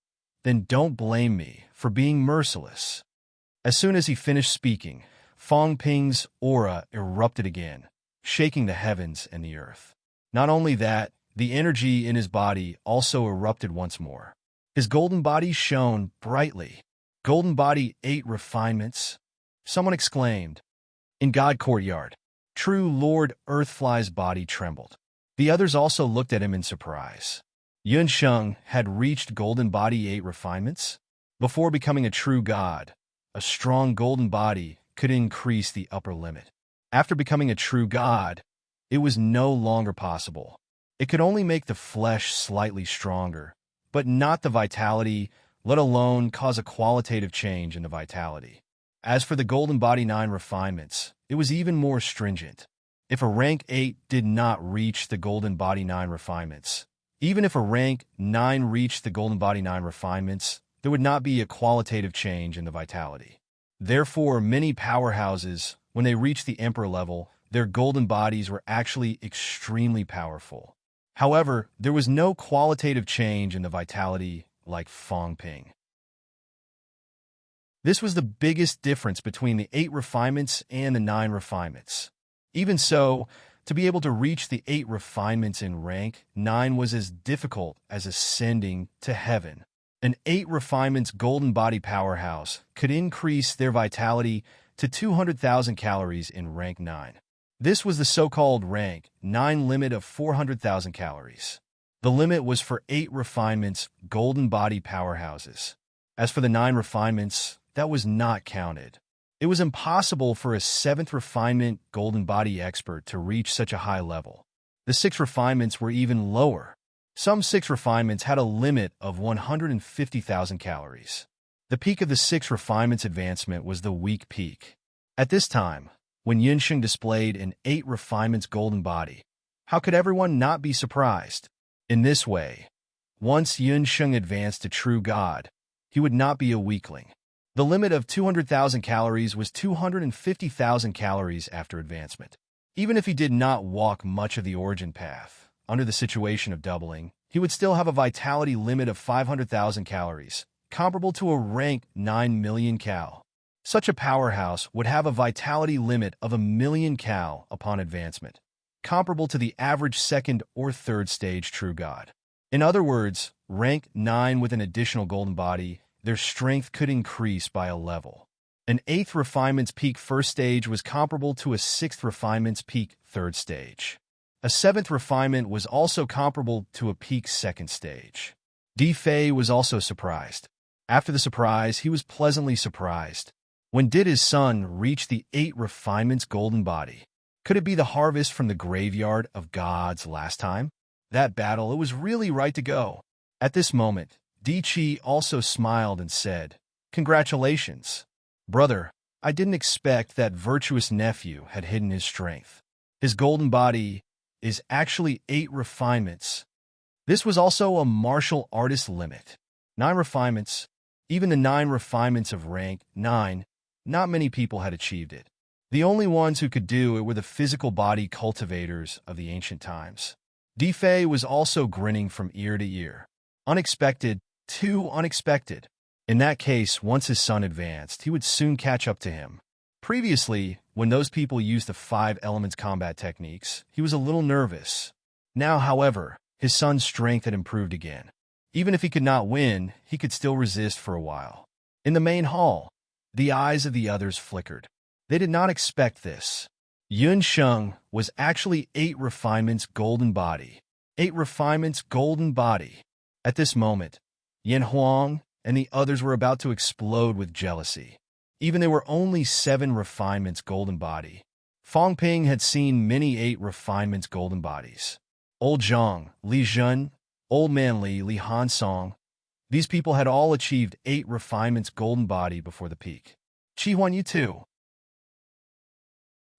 then don't blame me for being merciless." As soon as he finished speaking, Fong Ping's aura erupted again, shaking the heavens and the earth. Not only that, the energy in his body also erupted once more. His golden body shone brightly. Golden body 8 refinements. Someone exclaimed. In God Courtyard, true Lord Earthfly's body trembled. The others also looked at him in surprise. Yun Sheng had reached golden body 8 refinements. Before becoming a true god, a strong golden body could increase the upper limit. After becoming a true god, it was no longer possible. It could only make the flesh slightly stronger, but not the vitality, let alone cause a qualitative change in the vitality. As for the golden body 9 refinements, it was even more stringent. If a rank 8 did not reach the golden body 9 refinements, even if a rank 9 reached the golden body 9 refinements, there would not be a qualitative change in the vitality. Therefore, many powerhouses, when they reached the emperor level, their golden bodies were actually extremely powerful. However, there was no qualitative change in the vitality like Fong Ping. This was the biggest difference between the 8 refinements and the 9 refinements. Even so, to be able to reach the 8 refinements in rank 9 was as difficult as ascending to heaven. An 8 refinements golden body powerhouse could increase their vitality to 200,000 calories in rank 9. This was the so-called rank 9 limit of 400,000 calories. The limit was for 8 refinements golden body powerhouses. As for the 9 refinements, that was not counted. It was impossible for a 7th refinement golden body expert to reach such a high level. The 6 refinements were even lower. Some 6 refinements had a limit of 150,000 calories. The peak of the 6 refinements advancement was the weak peak. At this time, when Yunsheng displayed an 8 refinements golden body, how could everyone not be surprised? In this way, once Yunsheng advanced to true god, he would not be a weakling. The limit of 200,000 calories was 250,000 calories after advancement. Even if he did not walk much of the origin path, under the situation of doubling, he would still have a vitality limit of 500,000 calories, comparable to a rank 9 million cal. Such a powerhouse would have a vitality limit of 1,000,000 cal upon advancement, comparable to the average 2nd or 3rd stage true god. In other words, rank 9 with an additional golden body, their strength could increase by a level. An 8th refinement's peak 1st stage was comparable to a 6th refinement's peak 3rd stage. A 7th refinement was also comparable to a peak 2nd stage. Di Fei was also surprised. After the surprise, he was pleasantly surprised. When did his son reach the 8 refinements golden body? Could it be the harvest from the graveyard of gods last time? That battle, it was really right to go. At this moment, Di Qi also smiled and said, "Congratulations. Brother, I didn't expect that virtuous nephew had hidden his strength. His golden body is actually 8 refinements. This was also a martial artist limit. 9 refinements, even the 9 refinements of rank 9, not many people had achieved it. The only ones who could do it were the physical body cultivators of the ancient times." Di Fei was also grinning from ear to ear. Unexpected, too unexpected. In that case, once his son advanced, he would soon catch up to him. Previously, when those people used the 5 elements combat techniques, he was a little nervous. Now, however, his son's strength had improved again. Even if he could not win, he could still resist for a while. In the main hall, the eyes of the others flickered. They did not expect this. Yun Sheng was actually 8 refinements golden body. 8 refinements golden body. At this moment, Yin Huang and the others were about to explode with jealousy. Even they were only 7 refinements golden body. Fong Ping had seen many 8 refinements golden bodies. Old Zhang, Li Zhen, Old Man Li Han Song. These people had all achieved 8 refinements golden body before the peak. Qi Huanyu too.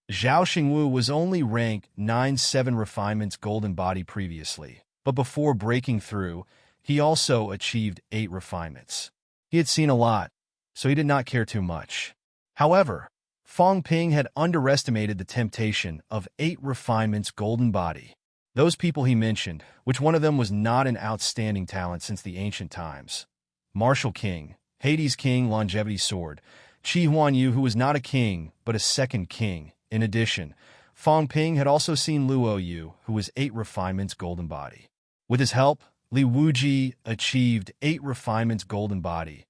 Zhao Xingwu was only ranked 9-7 refinements golden body previously, but before breaking through, he also achieved 8 refinements. He had seen a lot, so he did not care too much. However, Fong Ping had underestimated the temptation of 8 refinements golden body. Those people he mentioned, which one of them was not an outstanding talent since the ancient times. Martial King, Hades King, Longevity Sword, Qi Huanyu, who was not a king, but a second king. In addition, Fong Ping had also seen Luo Yu, who was 8 refinements golden body. With his help, Li Wuji achieved 8 refinements golden body.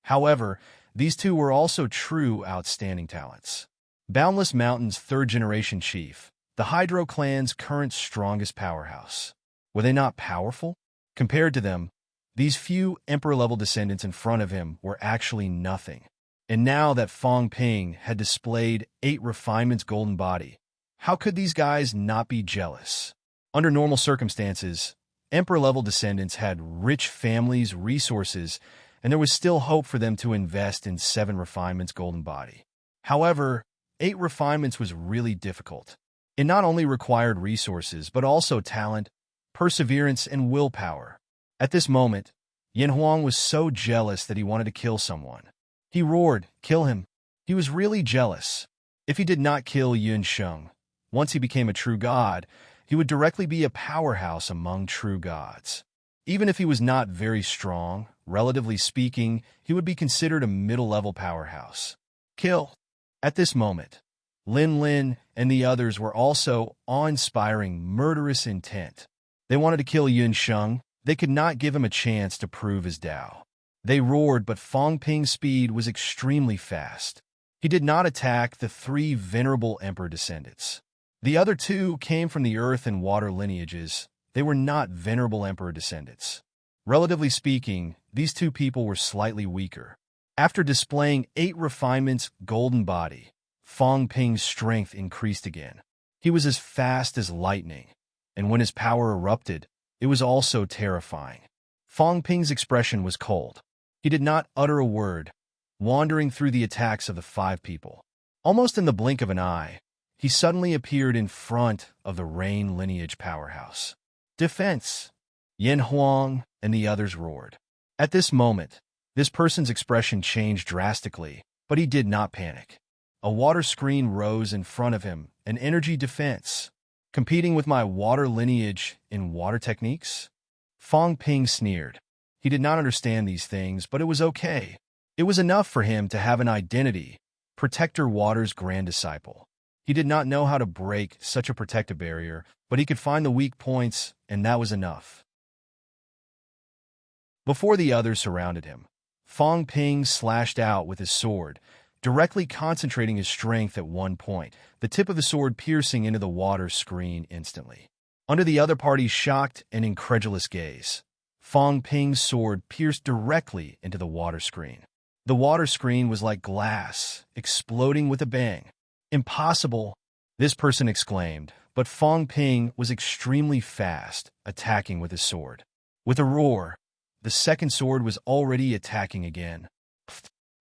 However, these two were also true outstanding talents. Boundless Mountain's 3rd-generation chief, the Hydro clan's current strongest powerhouse. Were they not powerful? Compared to them, these few Emperor-level descendants in front of him were actually nothing. And now that Fong Ping had displayed 8 refinements golden body, how could these guys not be jealous? Under normal circumstances, Emperor-level descendants had rich families, resources, and there was still hope for them to invest in 7 refinements golden body. However, 8 refinements was really difficult. It not only required resources, but also talent, perseverance, and willpower. At this moment, Yin Huang was so jealous that he wanted to kill someone. He roared, "Kill him!" He was really jealous. If he did not kill Yun Sheng, once he became a true god, he would directly be a powerhouse among true gods. Even if he was not very strong, relatively speaking, he would be considered a middle-level powerhouse. Kill! At this moment, Lin Lin and the others were also awe-inspiring, murderous intent. They wanted to kill Yun Sheng. They could not give him a chance to prove his Tao. They roared, but Fong Ping's speed was extremely fast. He did not attack the 3 venerable emperor descendants. The other 2 came from the earth and water lineages. They were not venerable emperor descendants. Relatively speaking, these 2 people were slightly weaker. After displaying 8 refinements golden body, Fong Ping's strength increased again. He was as fast as lightning, and when his power erupted, it was also terrifying. Fong Ping's expression was cold. He did not utter a word, wandering through the attacks of the 5 people. Almost in the blink of an eye, he suddenly appeared in front of the Rain lineage powerhouse. Defense! Yin Huang and the others roared. At this moment, this person's expression changed drastically, but he did not panic. A water screen rose in front of him, an energy defense. Competing with my water lineage in water techniques? Fong Ping sneered. He did not understand these things, but it was okay. It was enough for him to have an identity, Protector Water's grand disciple. He did not know how to break such a protective barrier, but he could find the weak points, and that was enough. Before the others surrounded him, Fong Ping slashed out with his sword, directly concentrating his strength at one point, the tip of the sword piercing into the water screen instantly. Under the other party's shocked and incredulous gaze, Fong Ping's sword pierced directly into the water screen. The water screen was like glass, exploding with a bang. "Impossible!" this person exclaimed, but Fong Ping was extremely fast, attacking with his sword. With a roar, the second sword was already attacking again.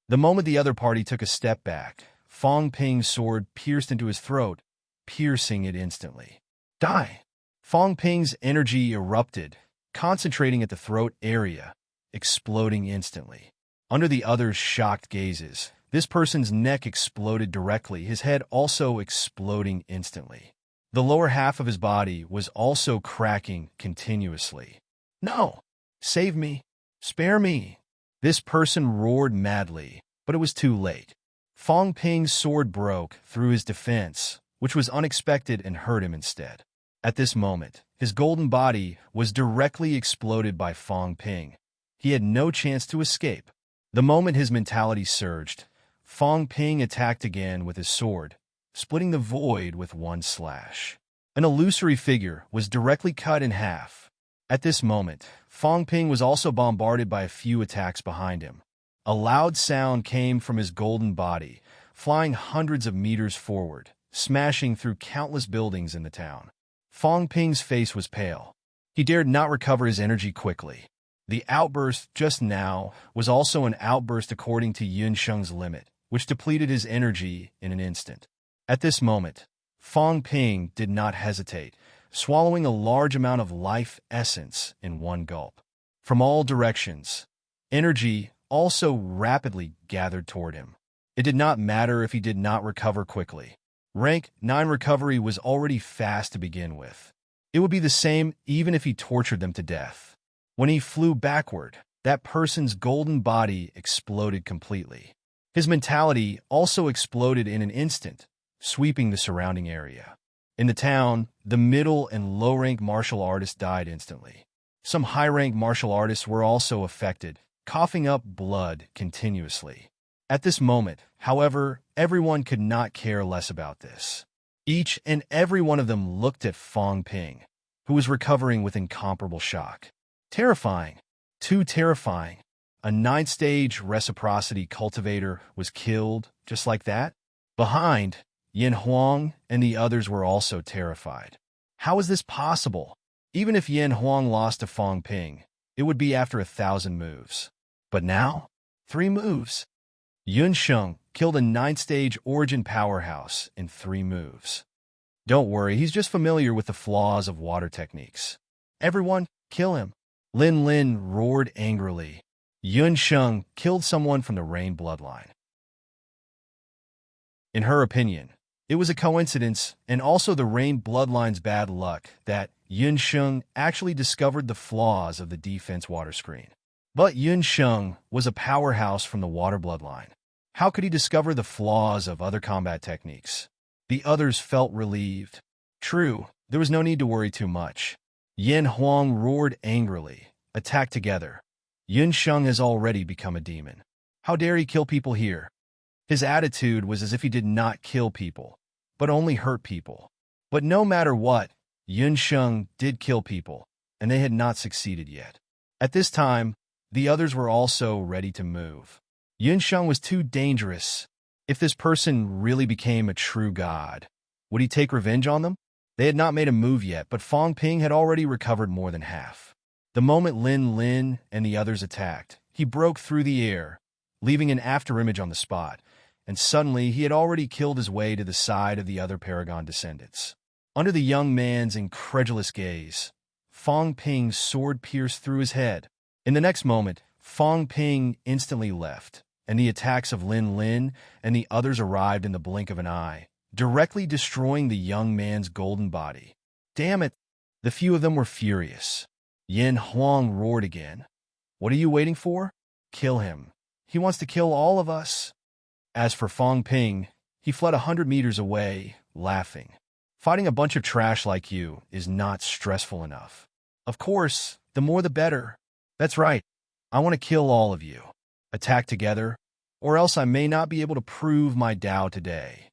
The moment the other party took a step back, Fong Ping's sword pierced into his throat, piercing it instantly. Die! Fong Ping's energy erupted, concentrating at the throat area, exploding instantly. Under the others' shocked gazes, this person's neck exploded directly, his head also exploding instantly. The lower half of his body was also cracking continuously. "No! Save me! Spare me!" This person roared madly, but it was too late. Fong Ping's sword broke through his defense, which was unexpected and hurt him instead. At this moment, his golden body was directly exploded by Fong Ping. He had no chance to escape. The moment his mentality surged, Fong Ping attacked again with his sword, splitting the void with one slash. An illusory figure was directly cut in half. At this moment, Fong Ping was also bombarded by a few attacks behind him. A loud sound came from his golden body, flying hundreds of meters forward, smashing through countless buildings in the town. Fong Ping's face was pale. He dared not recover his energy quickly. The outburst just now was also an outburst according to Yun Sheng's limit, which depleted his energy in an instant. At this moment, Fong Ping did not hesitate, swallowing a large amount of life essence in one gulp. From all directions, energy also rapidly gathered toward him. It did not matter if he did not recover quickly. Rank 9 recovery was already fast to begin with. It would be the same even if he tortured them to death. When he flew backward, that person's golden body exploded completely. His mentality also exploded in an instant, sweeping the surrounding area. In the town, the middle and low-rank martial artists died instantly. Some high-rank martial artists were also affected, coughing up blood continuously. At this moment, however, everyone could not care less about this. Each and every one of them looked at Fong Ping, who was recovering with incomparable shock. Terrifying. Too terrifying. A 9th-stage reciprocity cultivator was killed just like that? Behind, Yin Huang and the others were also terrified. How is this possible? Even if Yin Huang lost to Fong Ping, it would be after 1,000 moves. But now, 3 moves. Yun Sheng killed a 9th-stage origin powerhouse in 3 moves. Don't worry, he's just familiar with the flaws of water techniques. Everyone, kill him. Lin Lin roared angrily. Yun Sheng killed someone from the Rain bloodline. In her opinion, it was a coincidence and also the Rain bloodline's bad luck that Yun Sheng actually discovered the flaws of the defense water screen. But Yun Sheng was a powerhouse from the water bloodline. How could he discover the flaws of other combat techniques? The others felt relieved. True, there was no need to worry too much. Yin Huang roared angrily. Attack together. Yun Sheng has already become a demon. How dare he kill people here? His attitude was as if he did not kill people, but only hurt people. But no matter what, Yun Sheng did kill people, and they had not succeeded yet. At this time, the others were also ready to move. Yun Sheng was too dangerous. If this person really became a true god, would he take revenge on them? They had not made a move yet, but Fong Ping had already recovered more than half. The moment Lin Lin and the others attacked, he broke through the air, leaving an afterimage on the spot, and suddenly he had already killed his way to the side of the other Paragon descendants. Under the young man's incredulous gaze, Fong Ping's sword pierced through his head. In the next moment, Fong Ping instantly left, and the attacks of Lin Lin and the others arrived in the blink of an eye, directly destroying the young man's golden body. Damn it! The few of them were furious. Yin Huang roared again. What are you waiting for? Kill him. He wants to kill all of us. As for Fong Ping, he fled 100 meters away, laughing. Fighting a bunch of trash like you is not stressful enough. Of course, the more the better. That's right. I want to kill all of you. Attack together, or else I may not be able to prove my Tao today.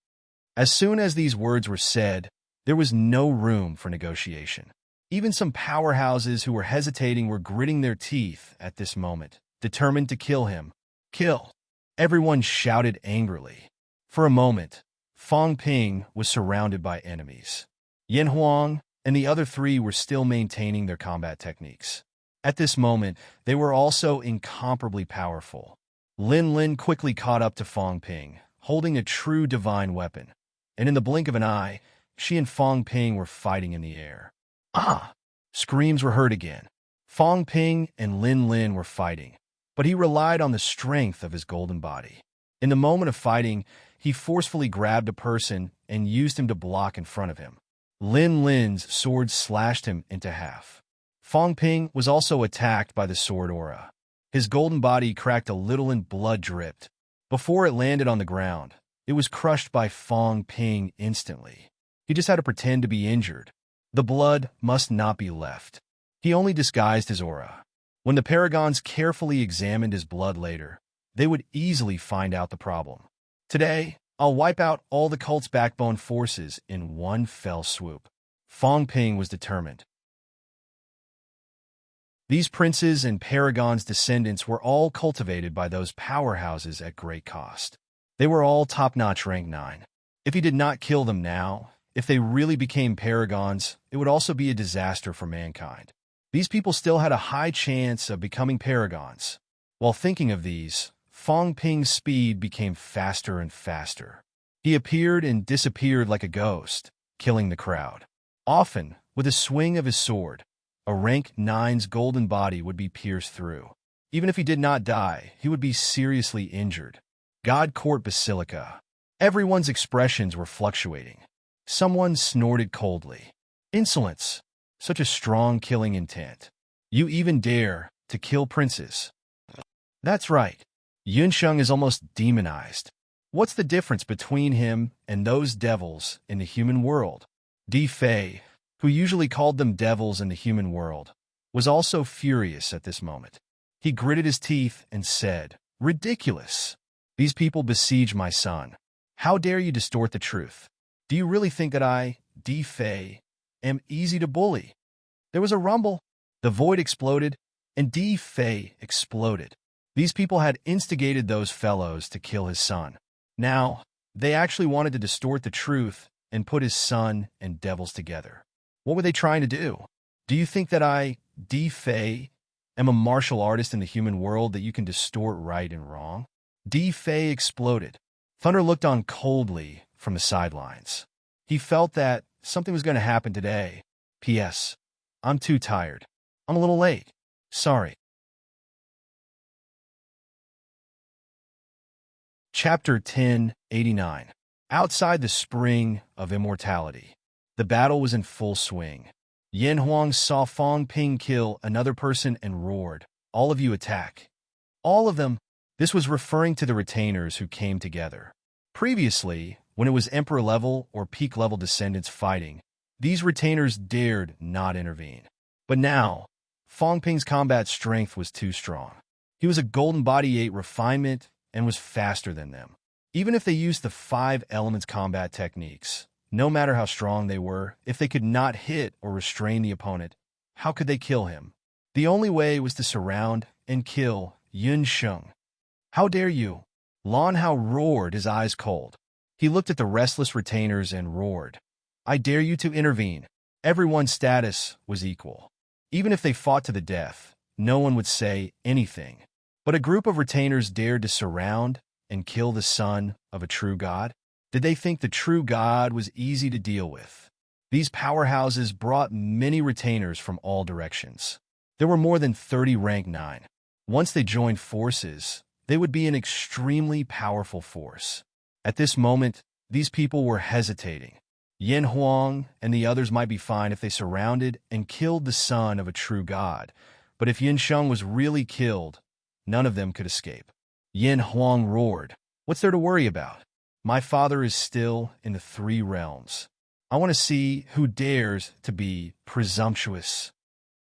As soon as these words were said, there was no room for negotiation. Even some powerhouses who were hesitating were gritting their teeth at this moment, determined to kill him. Kill! Everyone shouted angrily. For a moment, Fong Ping was surrounded by enemies. Yin Huang and the other 3 were still maintaining their combat techniques. At this moment, they were also incomparably powerful. Lin Lin quickly caught up to Fong Ping, holding a true divine weapon, and in the blink of an eye, she and Fong Ping were fighting in the air. Ah! Screams were heard again. Fong Ping and Lin Lin were fighting, but he relied on the strength of his golden body. In the moment of fighting, he forcefully grabbed a person and used him to block in front of him. Lin Lin's sword slashed him into half. Fong Ping was also attacked by the sword aura. His golden body cracked a little and blood dripped, Before it landed on the ground, it was crushed by Fong Ping instantly. He just had to pretend to be injured. The blood must not be left. He only disguised his aura. When the paragons carefully examined his blood later, they would easily find out the problem. Today, I'll wipe out all the cult's backbone forces in one fell swoop. Fong Ping was determined. These princes and paragons' descendants were all cultivated by those powerhouses at great cost. They were all top-notch rank 9. If he did not kill them now, if they really became paragons, it would also be a disaster for mankind. These people still had a high chance of becoming paragons. While thinking of these, Fong Ping's speed became faster and faster. He appeared and disappeared like a ghost, killing the crowd. Often, with a swing of his sword, a rank 9's golden body would be pierced through. Even if he did not die, he would be seriously injured. God Court Basilica. Everyone's expressions were fluctuating. Someone snorted coldly. Insolence. Such a strong killing intent. You even dare to kill princes. That's right. Yunsheng is almost demonized. What's the difference between him and those devils in the human world? Di Fei, who usually called them devils in the human world, was also furious at this moment. He gritted his teeth and said, "Ridiculous! These people besiege my son. How dare you distort the truth? Do you really think that I, Di Fei, am easy to bully?" There was a rumble. The void exploded, and Di Fei exploded. These people had instigated those fellows to kill his son. Now, they actually wanted to distort the truth and put his son and devils together. What were they trying to do? Do you think that I, Di Fei, am a martial artist in the human world that you can distort right and wrong? Di Fei exploded. Thunder looked on coldly from the sidelines. He felt that something was going to happen today. P.S. I'm too tired. I'm a little late. Sorry. Chapter 1089. Outside the Spring of Immortality. The battle was in full swing. Yen Huang saw Fong Ping kill another person and roared, "All of you attack." All of them. This was referring to the retainers who came together. Previously, when it was Emperor-level or peak-level descendants fighting, these retainers dared not intervene. But now, Fong Ping's combat strength was too strong. He was a Golden Body 8 refinement and was faster than them. Even if they used the 5 elements combat techniques, no matter how strong they were, if they could not hit or restrain the opponent, how could they kill him? The only way was to surround and kill Yunsheng. "How dare you?" Lan Hao roared, his eyes cold. He looked at the restless retainers and roared, "I dare you to intervene." Everyone's status was equal. Even if they fought to the death, no one would say anything. But a group of retainers dared to surround and kill the son of a true god? Did they think the true god was easy to deal with? These powerhouses brought many retainers from all directions. There were more than 30 rank 9. Once they joined forces, they would be an extremely powerful force. At this moment, these people were hesitating. Yen Huang and the others might be fine if they surrounded and killed the son of a true god, but if Yunsheng was really killed, none of them could escape. Yen Huang roared, "What's there to worry about? My father is still in the 3 realms. I want to see who dares to be presumptuous."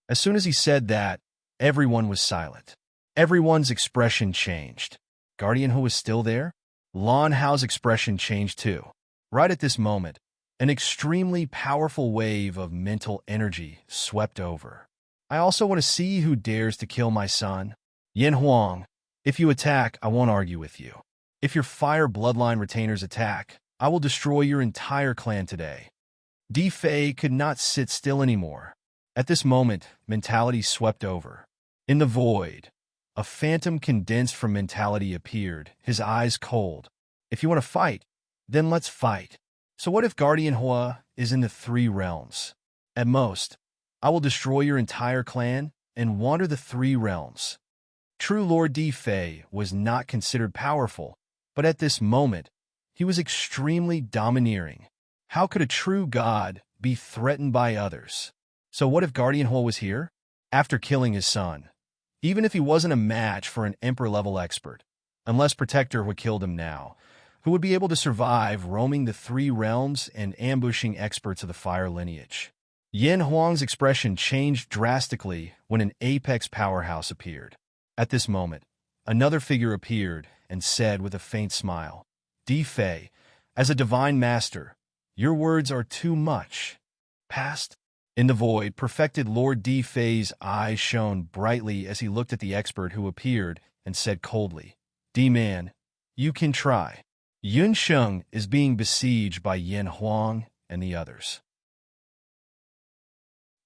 As soon as he said that, everyone was silent. Everyone's expression changed. Guardian Hu was still there? Lan Hao's expression changed too. Right at this moment, an extremely powerful wave of mental energy swept over. "I also want to see who dares to kill my son. Yen Huang, if you attack, I won't argue with you. If your fire bloodline retainers attack, I will destroy your entire clan today." Di Fei could not sit still anymore. At this moment, mentality swept over. In the void, a phantom condensed from mentality appeared, his eyes cold. "If you want to fight, then let's fight. So what if Guardian Hua is in the 3 realms? At most, I will destroy your entire clan and wander the 3 realms." True Lord Di Fei was not considered powerful, but at this moment, he was extremely domineering. How could a true god be threatened by others? So what if Guardian Hua was here? After killing his son, even if he wasn't a match for an Emperor-level expert, unless Protector would kill him now, who would be able to survive roaming the three realms and ambushing experts of the fire lineage. Yin Huang's expression changed drastically when an apex powerhouse appeared. At this moment, another figure appeared and said with a faint smile, Di Fei, as a divine master, your words are too much. Past? In the void, perfected Lord Di Fei's eyes shone brightly as he looked at the expert who appeared and said coldly, D-Man, you can try. Yun Sheng is being besieged by Yin Huang and the others.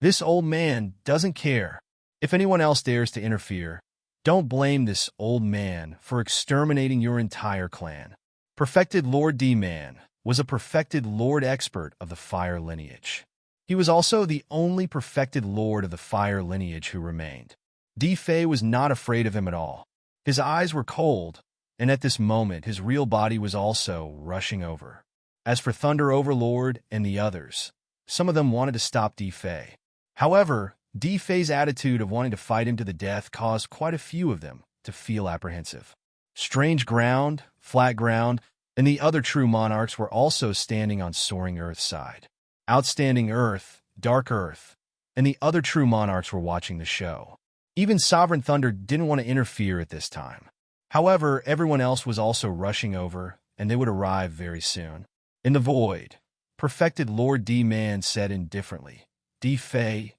This old man doesn't care. If anyone else dares to interfere, don't blame this old man for exterminating your entire clan. Perfected Lord D-Man was a perfected Lord expert of the fire lineage. He was also the only perfected Lord of the fire lineage who remained. Di Fei was not afraid of him at all. His eyes were cold, and at this moment his real body was also rushing over. As for Thunder Overlord and the others, some of them wanted to stop Di Fei. However, Di Fei's attitude of wanting to fight him to the death caused quite a few of them to feel apprehensive. Strange Ground, Flat Ground, and the other true monarchs were also standing on Soaring Earth's side. Outstanding Earth, Dark Earth, and the other true monarchs were watching the show. Even Sovereign Thunder didn't want to interfere at this time. However, everyone else was also rushing over, and they would arrive very soon. In the void, perfected Lord D-Man said indifferently, Di Fei,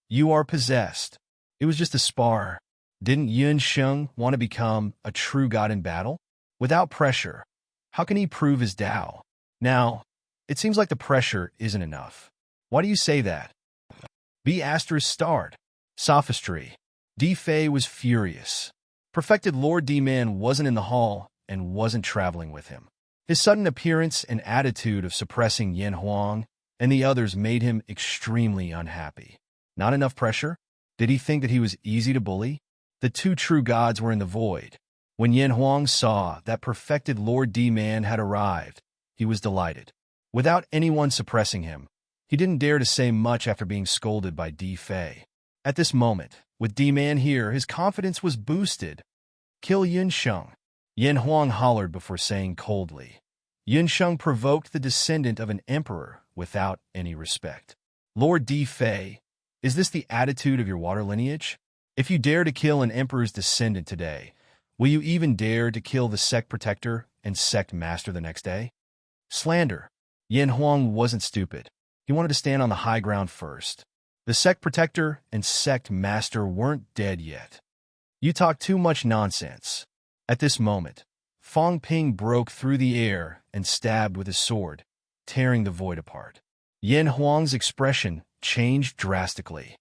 you are possessed. It was just a spar. Didn't Yun Sheng want to become a true god in battle? Without pressure, how can he prove his Tao? Now, it seems like the pressure isn't enough. Why do you say that? B** starred. Sophistry. Di Fei was furious. Perfected Lord D-Man wasn't in the hall and wasn't traveling with him. His sudden appearance and attitude of suppressing Yin Huang and the others made him extremely unhappy. Not enough pressure? Did he think that he was easy to bully? The two true gods were in the void. When Yin Huang saw that perfected Lord D-Man had arrived, he was delighted. Without anyone suppressing him, he didn't dare to say much after being scolded by Di Fei. At this moment, with D-Man here, his confidence was boosted. Kill Yun Sheng. Yin Huang hollered before saying coldly. Yun Sheng provoked the descendant of an emperor without any respect. Lord Di Fei, is this the attitude of your water lineage? If you dare to kill an emperor's descendant today, will you even dare to kill the sect protector and sect master the next day? Slander. Yin Huang wasn't stupid. He wanted to stand on the high ground first. The sect protector and sect master weren't dead yet. You talk too much nonsense. At this moment, Fong Ping broke through the air and stabbed with his sword, tearing the void apart. Yin Huang's expression changed drastically.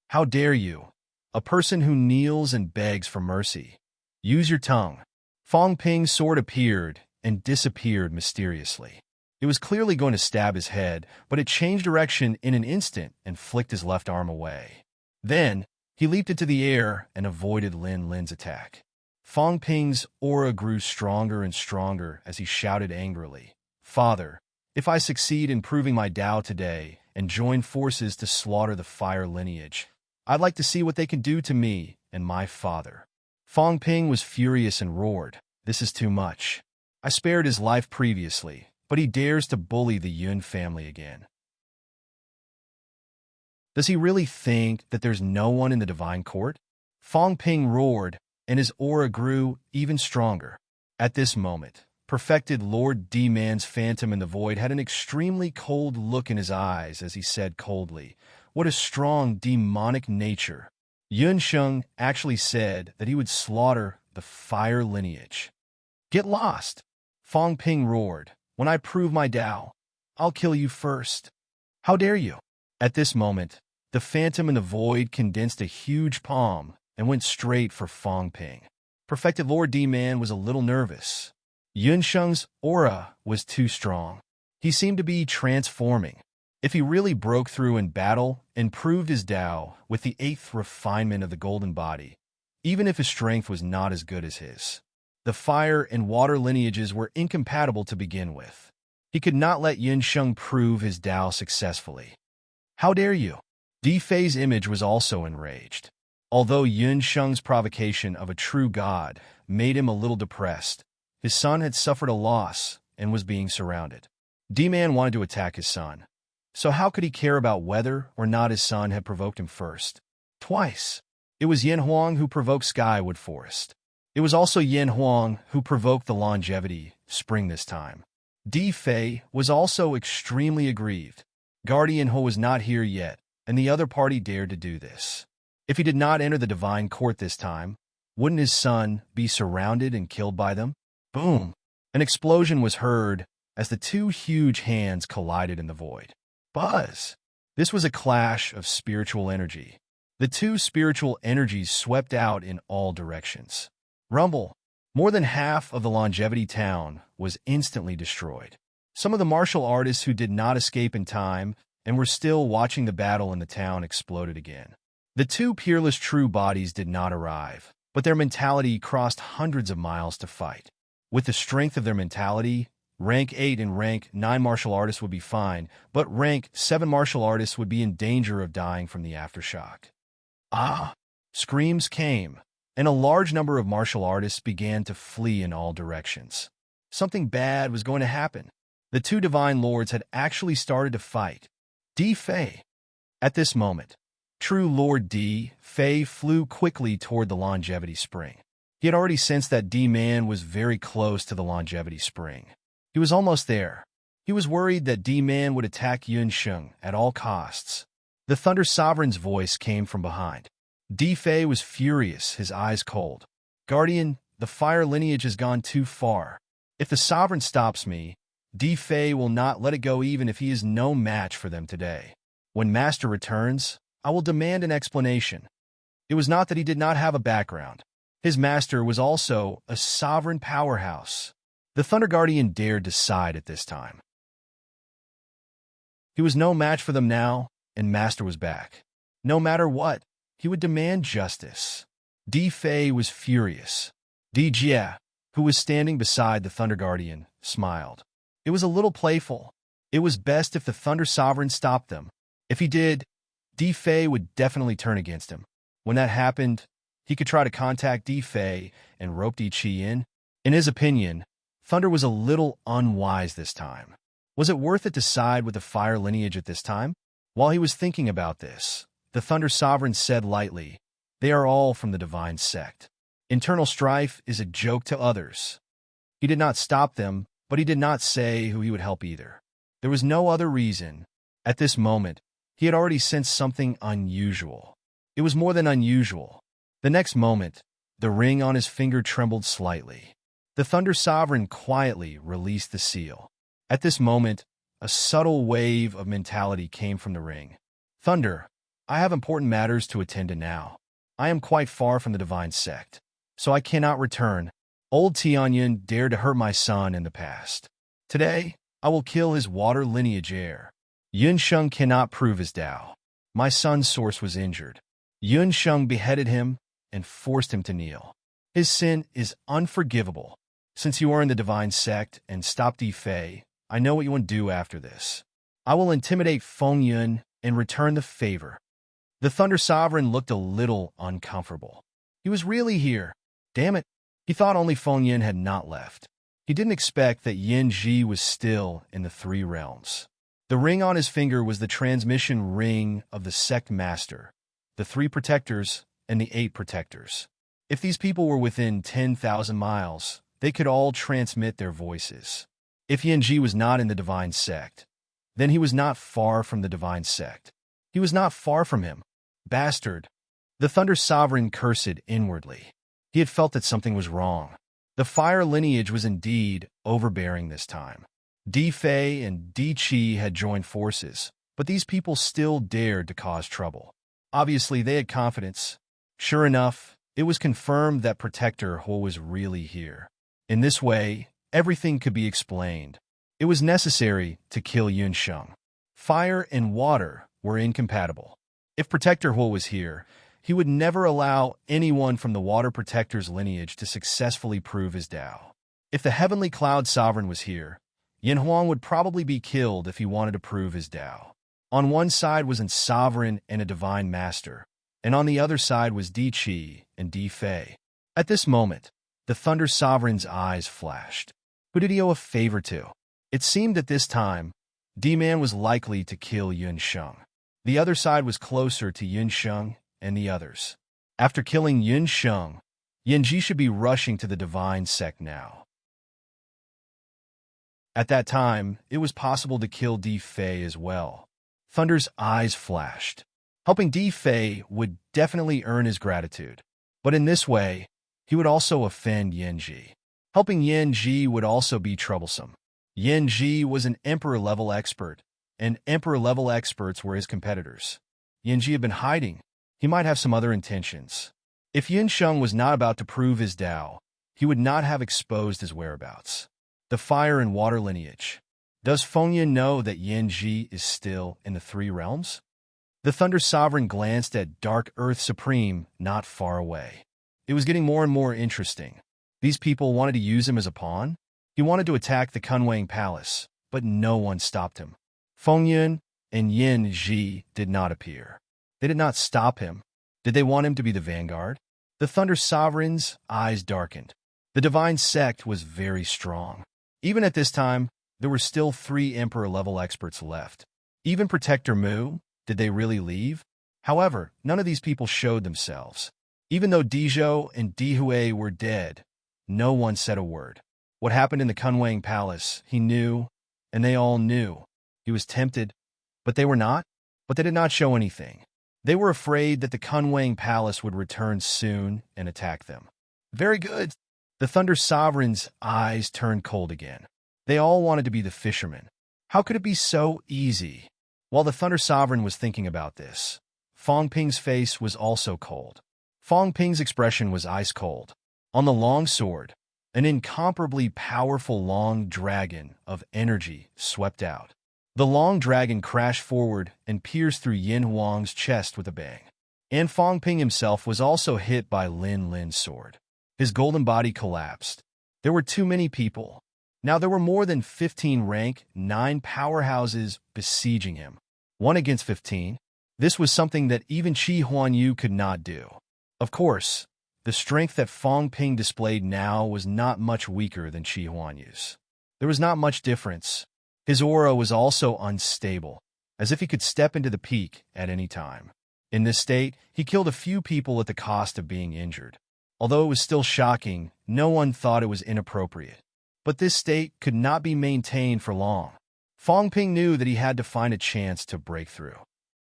How dare you, a person who kneels and begs for mercy. Use your tongue. Fong Ping's sword appeared and disappeared mysteriously. It was clearly going to stab his head, but it changed direction in an instant and flicked his left arm away. Then, he leaped into the air and avoided Lin Lin's attack. Fong Ping's aura grew stronger and stronger as he shouted angrily, Father, if I succeed in proving my Tao today and join forces to slaughter the fire lineage, I'd like to see what they can do to me and my father. Fong Ping was furious and roared, This is too much. I spared his life previously, but he dares to bully the Yun family again. Does he really think that there's no one in the divine court? Fong Ping roared, and his aura grew even stronger. At this moment, perfected Lord D-Man's phantom in the void had an extremely cold look in his eyes as he said coldly, What a strong demonic nature. Yun Sheng actually said that he would slaughter the fire lineage. Get lost! Fong Ping roared. When I prove my Tao, I'll kill you first. How dare you? At this moment, the phantom in the void condensed a huge palm and went straight for Fong Ping. Perfected Lord D-Man was a little nervous. Yun Sheng's aura was too strong. He seemed to be transforming. If he really broke through in battle and proved his Tao with the 8th refinement of the golden body, even if his strength was not as good as his, the fire and water lineages were incompatible to begin with. He could not let Yun Sheng prove his Tao successfully. How dare you? Di Fei's image was also enraged. Although Yun Sheng's provocation of a true god made him a little depressed, his son had suffered a loss and was being surrounded. D-Man wanted to attack his son. So how could he care about whether or not his son had provoked him first? Twice. It was Yin Huang who provoked Skywood Forest. It was also Yin Huang who provoked the longevity spring this time. Di Fei was also extremely aggrieved. Guardian Ho was not here yet, and the other party dared to do this. If he did not enter the divine court this time, wouldn't his son be surrounded and killed by them? Boom! An explosion was heard as the two huge hands collided in the void. Buzz! This was a clash of spiritual energy. The two spiritual energies swept out in all directions. Rumble! More than half of the longevity town was instantly destroyed. Some of the martial artists who did not escape in time and were still watching the battle in the town exploded again. The two peerless true bodies did not arrive, but their mentality crossed hundreds of miles to fight. With the strength of their mentality, Rank 8 and Rank 9 martial artists would be fine, but Rank 7 martial artists would be in danger of dying from the aftershock. Ah! Screams came, and a large number of martial artists began to flee in all directions. Something bad was going to happen. The two divine lords had actually started to fight. Di Fei. At this moment, true Lord Di Fei flew quickly toward the longevity spring. He had already sensed that D-Man was very close to the longevity spring. He was almost there. He was worried that D-Man would attack Yun Sheng at all costs. The Thunder Sovereign's voice came from behind. Di Fei was furious, his eyes cold. Guardian, the fire lineage has gone too far. If the Sovereign stops me, Di Fei will not let it go even if he is no match for them today. When Master returns, I will demand an explanation. It was not that he did not have a background. His master was also a sovereign powerhouse. The Thunder Guardian dared decide at this time. He was no match for them now, and Master was back. No matter what, he would demand justice. Di Fei was furious. Di Jie, who was standing beside the Thunder Guardian, smiled. It was a little playful. It was best if the Thunder Sovereign stopped them. If he did, Di Fei would definitely turn against him. When that happened, he could try to contact Di Fei and rope Di Qi in. In his opinion, Thunder was a little unwise this time. Was it worth it to side with the fire lineage at this time? While he was thinking about this, the Thunder Sovereign said lightly, "They are all from the divine sect. Internal strife is a joke to others." He did not stop them, but he did not say who he would help either. There was no other reason. At this moment, he had already sensed something unusual. It was more than unusual. The next moment, the ring on his finger trembled slightly. The Thunder Sovereign quietly released the seal. At this moment, a subtle wave of mentality came from the ring. "Thunder, I have important matters to attend to now. I am quite far from the divine sect, so I cannot return. Old Tianyun dared to hurt my son in the past. Today, I will kill his water lineage heir. Yun Sheng cannot prove his Tao. My son's source was injured. Yun Sheng beheaded him and forced him to kneel. His sin is unforgivable. Since you are in the divine sect and stopped Di Fei, I know what you want to do after this. I will intimidate Feng Yun and return the favor." The Thunder Sovereign looked a little uncomfortable. He was really here. Damn it. He thought only Feng Yun had not left. He didn't expect that Yin Ji was still in the three realms. The ring on his finger was the transmission ring of the sect master, the 3 protectors, and the 8 protectors. If these people were within 10,000 miles, they could all transmit their voices. If Yin Ji was not in the divine sect, then he was not far from the divine sect. He was not far from him. Bastard. The Thunder Sovereign cursed inwardly. He had felt that something was wrong. The fire lineage was indeed overbearing this time. Di Fei and Di Qi had joined forces, but these people still dared to cause trouble. Obviously, they had confidence. Sure enough, it was confirmed that Protector Ho was really here. In this way, everything could be explained. It was necessary to kill Yun Sheng. Fire and water were incompatible. If Protector Ho was here, he would never allow anyone from the Water Protector's lineage to successfully prove his Tao. If the Heavenly Cloud Sovereign was here, Yin Huang would probably be killed if he wanted to prove his Tao. On one side was a sovereign and a divine master, and on the other side was Di Qi and Di Fei. At this moment, the Thunder Sovereign's eyes flashed. Who did he owe a favor to? It seemed that this time, D-Man was likely to kill Yun Sheng. The other side was closer to Yun Sheng and the others. After killing Yun Sheng, Yin Ji should be rushing to the divine sect now. At that time, it was possible to kill Di Fei as well. Thunder's eyes flashed. Helping Di Fei would definitely earn his gratitude. But in this way, he would also offend Yin Ji. Helping Yin Ji would also be troublesome. Yin Ji was an Emperor-level expert, and Emperor-level experts were his competitors. Yin Ji had been hiding. He might have some other intentions. If Yun Sheng was not about to prove his Dao, he would not have exposed his whereabouts. The fire and water lineage. Does Fengyan know that Yin Ji is still in the Three Realms? The Thunder Sovereign glanced at Dark Earth Supreme not far away. It was getting more and more interesting. These people wanted to use him as a pawn? He wanted to attack the Kunwang Palace, but no one stopped him. Fengyan and Yin Ji did not appear. They did not stop him. Did they want him to be the vanguard? The Thunder Sovereign's eyes darkened. The divine sect was very strong. Even at this time, there were still 3 Emperor-level experts left. Even Protector Mu, did they really leave? However, none of these people showed themselves. Even though Dizhou and Dihui were dead, no one said a word. What happened in the Kunwang Palace, he knew, and they all knew. He was tempted, but they were not. But they did not show anything. They were afraid that the Kunwang Palace would return soon and attack them. Very good. The Thunder Sovereign's eyes turned cold again. They all wanted to be the fishermen. How could it be so easy? While the Thunder Sovereign was thinking about this, Fong Ping's face was also cold. Fong Ping's expression was ice cold. On the long sword, an incomparably powerful long dragon of energy swept out. The long dragon crashed forward and pierced through Yin Huang's chest with a bang. And Fong Ping himself was also hit by Lin Lin's sword. His golden body collapsed. There were too many people. Now there were more than 15 rank 9 powerhouses besieging him. 1 against 15? This was something that even Qi Huanyu could not do. Of course, the strength that Fong Ping displayed now was not much weaker than Qi Huanyu's. There was not much difference. His aura was also unstable, as if he could step into the peak at any time. In this state, he killed a few people at the cost of being injured. Although it was still shocking, no one thought it was inappropriate. But this state could not be maintained for long. Fong Ping knew that he had to find a chance to break through.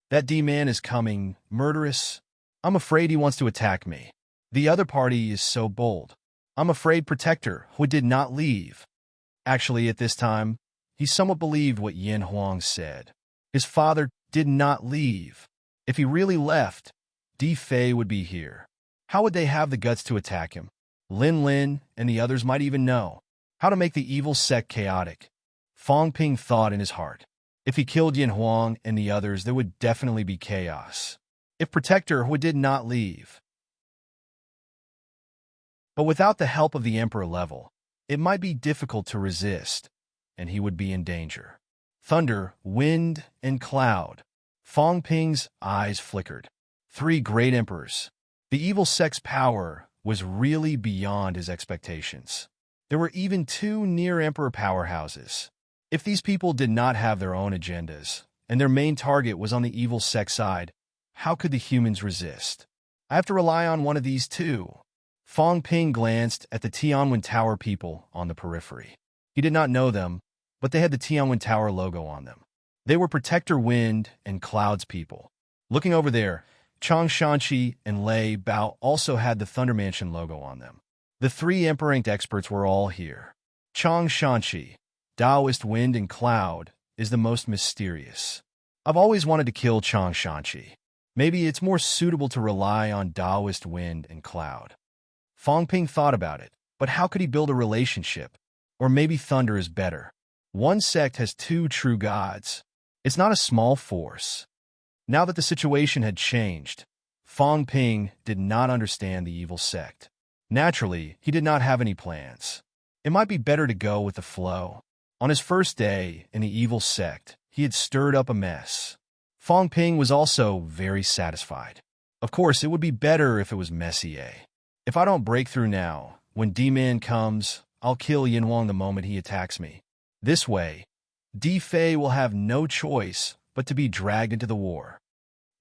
That D-Man is coming, murderous. I'm afraid he wants to attack me. The other party is so bold. I'm afraid Protector, who did not leave. Actually, at this time, he somewhat believed what Yin Huang said. His father did not leave. If he really left, Di Fei would be here. How would they have the guts to attack him? Lin Lin and the others might even know how to make the evil sect chaotic. Fong Ping thought in his heart. If he killed Yin Huang and the others, there would definitely be chaos. If Protector who did not leave. But without the help of the Emperor level, it might be difficult to resist, and he would be in danger. Thunder, wind, and cloud. Fong Ping's eyes flickered. 3 great emperors. The evil sect's power was really beyond his expectations. There were even 2 near-emperor powerhouses. If these people did not have their own agendas, and their main target was on the evil sect side, how could the humans resist? I have to rely on one of these 2. Fong Ping glanced at the Tianwen Tower people on the periphery. He did not know them, but they had the Tianwen Tower logo on them. They were Protector Wind and Cloud's people. Looking over there, Chang Shanqi and Lei Bao also had the Thunder Mansion logo on them. The 3 Emperor-ranked experts were all here. Chang Shanqi, Taoist Wind and Cloud, is the most mysterious. I've always wanted to kill Chang Shanqi. Maybe it's more suitable to rely on Taoist Wind and Cloud. Fong Ping thought about it, but how could he build a relationship? Or maybe Thunder is better. One sect has 2 true gods. It's not a small force. Now that the situation had changed, Fong Ping did not understand the evil sect. Naturally, he did not have any plans. It might be better to go with the flow. On his first day in the evil sect, he had stirred up a mess. Fong Ping was also very satisfied. Of course, it would be better if it was messy, eh? If I don't break through now, when D-Man comes, I'll kill Yin Huang the moment he attacks me. This way, D-Fei will have no choice but to be dragged into the war.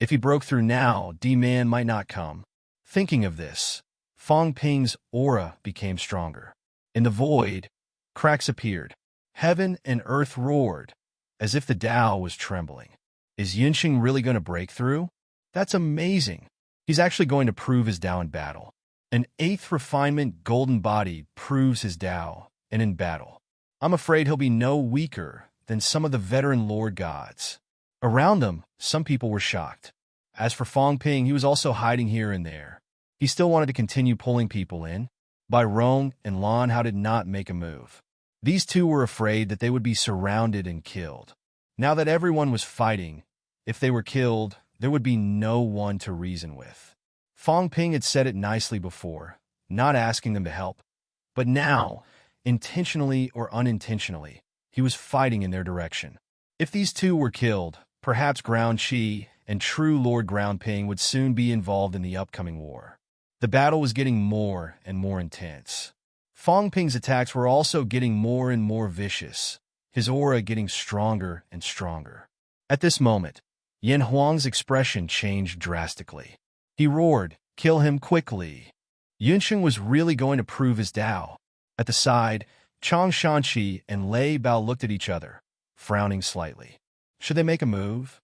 If he broke through now, D-Man might not come. Thinking of this, Fong Ping's aura became stronger. In the void, cracks appeared. Heaven and earth roared, as if the Tao was trembling. Is Yinxing really going to break through? That's amazing. He's actually going to prove his Tao in battle. An 8th refinement golden body proves his Tao, and in battle, I'm afraid he'll be no weaker than some of the veteran Lord Gods. Around them, some people were shocked. As for Fong Ping, he was also hiding here and there. He still wanted to continue pulling people in. Bai Rong and Lan Hao did not make a move. These two were afraid that they would be surrounded and killed. Now that everyone was fighting, if they were killed, there would be no one to reason with. Fong Ping had said it nicely before, not asking them to help. But now, intentionally or unintentionally, he was fighting in their direction. If these two were killed, perhaps Ground Qi and true Lord Ground Ping would soon be involved in the upcoming war. The battle was getting more and more intense. Fong Ping's attacks were also getting more and more vicious, his aura getting stronger and stronger. At this moment, Yin Huang's expression changed drastically. He roared, "Kill him quickly!" Yunxing was really going to prove his Tao. At the side, Chang Shanqi and Lei Bao looked at each other, frowning slightly. Should they make a move?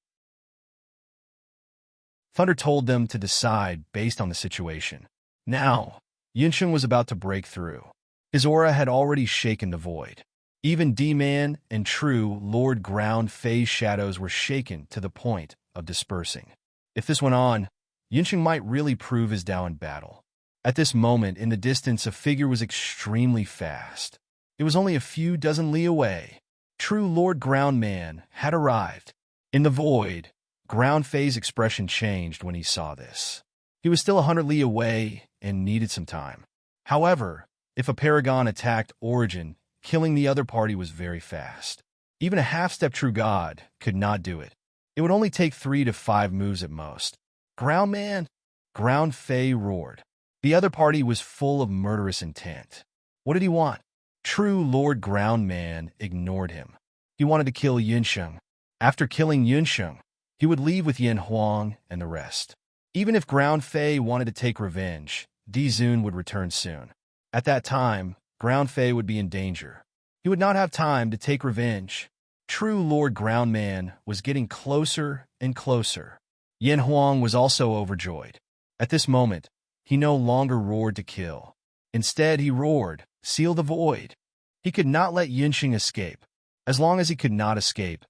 Thunder told them to decide based on the situation. Now, Yunxing was about to break through. His aura had already shaken the void. Even D-Man and true Lord Ground Fei's shadows were shaken to the point of dispersing. If this went on, Yunxing might really prove his Tao in battle. At this moment, in the distance, a figure was extremely fast. It was only a few dozen li away. True Lord Ground Man had arrived. In the void, Ground Fei's expression changed when he saw this. He was still 100 li away and needed some time. However, if a paragon attacked Origin, killing the other party was very fast. Even a half-step true god could not do it. It would only take 3 to 5 moves at most. Ground Man? Ground Fei roared. The other party was full of murderous intent. What did he want? True Lord Ground Man ignored him. He wanted to kill Yunxing. After killing Yunxing, he would leave with Yin Huang and the rest. Even if Ground Fei wanted to take revenge, Di Zun would return soon. At that time, Ground Fei would be in danger. He would not have time to take revenge. True Lord Ground Man was getting closer and closer. Yin Huang was also overjoyed. At this moment, he no longer roared to kill. Instead, he roared, "Seal the void." He could not let Yunxing escape. As long as he could not escape,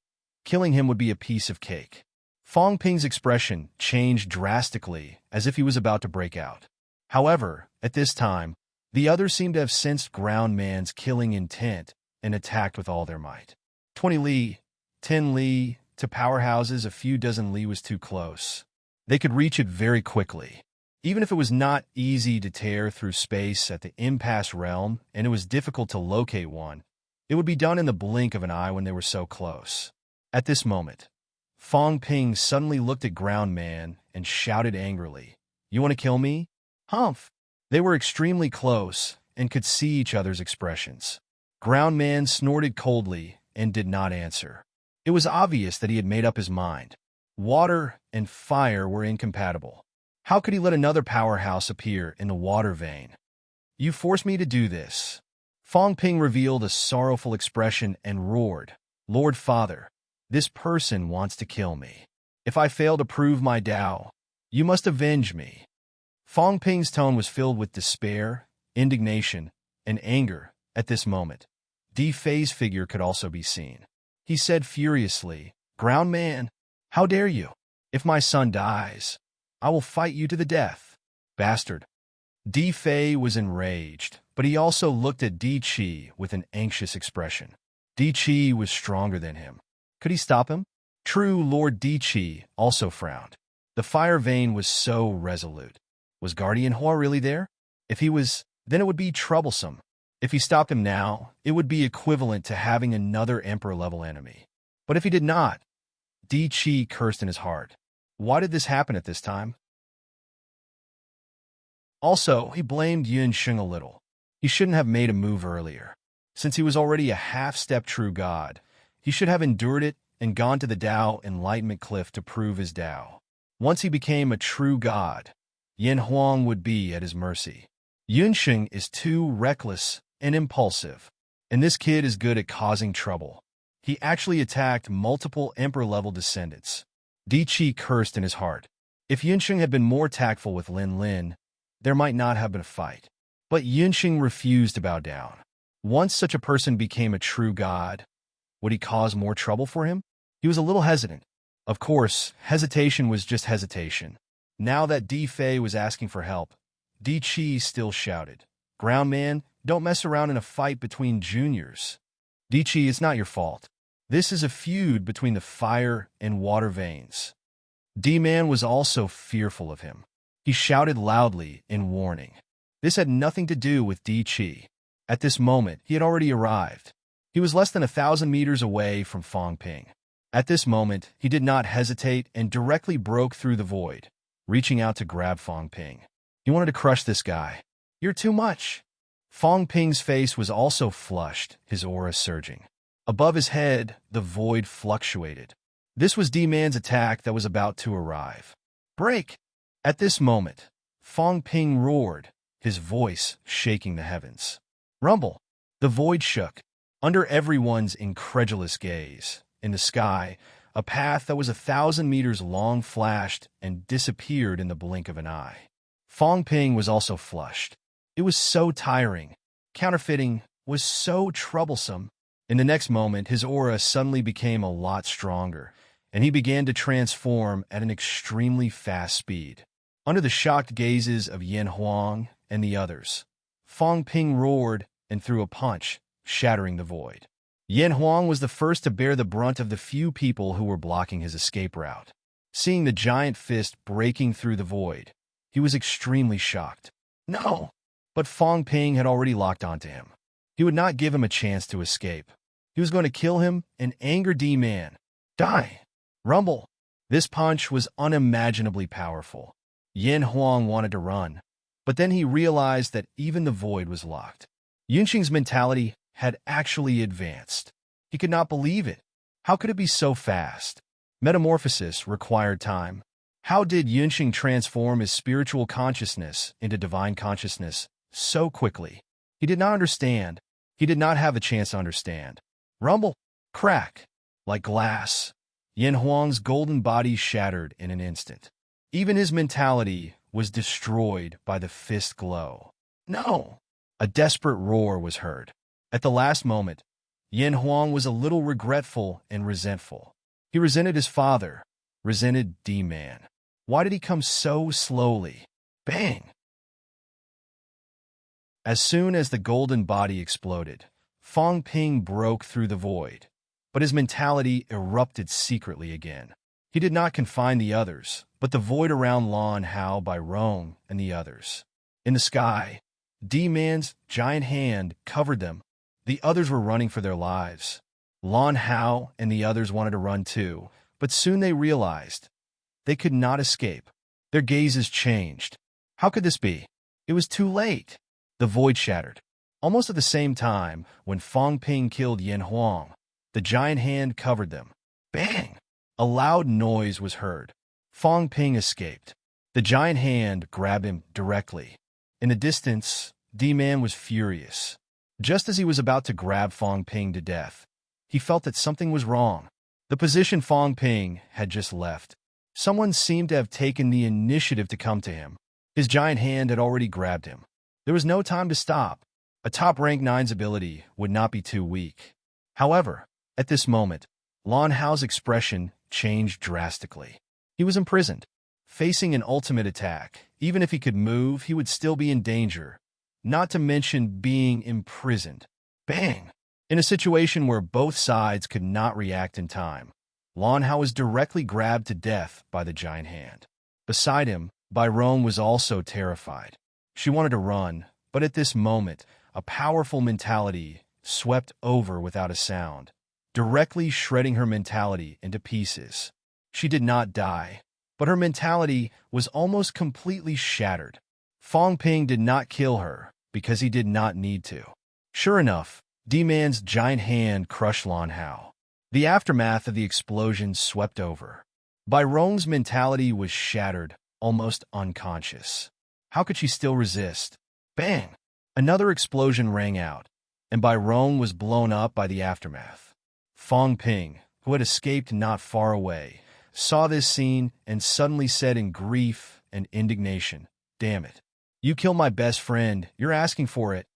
killing him would be a piece of cake. Fong Ping's expression changed drastically, as if he was about to break out. However, at this time, the others seemed to have sensed Ground Man's killing intent and attacked with all their might. 20 li, 10 li, to powerhouses, a few dozen li was too close. They could reach it very quickly. Even if it was not easy to tear through space at the impasse realm and it was difficult to locate one, it would be done in the blink of an eye when they were so close. At this moment, Fong Ping suddenly looked at Ground Man and shouted angrily, "You want to kill me? Humph!" They were extremely close and could see each other's expressions. Ground Man snorted coldly and did not answer. It was obvious that he had made up his mind. Water and fire were incompatible. How could he let another powerhouse appear in the water vein? "You forced me to do this." Fong Ping revealed a sorrowful expression and roared, "Lord Father, this person wants to kill me. If I fail to prove my Tao, you must avenge me." Fong Ping's tone was filled with despair, indignation, and anger at this moment. Di Fei's figure could also be seen. He said furiously, "Ground Man, how dare you? If my son dies, I will fight you to the death. Bastard." Di Fei was enraged, but he also looked at Di Qi with an anxious expression. Di Qi was stronger than him. Could he stop him? True Lord Di Qi also frowned. The fire vein was so resolute. Was Guardian Hua really there? If he was, then it would be troublesome. If he stopped him now, it would be equivalent to having another Emperor-level enemy. But if he did not, Di Qi cursed in his heart. Why did this happen at this time? Also, he blamed Yunsheng a little. He shouldn't have made a move earlier. Since he was already a half-step true god, he should have endured it and gone to the Tao Enlightenment Cliff to prove his Tao. Once he became a true god, Yin Huang would be at his mercy. Yunsheng is too reckless and impulsive, and this kid is good at causing trouble. He actually attacked multiple emperor-level descendants. Di Qi cursed in his heart. If Yunsheng had been more tactful with Lin Lin, there might not have been a fight. But Yunsheng refused to bow down. Once such a person became a true god, would he cause more trouble for him? He was a little hesitant. Of course, hesitation was just hesitation. Now that Di Fei was asking for help, Di Qi still shouted, "Ground man, don't mess around in a fight between juniors. Di Qi, it's not your fault. This is a feud between the fire and water veins." D-Man was also fearful of him. He shouted loudly in warning. This had nothing to do with Di Qi. At this moment, he had already arrived. He was less than 1,000 meters away from Fang Ping. At this moment, he did not hesitate and directly broke through the void, reaching out to grab Fang Ping. He wanted to crush this guy. "You're too much." Fang Ping's face was also flushed, his aura surging. Above his head, the void fluctuated. This was D-Man's attack that was about to arrive. "Break!" At this moment, Fang Ping roared, his voice shaking the heavens. Rumble! The void shook. Under everyone's incredulous gaze, in the sky, a path that was 1,000 meters long flashed and disappeared in the blink of an eye. Fang Ping was also flushed. It was so tiring. Counterfeiting was so troublesome. In the next moment, his aura suddenly became a lot stronger, and he began to transform at an extremely fast speed. Under the shocked gazes of Yin Huang and the others, Fang Ping roared and threw a punch, shattering the void. Yin Huang was the first to bear the brunt of the few people who were blocking his escape route. Seeing the giant fist breaking through the void, he was extremely shocked. No! But Fang Ping had already locked onto him. He would not give him a chance to escape. He was going to kill him and anger D-Man. Die! Rumble! This punch was unimaginably powerful. Yin Huang wanted to run, but then he realized that even the void was locked. Yunsheng's mentality had actually advanced. He could not believe it. How could it be so fast? Metamorphosis required time. How did Yunsheng transform his spiritual consciousness into divine consciousness so quickly? He did not understand. He did not have a chance to understand. Rumble! Crack! Like glass, Yin Huang's golden body shattered in an instant. Even his mentality was destroyed by the fist glow. No! A desperate roar was heard. At the last moment, Yin Huang was a little regretful and resentful. He resented his father, resented D-Man. Why did he come so slowly? Bang! As soon as the golden body exploded, Fang Ping broke through the void, but his mentality erupted secretly again. He did not confine the others, but the void around Lan Hao by Rong and the others. In the sky, D-Man's giant hand covered them. The others were running for their lives. Lan Hao and the others wanted to run too, but soon they realized they could not escape. Their gazes changed. How could this be? It was too late. The void shattered. Almost at the same time, when Fang Ping killed Yin Huang, the giant hand covered them. Bang! A loud noise was heard. Fang Ping escaped. The giant hand grabbed him directly. In the distance, D-Man was furious. Just as he was about to grab Fang Ping to death, he felt that something was wrong. The position Fang Ping had just left. Someone seemed to have taken the initiative to come to him. His giant hand had already grabbed him. There was no time to stop. A top-rank 9's ability would not be too weak. However, at this moment, Lan Hao's expression changed drastically. He was imprisoned. Facing an ultimate attack, even if he could move, he would still be in danger, not to mention being imprisoned. Bang! In a situation where both sides could not react in time, Lan Hao was directly grabbed to death by the giant hand. Beside him, Bai Rong was also terrified. She wanted to run, but at this moment, a powerful mentality swept over without a sound, directly shredding her mentality into pieces. She did not die, but her mentality was almost completely shattered. Fong Ping did not kill her because he did not need to. Sure enough, D-Man's giant hand crushed Lan Hao. The aftermath of the explosion swept over. Bai Rong's mentality was shattered, almost unconscious. How could she still resist? Bang! Another explosion rang out, and Bai Rong was blown up by the aftermath. Fong Ping, who had escaped not far away, saw this scene and suddenly said in grief and indignation, "Damn it. You killed my best friend, you're asking for it."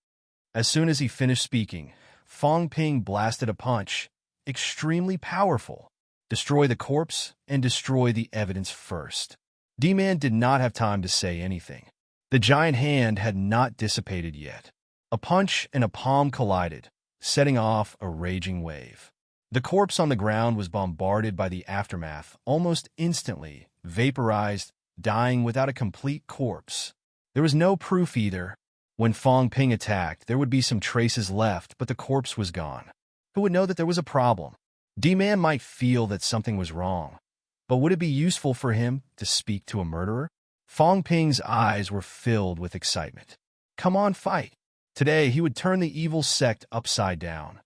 As soon as he finished speaking, Fong Ping blasted a punch, extremely powerful. Destroy the corpse and destroy the evidence first. D-Man did not have time to say anything. The giant hand had not dissipated yet. A punch and a palm collided, setting off a raging wave. The corpse on the ground was bombarded by the aftermath almost instantly, vaporized, dying without a complete corpse. There was no proof either. When Fong Ping attacked, there would be some traces left, but the corpse was gone. Who would know that there was a problem? D-Man might feel that something was wrong, but would it be useful for him to speak to a murderer? Fong Ping's eyes were filled with excitement. Come on, fight. Today he would turn the evil sect upside down.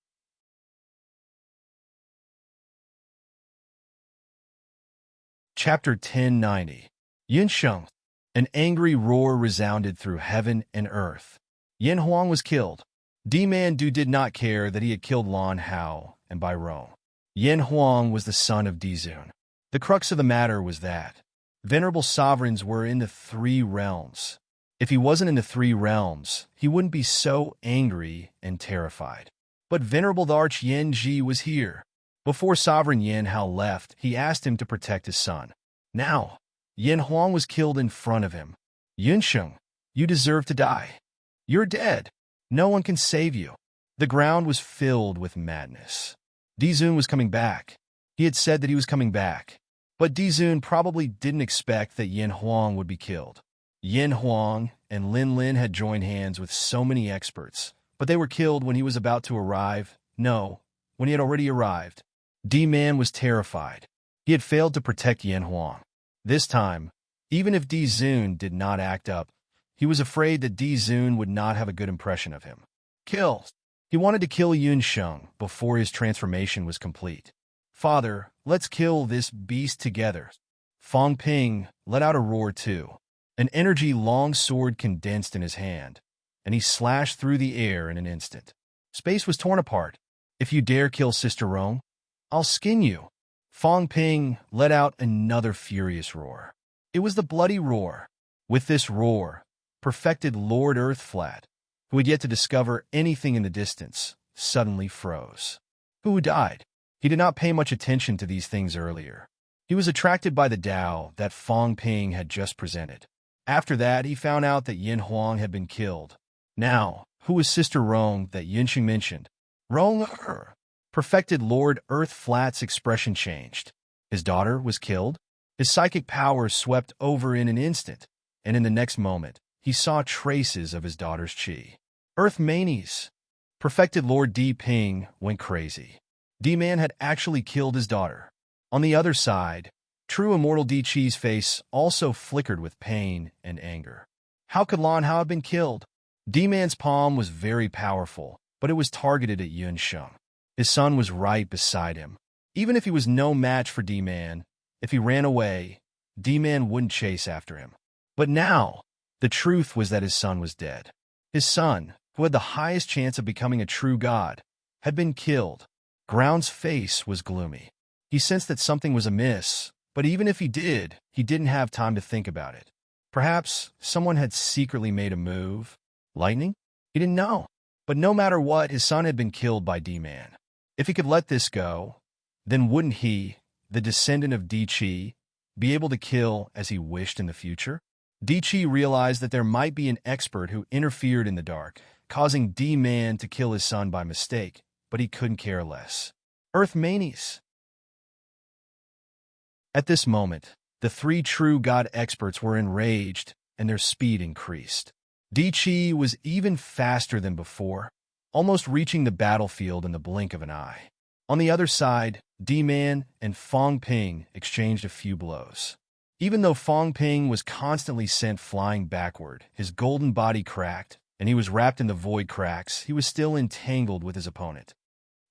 Chapter 1090. Yinsheng. An angry roar resounded through heaven and earth. Yin Huang was killed. D-Man did not care that he had killed Lan Hao and Bai Rong. Yin Huang was the son of Dizun. The crux of the matter was that venerable sovereigns were in the three realms. If he wasn't in the three realms, he wouldn't be so angry and terrified. But venerable the Arch Yin Ji was here. Before Sovereign Yin Hao left, he asked him to protect his son. Now, Yin Huang was killed in front of him. Yunsheng, you deserve to die. You're dead. No one can save you. The ground was filled with madness. Dizun was coming back. He had said that he was coming back. But Dizun probably didn't expect that Yin Huang would be killed. Yin Huang and Lin Lin had joined hands with so many experts, but they were killed when he was about to arrive. No, when he had already arrived. D-Man was terrified. He had failed to protect Yin Huang. This time, even if Dizun did not act up, he was afraid that Dizun would not have a good impression of him. Kill! He wanted to kill Yunsheng before his transformation was complete. Father, let's kill this beast together. Fong Ping let out a roar too. An energy long sword condensed in his hand, and he slashed through the air in an instant. Space was torn apart. If you dare kill Sister Rong, I'll skin you. Fong Ping let out another furious roar. It was the bloody roar. With this roar, perfected Lord Earthflat, who had yet to discover anything in the distance, suddenly froze. Who died? He did not pay much attention to these things earlier. He was attracted by the Tao that Fong Ping had just presented. After that, he found out that Yin Huang had been killed. Now, who was Sister Rong that Yinsheng mentioned? Rong er. Perfected Lord Earthflat's expression changed. His daughter was killed. His psychic powers swept over in an instant, and in the next moment, he saw traces of his daughter's chi. Earth Manies. Perfected Lord D Ping went crazy. D-Man had actually killed his daughter. On the other side, true immortal D Chi's face also flickered with pain and anger. How could Lan Hao have been killed? D-Man's palm was very powerful, but it was targeted at Yunsheng. His son was right beside him. Even if he was no match for D-Man, if he ran away, D-Man wouldn't chase after him. But now, the truth was that his son was dead. His son, who had the highest chance of becoming a true god, had been killed. Ground's face was gloomy. He sensed that something was amiss, but even if he didn't have time to think about it. Perhaps someone had secretly made a move. Lightning? He didn't know. But no matter what, his son had been killed by D-Man. If he could let this go, then wouldn't he, the descendant of D Chi, be able to kill as he wished in the future? D Chi realized that there might be an expert who interfered in the dark, causing D-Man to kill his son by mistake, but he couldn't care less. Earth Manies. At this moment, the three true god experts were enraged, and their speed increased. D Chi was even faster than before, almost reaching the battlefield in the blink of an eye. On the other side, D-Man and Fong Ping exchanged a few blows. Even though Fong Ping was constantly sent flying backward, his golden body cracked, and he was wrapped in the void cracks, he was still entangled with his opponent.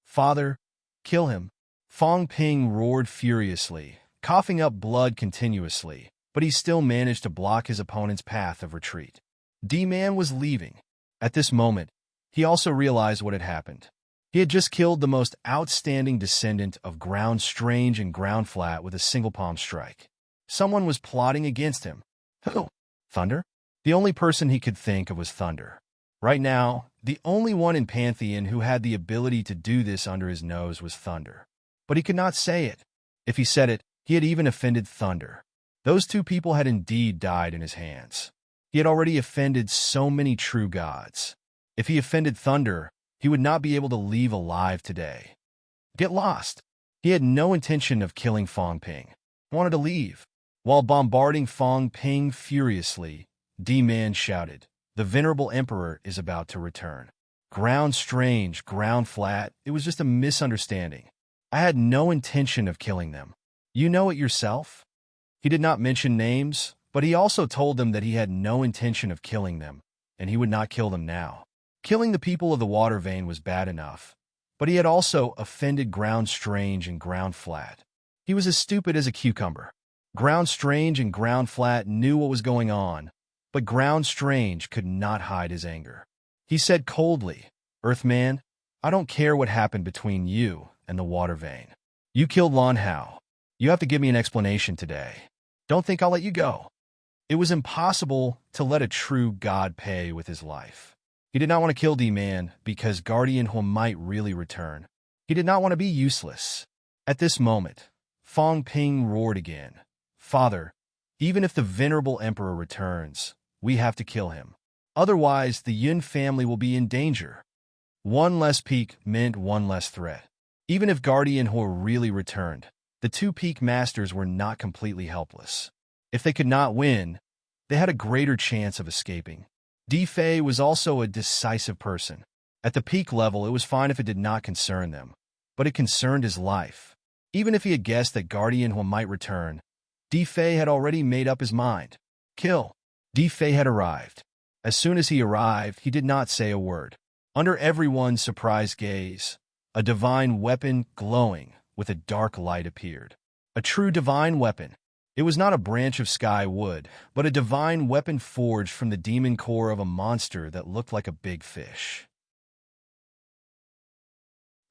"Father, kill him!" Fong Ping roared furiously, coughing up blood continuously, but he still managed to block his opponent's path of retreat. D-Man was leaving. At this moment, he also realized what had happened. He had just killed the most outstanding descendant of Ground Strange and Ground Flat with a single palm strike. Someone was plotting against him. Who? Thunder? The only person he could think of was Thunder. Right now, the only one in Pantheon who had the ability to do this under his nose was Thunder. But he could not say it. If he said it, he had even offended Thunder. Those two people had indeed died in his hands. He had already offended so many true gods. If he offended Thunder, he would not be able to leave alive today. Get lost. He had no intention of killing Fong Ping. He wanted to leave. While bombarding Fong Ping furiously, D-Man shouted, "The Venerable Emperor is about to return." Ground Strange, Ground Flat, it was just a misunderstanding. I had no intention of killing them. You know it yourself? He did not mention names, but he also told them that he had no intention of killing them, and he would not kill them now. Killing the people of the Water Vein was bad enough, but he had also offended Ground Strange and Ground Flat. He was as stupid as a cucumber. Ground Strange and Ground Flat knew what was going on, but Ground Strange could not hide his anger. He said coldly, "Earthman, I don't care what happened between you and the Water Vein. You killed Lon Hao. You have to give me an explanation today. Don't think I'll let you go." It was impossible to let a true god pay with his life. He did not want to kill D-Man because Guardian Hua might really return. He did not want to be useless. At this moment, Fong Ping roared again. "Father, even if the Venerable Emperor returns, we have to kill him. Otherwise, the Yun family will be in danger." One less peak meant one less threat. Even if Guardian Hua really returned, the two peak masters were not completely helpless. If they could not win, they had a greater chance of escaping. Di Fei was also a decisive person. At the peak level, it was fine if it did not concern them, but it concerned his life. Even if he had guessed that Guardian Hua might return, Di Fei had already made up his mind. Kill. Di Fei had arrived. As soon as he arrived, he did not say a word. Under everyone's surprised gaze, a divine weapon glowing with a dark light appeared. A true divine weapon. It was not a branch of sky wood, but a divine weapon forged from the demon core of a monster that looked like a big fish.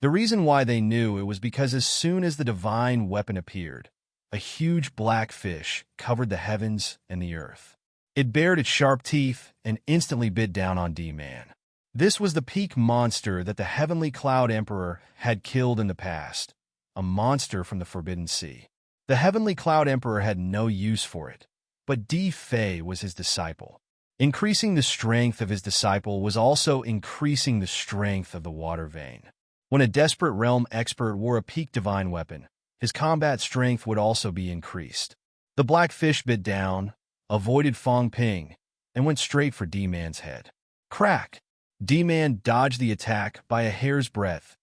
The reason why they knew it was because as soon as the divine weapon appeared, a huge black fish covered the heavens and the earth. It bared its sharp teeth and instantly bit down on D-Man. This was the peak monster that the Heavenly Cloud Emperor had killed in the past, a monster from the Forbidden Sea. The Heavenly Cloud Emperor had no use for it, but Di Fei was his disciple. Increasing the strength of his disciple was also increasing the strength of the Water Vein. When a desperate realm expert wore a peak divine weapon, his combat strength would also be increased. The black fish bit down, avoided Fong Ping, and went straight for D-Man's head. Crack! D-Man dodged the attack by a hair's breadth,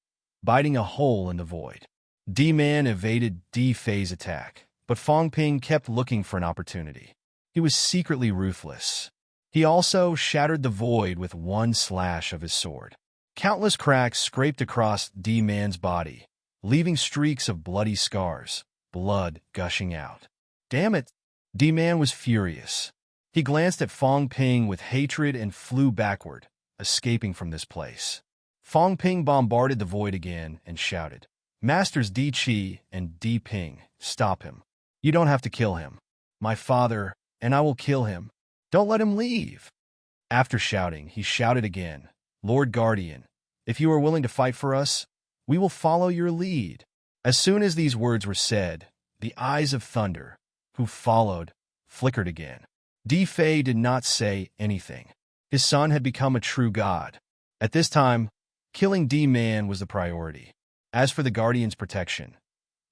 biting a hole in the void. D-Man evaded Di Fei's attack, but Fong Ping kept looking for an opportunity. He was secretly ruthless. He also shattered the void with one slash of his sword. Countless cracks scraped across D-Man's body, leaving streaks of bloody scars, blood gushing out. Damn it! D-Man was furious. He glanced at Fong Ping with hatred and flew backward, escaping from this place. Fong Ping bombarded the void again and shouted, "Masters Di Qi and Di Ping, stop him. You don't have to kill him. My father, and I will kill him. Don't let him leave." After shouting, he shouted again, "Lord Guardian, if you are willing to fight for us, we will follow your lead." As soon as these words were said, the eyes of Thunder, who followed, flickered again. Di Fei did not say anything. His son had become a true god. At this time, killing D-Man was the priority. As for the Guardian's protection,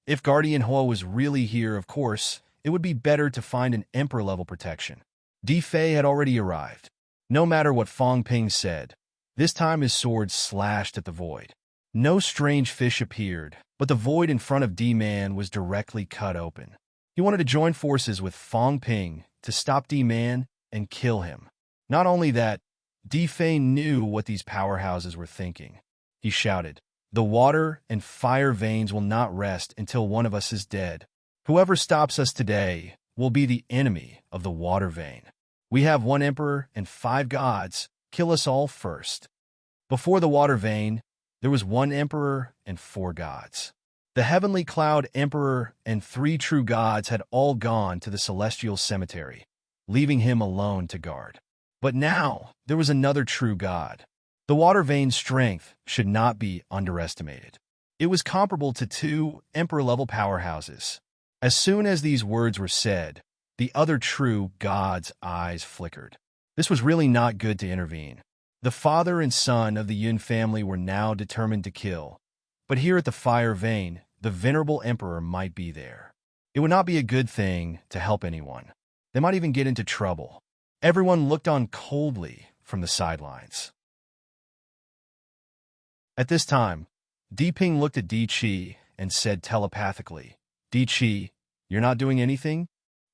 if Guardian Hua was really here, of course, it would be better to find an Emperor-level protection. Di Fei had already arrived. No matter what Fong Ping said, this time his sword slashed at the void. No strange fish appeared, but the void in front of D-Man was directly cut open. He wanted to join forces with Fang Ping to stop D-Man and kill him. Not only that, Di Fei knew what these powerhouses were thinking. He shouted, "The water and fire veins will not rest until one of us is dead. Whoever stops us today will be the enemy of the water vein. We have one emperor and 5 gods. Kill us all first." Before the water vein, there was one emperor and 4 gods. The heavenly cloud emperor and 3 true gods had all gone to the celestial cemetery, leaving him alone to guard. But now there was another true god. The water vein's strength should not be underestimated. It was comparable to 2 emperor-level powerhouses. As soon as these words were said, the other true god's eyes flickered. This was really not good to intervene. The father and son of the Yun family were now determined to kill. But here at the fire vein, the venerable emperor might be there. It would not be a good thing to help anyone. They might even get into trouble. Everyone looked on coldly from the sidelines. At this time, Di Ping looked at Di Qi and said telepathically, "Di Qi, you're not doing anything?"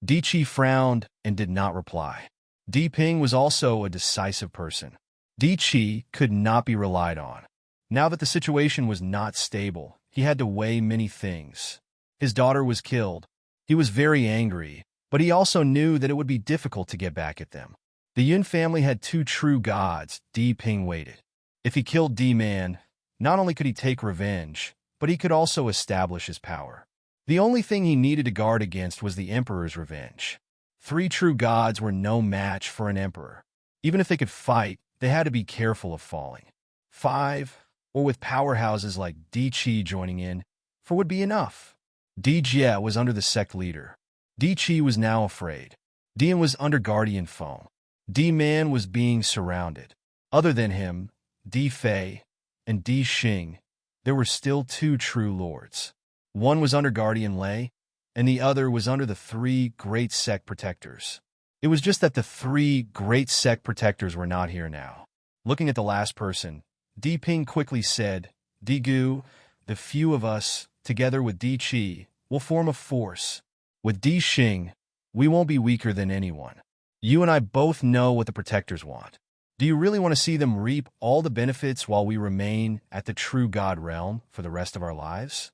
Di Qi frowned and did not reply. Di Ping was also a decisive person. Di Qi could not be relied on. Now that the situation was not stable, he had to weigh many things. His daughter was killed. He was very angry, but he also knew that it would be difficult to get back at them. The Yun family had 2 true gods. Di Ping waited. If he killed D-Man, not only could he take revenge, but he could also establish his power. The only thing he needed to guard against was the Emperor's revenge. 3 true gods were no match for an emperor. Even if they could fight, they had to be careful of falling. 5, or with powerhouses like Di Qi joining in, for would be enough. Di Jie was under the sect leader. Di Qi was now afraid. Dian was under guardian foam. D-Man was being surrounded. Other than him, Di Fei and Di Xing, there were still 2 true lords. One was under guardian Lei, and the other was under the 3 great sect protectors. It was just that the 3 great sect protectors were not here now. Looking at the last person, Di Ping quickly said, "Di Gu, the few of us, together with Di Qi, will form a force. With Di Xing, we won't be weaker than anyone. You and I both know what the protectors want. Do you really want to see them reap all the benefits while we remain at the true God realm for the rest of our lives?"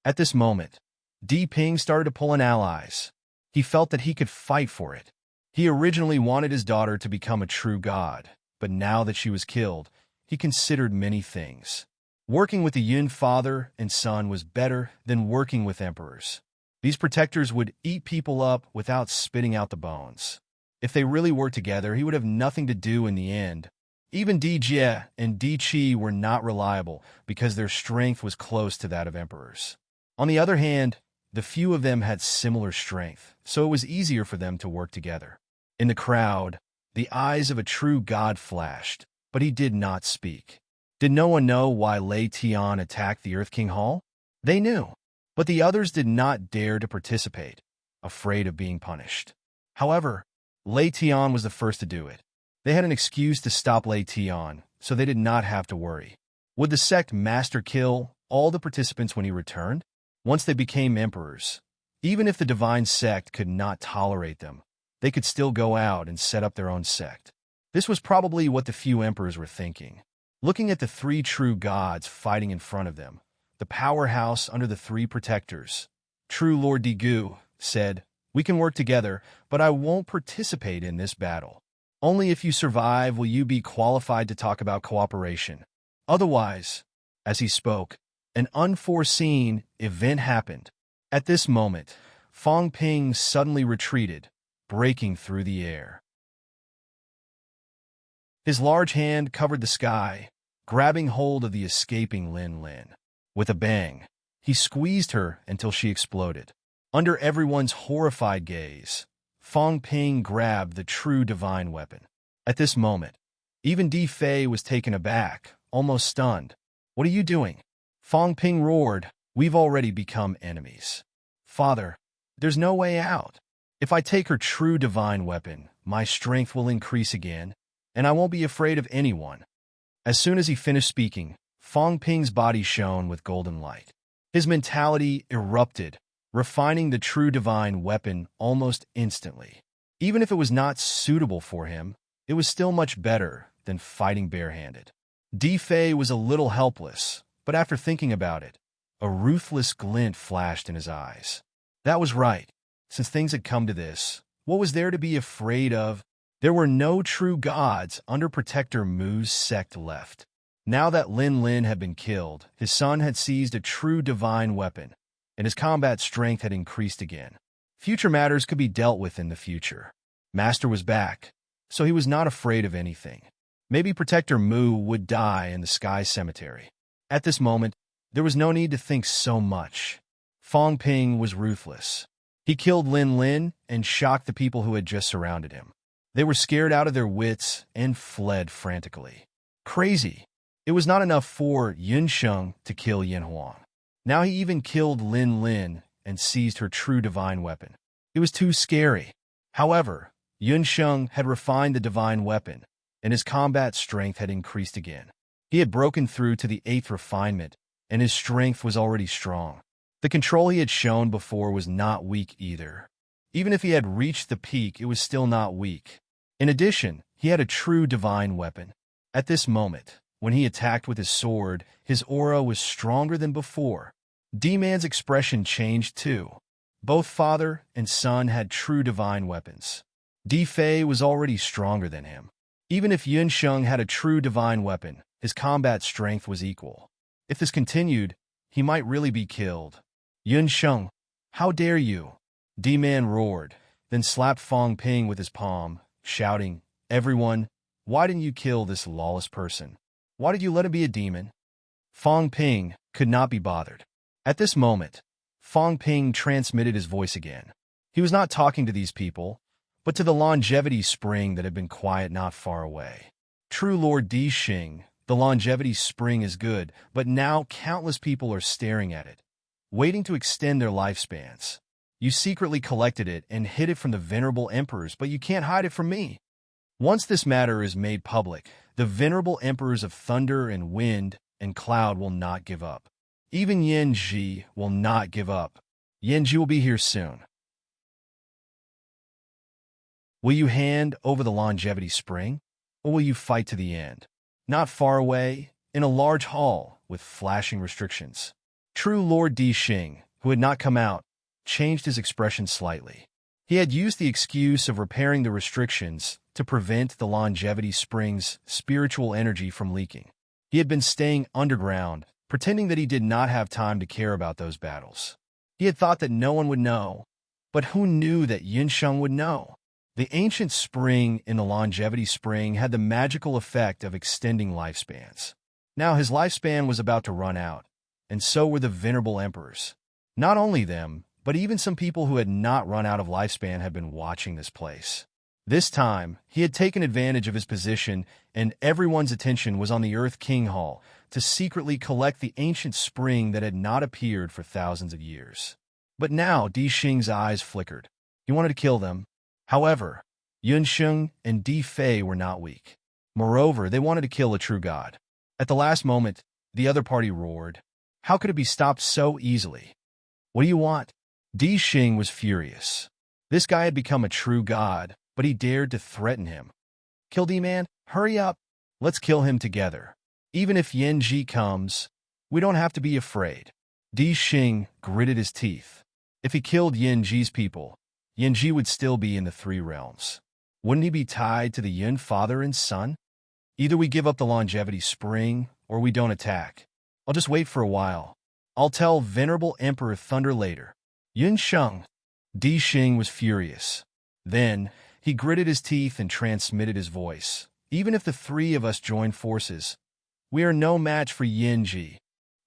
At this moment, Di Ping started to pull in allies. He felt that he could fight for it. He originally wanted his daughter to become a true god, but now that she was killed, he considered many things. Working with the Yun father and son was better than working with emperors. These protectors would eat people up without spitting out the bones. If they really worked together, he would have nothing to do in the end. Even Di Jie and Di Qi were not reliable because their strength was close to that of emperors. On the other hand, the few of them had similar strength, so it was easier for them to work together. In the crowd, the eyes of a true god flashed, but he did not speak. Did no one know why Lei Tian attacked the Earth King Hall? They knew, but the others did not dare to participate, afraid of being punished. However, Lei Tian was the first to do it. They had an excuse to stop Lei Tian, so they did not have to worry. Would the sect master kill all the participants when he returned? Once they became emperors, even if the divine sect could not tolerate them, they could still go out and set up their own sect. This was probably what the few emperors were thinking. Looking at the 3 true gods fighting in front of them, the powerhouse under the 3 protectors, true Lord Di Gu said, "We can work together, but I won't participate in this battle. Only if you survive will you be qualified to talk about cooperation. Otherwise," as he spoke, an unforeseen event happened. At this moment, Fang Ping suddenly retreated, breaking through the air. His large hand covered the sky, grabbing hold of the escaping Lin Lin. With a bang, he squeezed her until she exploded. Under everyone's horrified gaze, Fang Ping grabbed the true divine weapon. At this moment, even Di Fei was taken aback, almost stunned. "What are you doing?" Fang Ping roared, "We've already become enemies. Father, there's no way out. If I take her true divine weapon, my strength will increase again, and I won't be afraid of anyone." As soon as he finished speaking, Fang Ping's body shone with golden light. His mentality erupted, refining the true divine weapon almost instantly. Even if it was not suitable for him, it was still much better than fighting barehanded. Fei was a little helpless, but after thinking about it, a ruthless glint flashed in his eyes. That was right. Since things had come to this, what was there to be afraid of? There were no true gods under Protector Mu's sect left. Now that Lin Lin had been killed, his son had seized a true divine weapon, and his combat strength had increased again. Future matters could be dealt with in the future. Master was back, so he was not afraid of anything. Maybe Protector Mu would die in the Sky Cemetery. At this moment, there was no need to think so much. Fong Ping was ruthless. He killed Lin Lin and shocked the people who had just surrounded him. They were scared out of their wits and fled frantically. Crazy. It was not enough for Yun Sheng to kill Yin Huang. Now he even killed Lin Lin and seized her true divine weapon. It was too scary. However, Yun Sheng had refined the divine weapon, and his combat strength had increased again. He had broken through to the 8th refinement, and his strength was already strong. The control he had shown before was not weak either. Even if he had reached the peak, it was still not weak. In addition, he had a true divine weapon. At this moment, when he attacked with his sword, his aura was stronger than before. D-Man's expression changed too. Both father and son had true divine weapons. Fei was already stronger than him. Even if Yun Sheng had a true divine weapon, his combat strength was equal. If this continued, he might really be killed. Yun Sheng, how dare you? D-Man roared, then slapped Fong Ping with his palm, shouting, "Everyone, why didn't you kill this lawless person? Why did you let him be a demon?" Fong Ping could not be bothered. At this moment, Fong Ping transmitted his voice again. He was not talking to these people, but to the longevity spring that had been quiet not far away. True Lord Di Xing, the longevity spring is good, but now countless people are staring at it, waiting to extend their lifespans. You secretly collected it and hid it from the venerable emperors, but you can't hide it from me. Once this matter is made public, the venerable emperors of thunder and wind and cloud will not give up. Even Yen Ji will not give up. Yen Ji will be here soon. Will you hand over the longevity spring, or will you fight to the end? Not far away, in a large hall with flashing restrictions. True Lord Di Xing, who had not come out, changed his expression slightly. He had used the excuse of repairing the restrictions to prevent the longevity spring's spiritual energy from leaking. He had been staying underground, pretending that he did not have time to care about those battles. He had thought that no one would know, but who knew that Yun Sheng would know? The ancient spring in the longevity spring had the magical effect of extending lifespans. Now his lifespan was about to run out, and so were the venerable emperors. Not only them, but even some people who had not run out of lifespan had been watching this place. This time, he had taken advantage of his position, and everyone's attention was on the Earth King Hall to secretly collect the ancient spring that had not appeared for thousands of years. But now Di Xing's eyes flickered. He wanted to kill them. However, Yun Sheng and Di Fei were not weak. Moreover, they wanted to kill a true god. At the last moment, the other party roared. How could it be stopped so easily? What do you want? Di Xing was furious. This guy had become a true god, but he dared to threaten him. Kill D-Man? Hurry up. Let's kill him together. Even if Yen Ji comes, we don't have to be afraid. Di Xing gritted his teeth. If he killed Yen Ji's people, Yen Ji would still be in the Three Realms. Wouldn't he be tied to the Yun father and son? Either we give up the longevity spring, or we don't attack. I'll just wait for a while. I'll tell Venerable Emperor Thunder later. Yun Sheng. Di Xing was furious. Then, he gritted his teeth and transmitted his voice. Even if the three of us join forces, we are no match for Yen Ji.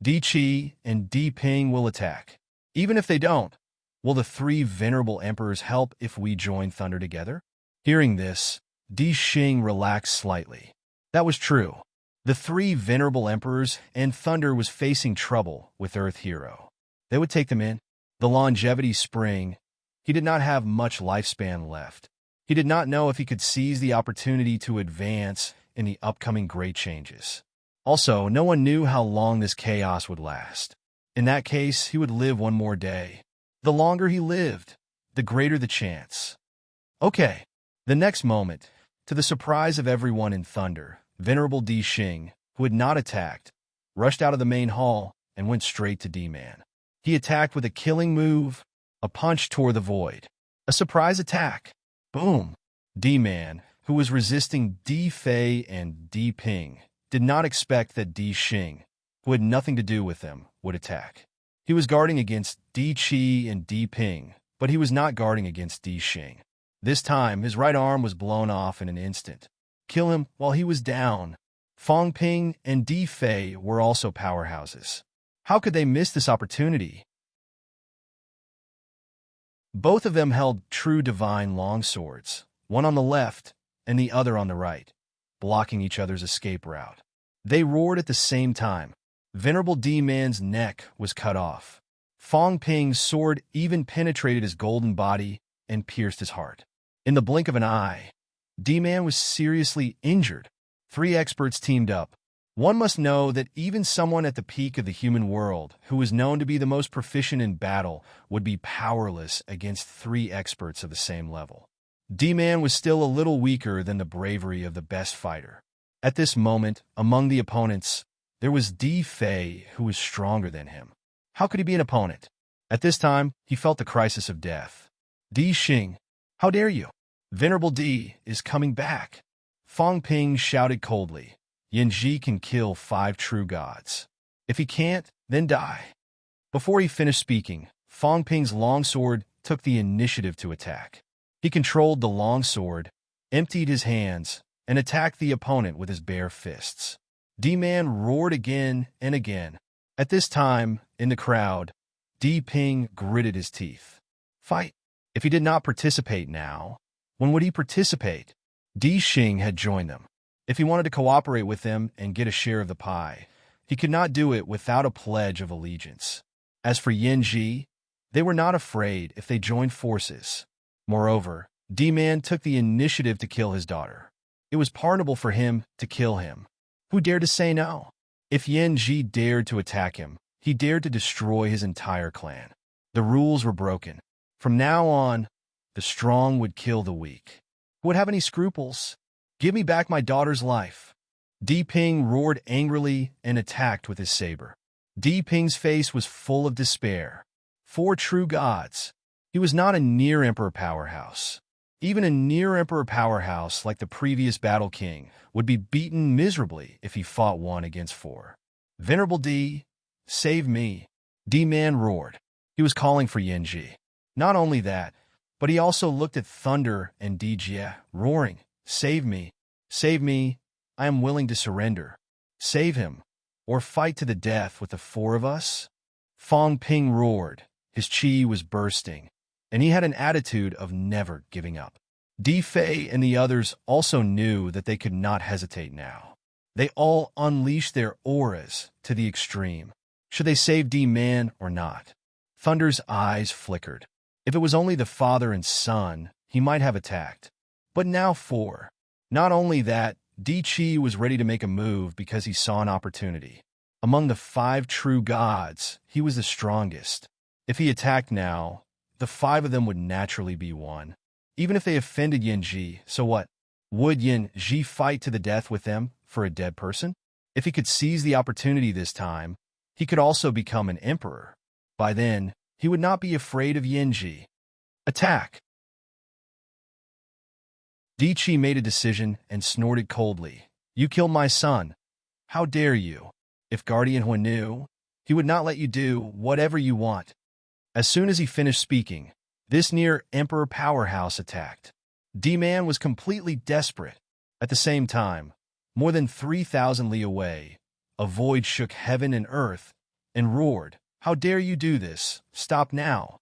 Di Qi and Di Ping will attack. Even if they don't, will the three venerable emperors help if we join Thunder together? Hearing this, Di Xing relaxed slightly. That was true. The three venerable emperors and Thunder was facing trouble with Earth Hero. They would take them in. The longevity spring. He did not have much lifespan left. He did not know if he could seize the opportunity to advance in the upcoming great changes. Also, no one knew how long this chaos would last. In that case, he would live one more day. The longer he lived, the greater the chance. Okay. The next moment, to the surprise of everyone in Thunder, Venerable D. Xing, who had not attacked, rushed out of the main hall and went straight to D-Man. He attacked with a killing move. A punch tore the void. A surprise attack. Boom. D-Man, who was resisting D-Fei and D-Ping, did not expect that D-Xing, who had nothing to do with them, would attack. He was guarding against D-Chi and D-Ping, but he was not guarding against D-Xing. This time, his right arm was blown off in an instant. Kill him while he was down. Fong Ping and D-Fei were also powerhouses. How could they miss this opportunity? Both of them held true divine longswords, one on the left and the other on the right, blocking each other's escape route. They roared at the same time. Venerable D-Man's neck was cut off. Fong Ping's sword even penetrated his golden body and pierced his heart. In the blink of an eye, D-Man was seriously injured. 3 experts teamed up. One must know that even someone at the peak of the human world, who was known to be the most proficient in battle, would be powerless against 3 experts of the same level. D-Man was still a little weaker than the bravery of the best fighter. At this moment, among the opponents, there was D-Fei, who was stronger than him. How could he be an opponent? At this time, he felt the crisis of death. D-Xing, how dare you? Venerable D is coming back. Fong Ping shouted coldly. Yanji can kill 5 true gods. If he can't, then die. Before he finished speaking, Fong Ping's longsword took the initiative to attack. He controlled the longsword, emptied his hands, and attacked the opponent with his bare fists. D-Man roared again and again. At this time, in the crowd, D-Ping gritted his teeth. Fight! If he did not participate now, when would he participate? D-Xing had joined them. If he wanted to cooperate with them and get a share of the pie, he could not do it without a pledge of allegiance. As for Yanji, they were not afraid if they joined forces. Moreover, D-Man took the initiative to kill his daughter. It was pardonable for him to kill him. Who dared to say no? If Yanji dared to attack him, he dared to destroy his entire clan. The rules were broken. From now on, the strong would kill the weak. Who would have any scruples? Give me back my daughter's life. D-Ping roared angrily and attacked with his saber. D-Ping's face was full of despair. 4 true gods. He was not a near-emperor powerhouse. Even a near-emperor powerhouse like the previous Battle King would be beaten miserably if he fought 1 against 4. Venerable D, save me. D-Man roared. He was calling for Yanji. Not only that, but he also looked at Thunder and Dijie, roaring, Save me, save me, I am willing to surrender. Save him, or fight to the death with the 4 of us? Fong Ping roared. His chi was bursting, and he had an attitude of never giving up. D-Fei and the others also knew that they could not hesitate now. They all unleashed their auras to the extreme. Should they save D-Man or not? Thunder's eyes flickered. If it was only the father and son, he might have attacked. But now 4. Not only that, D-Chi was ready to make a move because he saw an opportunity. Among the 5 true gods, he was the strongest. If he attacked now, the 5 of them would naturally be won. Even if they offended Yanji, so what? Would Yanji fight to the death with them for a dead person? If he could seize the opportunity this time, he could also become an emperor. By then, he would not be afraid of Yanji. Attack! Di-Chi made a decision and snorted coldly. You killed my son. How dare you? If Guardian Huan knew, he would not let you do whatever you want. As soon as he finished speaking, this near-emperor powerhouse attacked. D-Man was completely desperate. At the same time, more than 3,000 li away, a void shook heaven and earth and roared, How dare you do this? Stop now.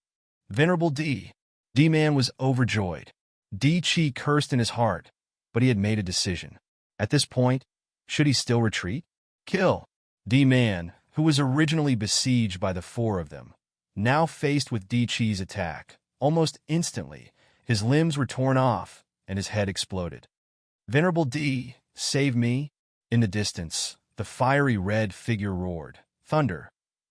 Venerable D. D-Man was overjoyed. D-Chi cursed in his heart, but he had made a decision. At this point, should he still retreat? Kill. D-Man, who was originally besieged by the 4 of them, now faced with D-Chi's attack. Almost instantly, his limbs were torn off and his head exploded. Venerable D, save me. In the distance, the fiery red figure roared, Thunder,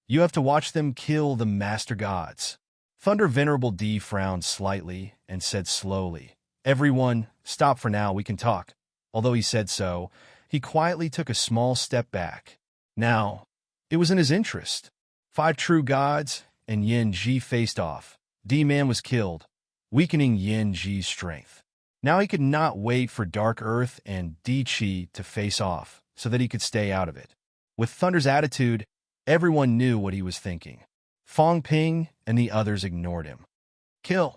you have to watch them kill the master gods. Thunder Venerable D frowned slightly and said slowly, "Everyone, stop for now, we can talk." Although he said so, he quietly took a small step back. Now, it was in his interest. 5 true gods and Yin Ji faced off. D-Man was killed, weakening Yin Ji's strength. Now he could not wait for Dark Earth and D-Chi to face off so that he could stay out of it. With Thunder's attitude, everyone knew what he was thinking. Fong Ping and the others ignored him. Kill!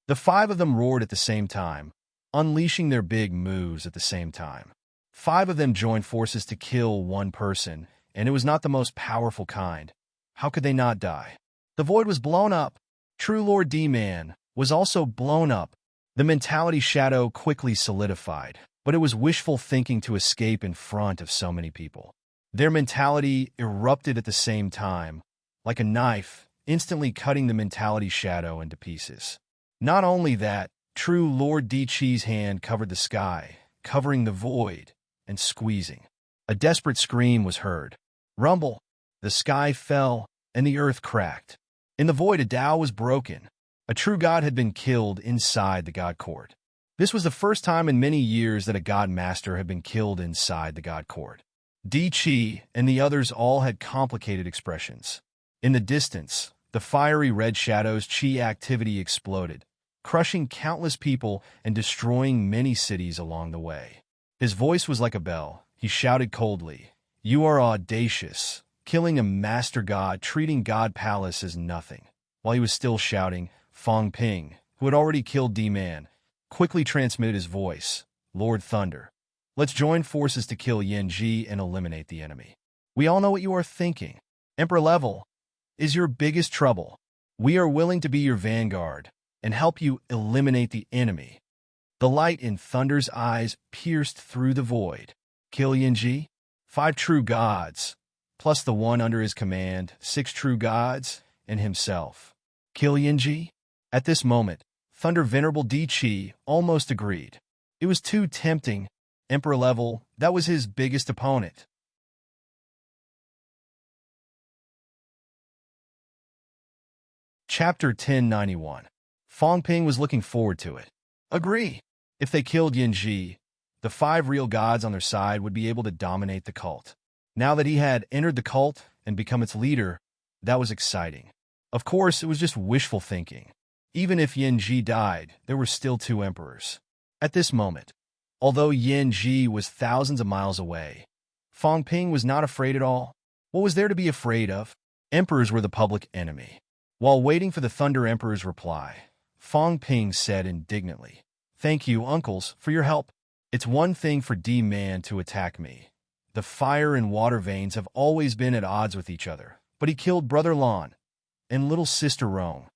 The 5 of them roared at the same time, unleashing their big moves at the same time. 5 of them joined forces to kill one person, and it was not the most powerful kind. How could they not die? The void was blown up. True Lord D-Man was also blown up. The mentality shadow quickly solidified, but it was wishful thinking to escape in front of so many people. Their mentality erupted at the same time, like a knife, instantly cutting the mentality shadow into pieces. Not only that, True Lord D-Chi's hand covered the sky, covering the void and squeezing. A desperate scream was heard. Rumble! The sky fell, and the earth cracked. In the void, a Tao was broken. A true god had been killed inside the god court. This was the first time in many years that a god master had been killed inside the god court. D-Chi and the others all had complicated expressions. In the distance, the fiery red shadow's chi activity exploded, crushing countless people and destroying many cities along the way. His voice was like a bell. He shouted coldly, "You are audacious, killing a master god, treating God Palace as nothing." While he was still shouting, Fong Ping, who had already killed D-Man, quickly transmitted his voice, "Lord Thunder, let's join forces to kill Yin Ji and eliminate the enemy. We all know what you are thinking. Emperor Level is your biggest trouble. We are willing to be your vanguard and help you eliminate the enemy." The light in Thunder's eyes pierced through the void. Kill Yin Ji? 5 true gods, plus the one under his command, 6 true gods, and himself. Kill Yin Ji? At this moment, Thunder Venerable D-Chi almost agreed. It was too tempting. Emperor Level, that was his biggest opponent. Chapter 1091. Fong Ping was looking forward to it. Agree. If they killed Yin Ji, the 5 real gods on their side would be able to dominate the cult. Now that he had entered the cult and become its leader, that was exciting. Of course, it was just wishful thinking. Even if Yin Ji died, there were still 2 emperors. At this moment, although Yin Ji was thousands of miles away, Fong Ping was not afraid at all. What was there to be afraid of? Emperors were the public enemy. While waiting for the Thunder Emperor's reply, Fong Ping said indignantly, "Thank you, uncles, for your help. It's one thing for D-Man to attack me. The fire and water veins have always been at odds with each other, but he killed Brother Lon and little sister Rong."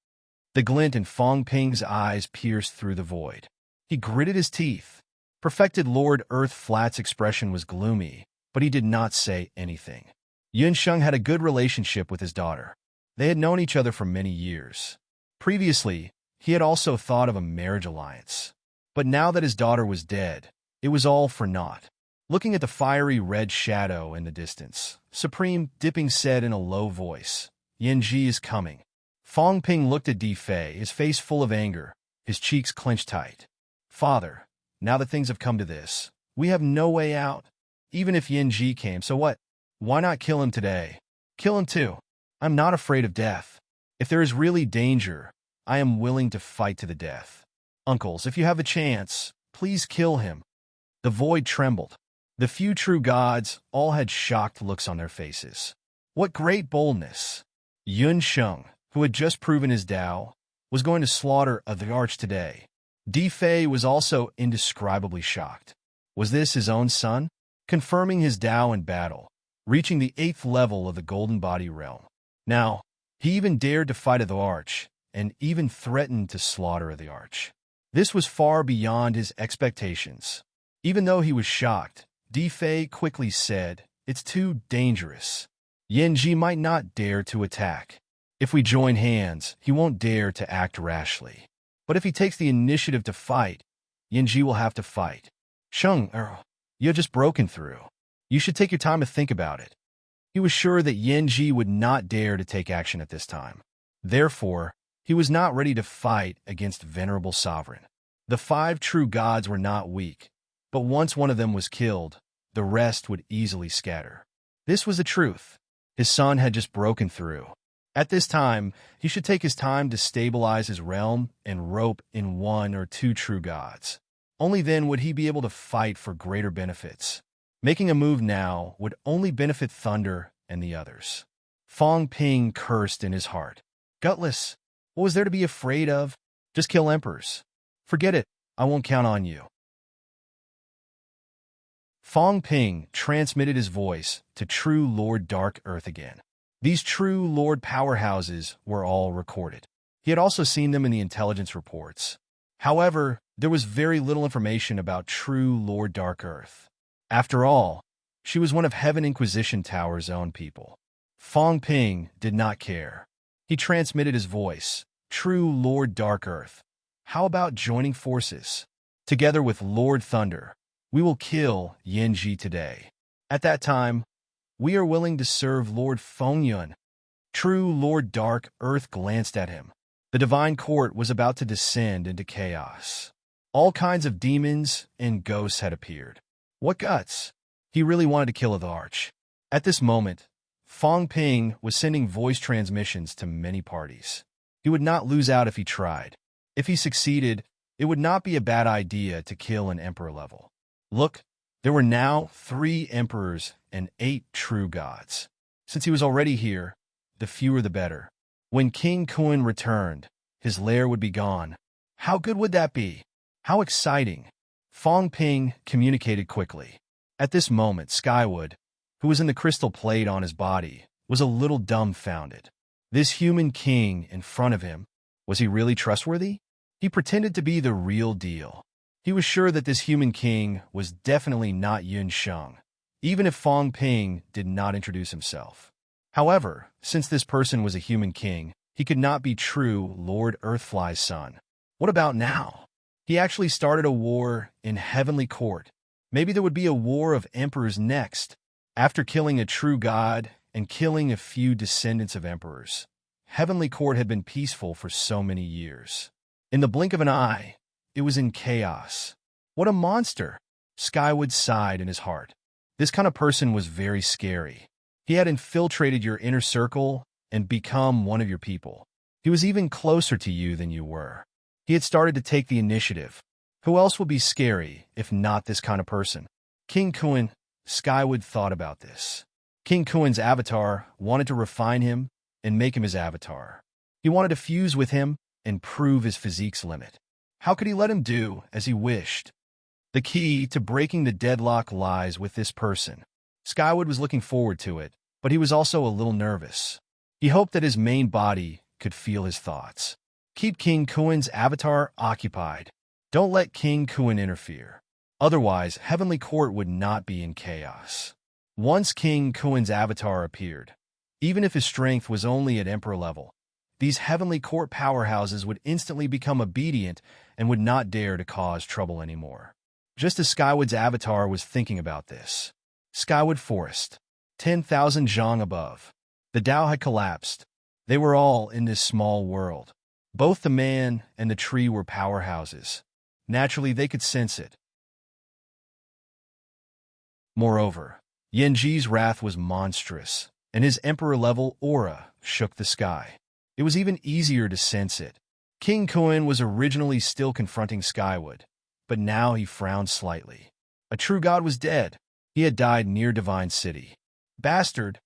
The glint in Fong Ping's eyes pierced through the void. He gritted his teeth. Perfected Lord Earth Flat's expression was gloomy, but he did not say anything. Yun Sheng had a good relationship with his daughter. They had known each other for many years. Previously, he had also thought of a marriage alliance. But now that his daughter was dead, it was all for naught. Looking at the fiery red shadow in the distance, Supreme Dipping said in a low voice, "Yin Ji is coming." Fong Ping looked at Di Fei, his face full of anger, his cheeks clenched tight. "Father, now that things have come to this, we have no way out. Even if Yin Ji came, so what? Why not kill him today? Kill him too. I'm not afraid of death. If there is really danger, I am willing to fight to the death. Uncles, if you have a chance, please kill him." The void trembled. The few true gods all had shocked looks on their faces. What great boldness! Yun Sheng, who had just proven his Tao, was going to slaughter the arch today. Di Fei was also indescribably shocked. Was this his own son? Confirming his Tao in battle, reaching the 8th level of the Golden Body Realm. Now, he even dared to fight the arch, and even threatened to slaughter the arch. This was far beyond his expectations. Even though he was shocked, Di Fei quickly said, "It's too dangerous. Yin Ji might not dare to attack. If we join hands, he won't dare to act rashly. But if he takes the initiative to fight, Yin Ji will have to fight. Sheng, you have just broken through. You should take your time to think about it." He was sure that Yin Ji would not dare to take action at this time. Therefore, He was not ready to fight against venerable sovereign. The 5 true gods were not weak, but once one of them was killed, the rest would easily scatter. This was the truth. His son had just broken through. At this time, he should take his time to stabilize his realm and rope in 1 or 2 true gods. Only then would he be able to fight for greater benefits. Making a move now would only benefit Thunder and the others. Fong Ping cursed in his heart. Gutless. What was there to be afraid of? Just kill emperors. Forget it. I won't count on you. Fong Ping transmitted his voice to True Lord Dark Earth again. These True Lord powerhouses were all recorded. He had also seen them in the intelligence reports. However, there was very little information about True Lord Dark Earth. After all, she was one of Heaven Inquisition Tower's own people. Fong Ping did not care. He transmitted his voice. True Lord Dark Earth, how about joining forces? Together with Lord Thunder, we will kill Yanji today. At that time, we are willing to serve Lord Fengyun. True Lord Dark Earth glanced at him. The divine court was about to descend into chaos. All kinds of demons and ghosts had appeared. What guts? He really wanted to kill the Arch. At this moment, Fong Ping was sending voice transmissions to many parties. He would not lose out if he tried. If he succeeded, it would not be a bad idea to kill an emperor level. Look, there were now 3 emperors and 8 true gods. Since he was already here, the fewer the better. When King Kun returned, his lair would be gone. How good would that be? How exciting! Fong Ping communicated quickly. At this moment, Skywood, who was in the crystal plate on his body, was a little dumbfounded. This human king in front of him, was he really trustworthy? He pretended to be the real deal. He was sure that this human king was definitely not Yun Sheng, even if Fong Ping did not introduce himself. However, since this person was a human king, he could not be true Lord Earthfly's son. What about now? He actually started a war in Heavenly Court. Maybe there would be a war of emperors next. After killing a true god and killing a few descendants of emperors, Heavenly Court had been peaceful for so many years. In the blink of an eye, it was in chaos. What a monster! Skywood sighed in his heart. This kind of person was very scary. He had infiltrated your inner circle and become one of your people. He was even closer to you than you were. He had started to take the initiative. Who else would be scary if not this kind of person? King Kun. Skywood thought about this. King Kun's avatar wanted to refine him and make him his avatar. He wanted to fuse with him and prove his physique's limit. How could he let him do as he wished? The key to breaking the deadlock lies with this person. Skywood was looking forward to it, but he was also a little nervous. He hoped that his main body could feel his thoughts. Keep King Kun's avatar occupied. Don't let King Kun interfere. Otherwise, Heavenly Court would not be in chaos. Once King Kun's avatar appeared, even if his strength was only at Emperor level, these Heavenly Court powerhouses would instantly become obedient and would not dare to cause trouble anymore. Just as Skywood's avatar was thinking about this, Skywood Forest, 10,000 zhang above. The Tao had collapsed. They were all in this small world. Both the man and the tree were powerhouses. Naturally, they could sense it. Moreover, Yanji's wrath was monstrous, and his emperor-level aura shook the sky. It was even easier to sense it. King Kun was originally still confronting Skywood, but now he frowned slightly. A true god was dead. He had died near Divine City. Bastard!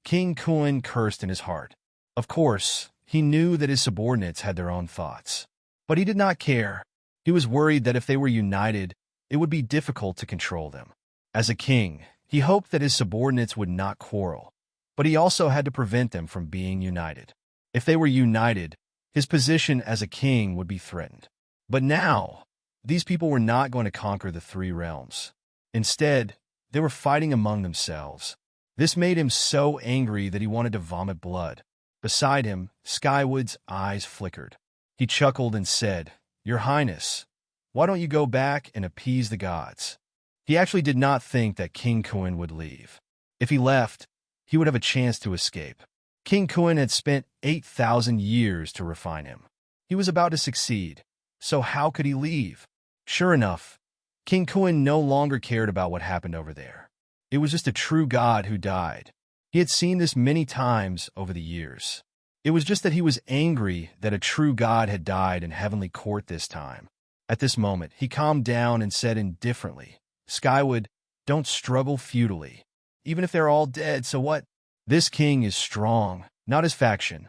King Kun cursed in his heart. Of course, he knew that his subordinates had their own thoughts. But he did not care. He was worried that if they were united, it would be difficult to control them. As a king, he hoped that his subordinates would not quarrel, but he also had to prevent them from being united. If they were united, his position as a king would be threatened. But now, these people were not going to conquer the 3 realms. Instead, they were fighting among themselves. This made him so angry that he wanted to vomit blood. Beside him, Skywood's eyes flickered. He chuckled and said, "Your Highness, why don't you go back and appease the gods?" He actually did not think that King Kun would leave. If he left, he would have a chance to escape. King Kun had spent 8,000 years to refine him. He was about to succeed, so how could he leave? Sure enough, King Kun no longer cared about what happened over there. It was just a true god who died. He had seen this many times over the years. It was just that he was angry that a true god had died in heavenly court this time. At this moment, he calmed down and said indifferently, "Skyward, don't struggle futilely. Even if they're all dead, so what? This king is strong, not his faction.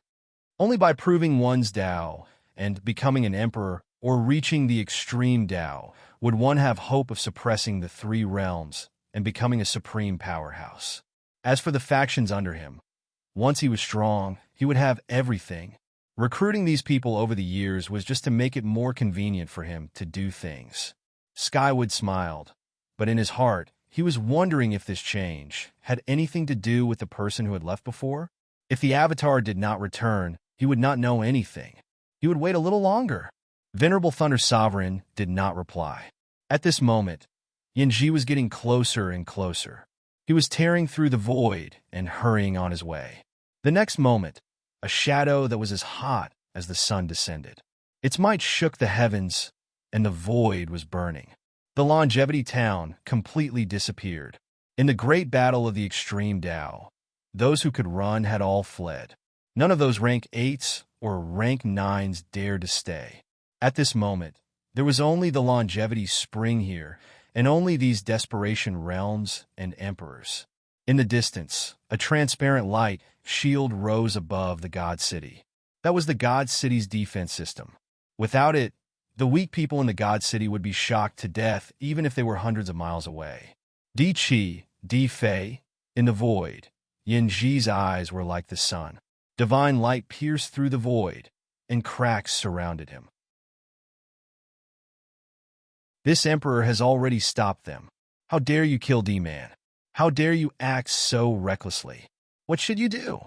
Only by proving one's Tao and becoming an emperor or reaching the extreme Tao would one have hope of suppressing the three realms and becoming a supreme powerhouse. As for the factions under him, once he was strong, he would have everything. Recruiting these people over the years was just to make it more convenient for him to do things." Skywood smiled, but in his heart, he was wondering if this change had anything to do with the person who had left before. If the Avatar did not return, he would not know anything. He would wait a little longer. Venerable Thunder Sovereign did not reply. At this moment, Yanji was getting closer and closer. He was tearing through the void and hurrying on his way. The next moment, a shadow that was as hot as the sun descended. Its might shook the heavens, and the void was burning. The Longevity Town completely disappeared. In the great battle of the extreme Tao, those who could run had all fled. None of those rank 8s or rank 9s dared to stay. At this moment, there was only the Longevity Spring here, and only these Desperation Realms and Emperors. In the distance, a transparent light shield rose above the God City. That was the God City's defense system. Without it, the weak people in the God City would be shocked to death even if they were hundreds of miles away. Di Chi, Di Fei, in the void, Yanji's eyes were like the sun. Divine light pierced through the void, and cracks surrounded him. This emperor has already stopped them. How dare you kill D-Man? How dare you act so recklessly? What should you do?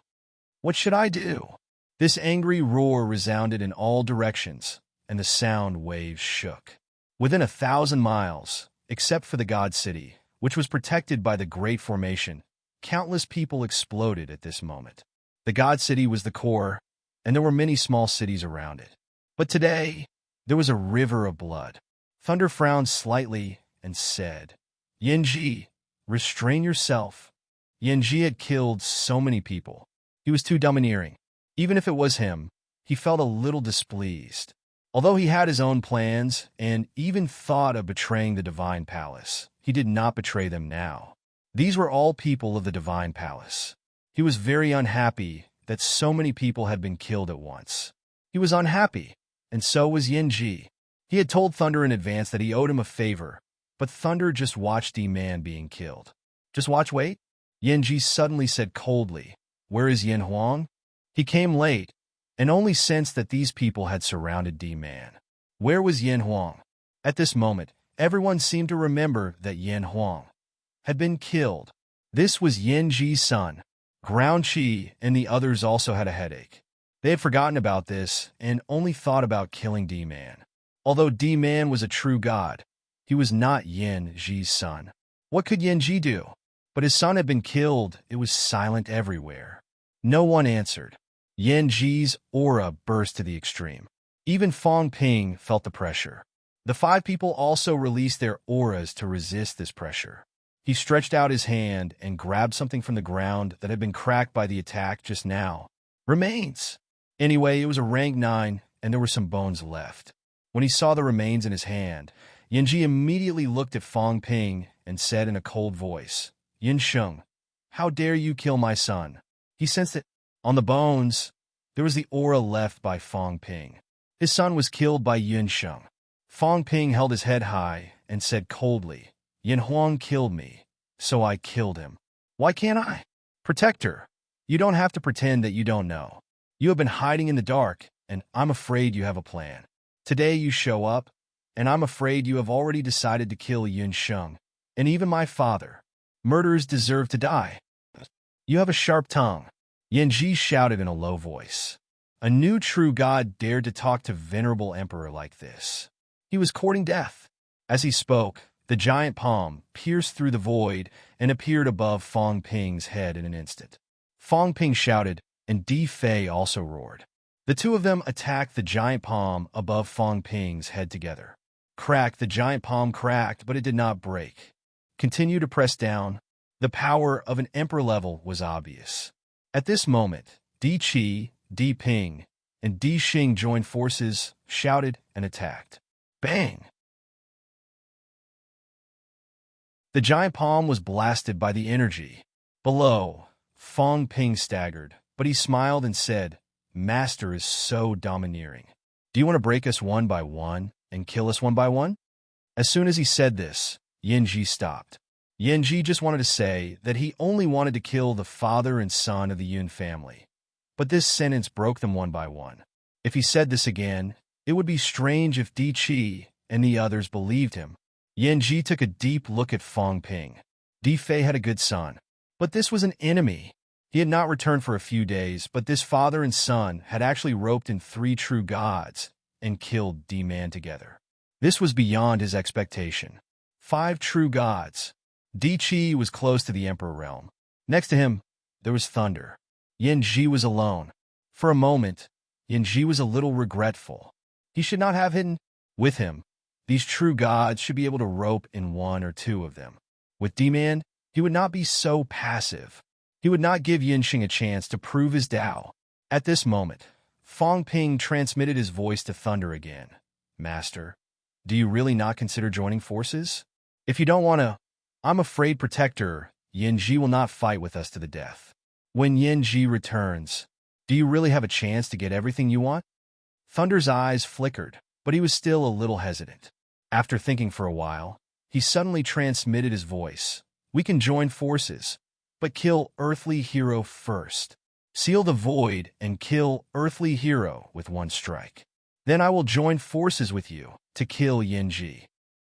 What should I do? This angry roar resounded in all directions, and the sound waves shook. Within 1,000 miles, except for the God City, which was protected by the Great Formation, countless people exploded at this moment. The God City was the core, and there were many small cities around it. But today, there was a river of blood. Thunder frowned slightly and said, "Yanji, restrain yourself." Yanji had killed so many people. He was too domineering. Even if it was him, he felt a little displeased. Although he had his own plans and even thought of betraying the Divine Palace, he did not betray them now. These were all people of the Divine Palace. He was very unhappy that so many people had been killed at once. He was unhappy, and so was Yanji. He had told Thunder in advance that he owed him a favor, but Thunder just watched D-Man being killed. "Just wait?" Yanji suddenly said coldly. "Where is Yin Huang?" He came late, and only sensed that these people had surrounded D-Man. Where was Yin Huang? At this moment, everyone seemed to remember that Yin Huang had been killed. This was Yanji's son. Ground Chi and the others also had a headache. They had forgotten about this and only thought about killing D-Man. Although D-Man was a true god, he was not Yanji's son. What could Yanji do? But his son had been killed. It was silent everywhere. No one answered. Yanji's aura burst to the extreme. Even Fong Ping felt the pressure. The 5 people also released their auras to resist this pressure. He stretched out his hand and grabbed something from the ground that had been cracked by the attack just now. Remains! Anyway, it was a rank 9, and there were some bones left. When he saw the remains in his hand, Yanji immediately looked at Fong Ping and said in a cold voice, "Yin Sheng, how dare you kill my son?" He sensed that on the bones, there was the aura left by Fong Ping. His son was killed by Yin Sheng. Fong Ping held his head high and said coldly, "Yin Huang killed me, so I killed him. Why can't I? Protect her. You don't have to pretend that you don't know. You have been hiding in the dark, and I'm afraid you have a plan. Today you show up, and I'm afraid you have already decided to kill Yin Sheng, and even my father. Murderers deserve to die. You have a sharp tongue." Yanji shouted in a low voice. A new true god dared to talk to venerable emperor like this. He was courting death. As he spoke, the giant palm pierced through the void and appeared above Fong Ping's head in an instant. Fong Ping shouted, and Di Fei also roared. The two of them attacked the giant palm above Fong Ping's head together. Crack, the giant palm cracked, but it did not break. Continue to press down. The power of an emperor level was obvious. At this moment, Di Qi, Di Ping, and Di Xing joined forces, shouted, and attacked. Bang! The giant palm was blasted by the energy. Below, Fong Ping staggered, but he smiled and said, Master is so domineering. Do you want to break us one by one and kill us one by one? As soon as he said this, Yanji stopped. Yanji just wanted to say that he only wanted to kill the father and son of the Yun family. But this sentence broke them one by one. If he said this again, it would be strange if Di Qi and the others believed him. Yanji took a deep look at Fong Ping. Di Fei had a good son, but this was an enemy. He had not returned for a few days, but this father and son had actually roped in 3 true gods and killed Di Man together. This was beyond his expectation. 5 true gods. Di Qi was close to the Emperor realm. Next to him, there was Thunder. Yanji was alone. For a moment, Yanji was a little regretful. He should not have hidden with him. These true gods should be able to rope in 1 or 2 of them. With Di Man, he would not be so passive. He would not give Yinxing a chance to prove his Tao. At this moment, Fong Ping transmitted his voice to Thunder again. Master, do you really not consider joining forces? If you don't want to, I'm afraid Protector Yanji will not fight with us to the death. When Yanji returns, do you really have a chance to get everything you want? Thunder's eyes flickered, but he was still a little hesitant. After thinking for a while, he suddenly transmitted his voice. We can join forces, but kill Earthly Hero first. Seal the void and kill Earthly Hero with 1 strike. Then I will join forces with you to kill Yanji.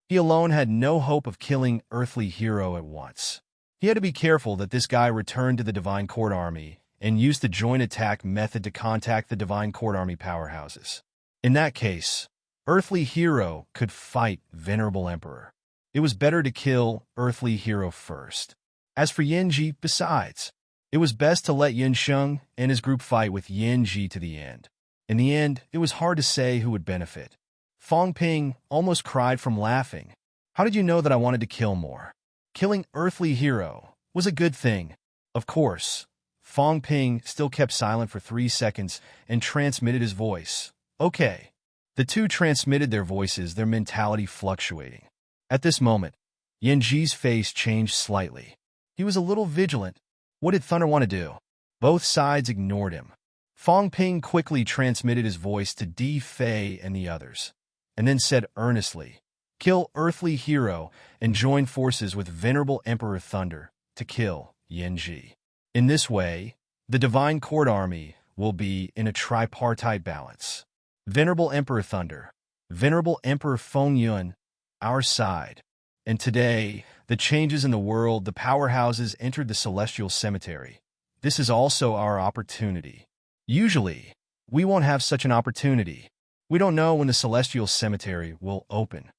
He alone had no hope of killing Earthly Hero at once. He had to be careful that this guy returned to the Divine Court Army and used the joint attack method to contact the Divine Court Army powerhouses. In that case, Earthly Hero could fight Venerable Emperor. It was better to kill Earthly Hero first. As for Yanji, besides, it was best to let Yinsheng and his group fight with Yanji to the end. In the end, it was hard to say who would benefit. Fong Ping almost cried from laughing. How did you know that I wanted to kill more? Killing Earthly Hero was a good thing. Of course, Fong Ping still kept silent for 3 seconds and transmitted his voice. Okay. The two transmitted their voices, their mentality fluctuating. At this moment, Yanji's face changed slightly. He was a little vigilant. What did Thunder want to do? Both sides ignored him. Fong Ping quickly transmitted his voice to Di Fei and the others, and then said earnestly, kill Earthly Hero and join forces with Venerable Emperor Thunder to kill Yanji. In this way, the Divine Court Army will be in a tripartite balance. Venerable Emperor Thunder, Venerable Emperor Feng Yun, our side. And today, the changes in the world, the powerhouses entered the celestial cemetery. This is also our opportunity. Usually, we won't have such an opportunity. We don't know when the celestial cemetery will open.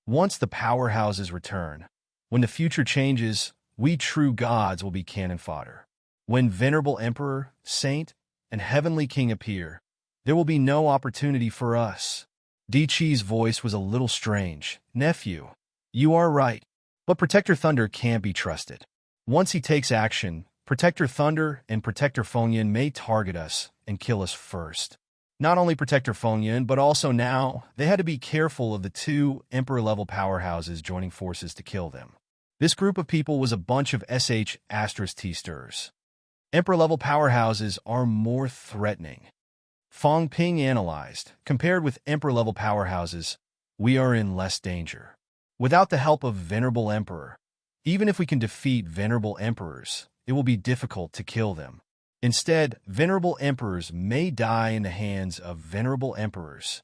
Once the powerhouses return, when the future changes, we true gods will be cannon fodder. When Venerable Emperor, Saint, and Heavenly King appear, there will be no opportunity for us. Di Qi's voice was a little strange. Nephew, you are right, but Protector Thunder can't be trusted. Once he takes action, Protector Thunder and Protector Fengyan may target us and kill us first. Not only Protector Fengyan, but also now, they had to be careful of the 2 Emperor-level powerhouses joining forces to kill them. This group of people was a bunch of T-sters. Emperor-level powerhouses are more threatening. Fong Ping analyzed, compared with Emperor-level powerhouses, we are in less danger. Without the help of Venerable Emperor, even if we can defeat Venerable Emperors, it will be difficult to kill them. Instead, Venerable Emperors may die in the hands of Venerable Emperors.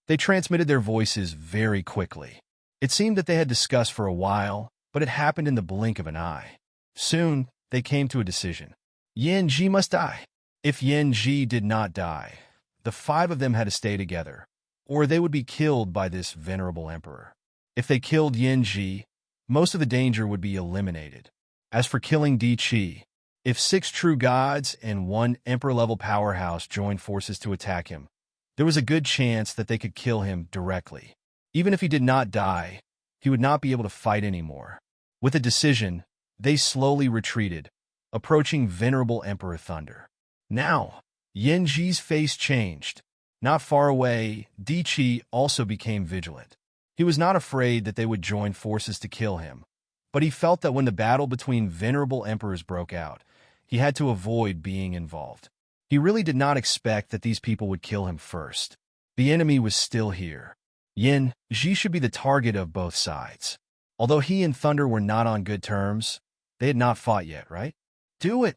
They transmitted their voices very quickly. It seemed that they had discussed for a while, but it happened in the blink of an eye. Soon, they came to a decision. Yanji must die. If Yanji did not die, the 5 of them had to stay together, or they would be killed by this Venerable Emperor. If they killed Yanji, most of the danger would be eliminated. As for killing Di Qi, if 6 true gods and 1 emperor-level powerhouse joined forces to attack him, there was a good chance that they could kill him directly. Even if he did not die, he would not be able to fight anymore. With a decision, they slowly retreated, approaching venerable Emperor Thunder. Now, Yanji's face changed. Not far away, Di Qi also became vigilant. He was not afraid that they would join forces to kill him, but he felt that when the battle between venerable emperors broke out, he had to avoid being involved. He really did not expect that these people would kill him first. The enemy was still here. Yanji should be the target of both sides. Although he and Thunder were not on good terms, they had not fought yet, right? Do it!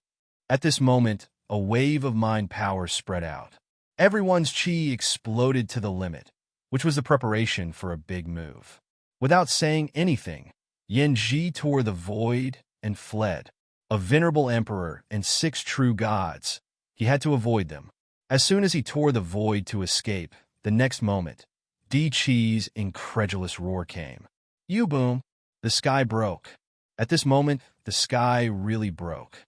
At this moment, a wave of mind power spread out. Everyone's chi exploded to the limit, which was the preparation for a big move. Without saying anything, Yanji tore the void and fled. A venerable emperor and 6 true gods, he had to avoid them. As soon as he tore the void to escape, the next moment, Di Qi's incredulous roar came. You boom! The sky broke. At this moment, the sky really broke.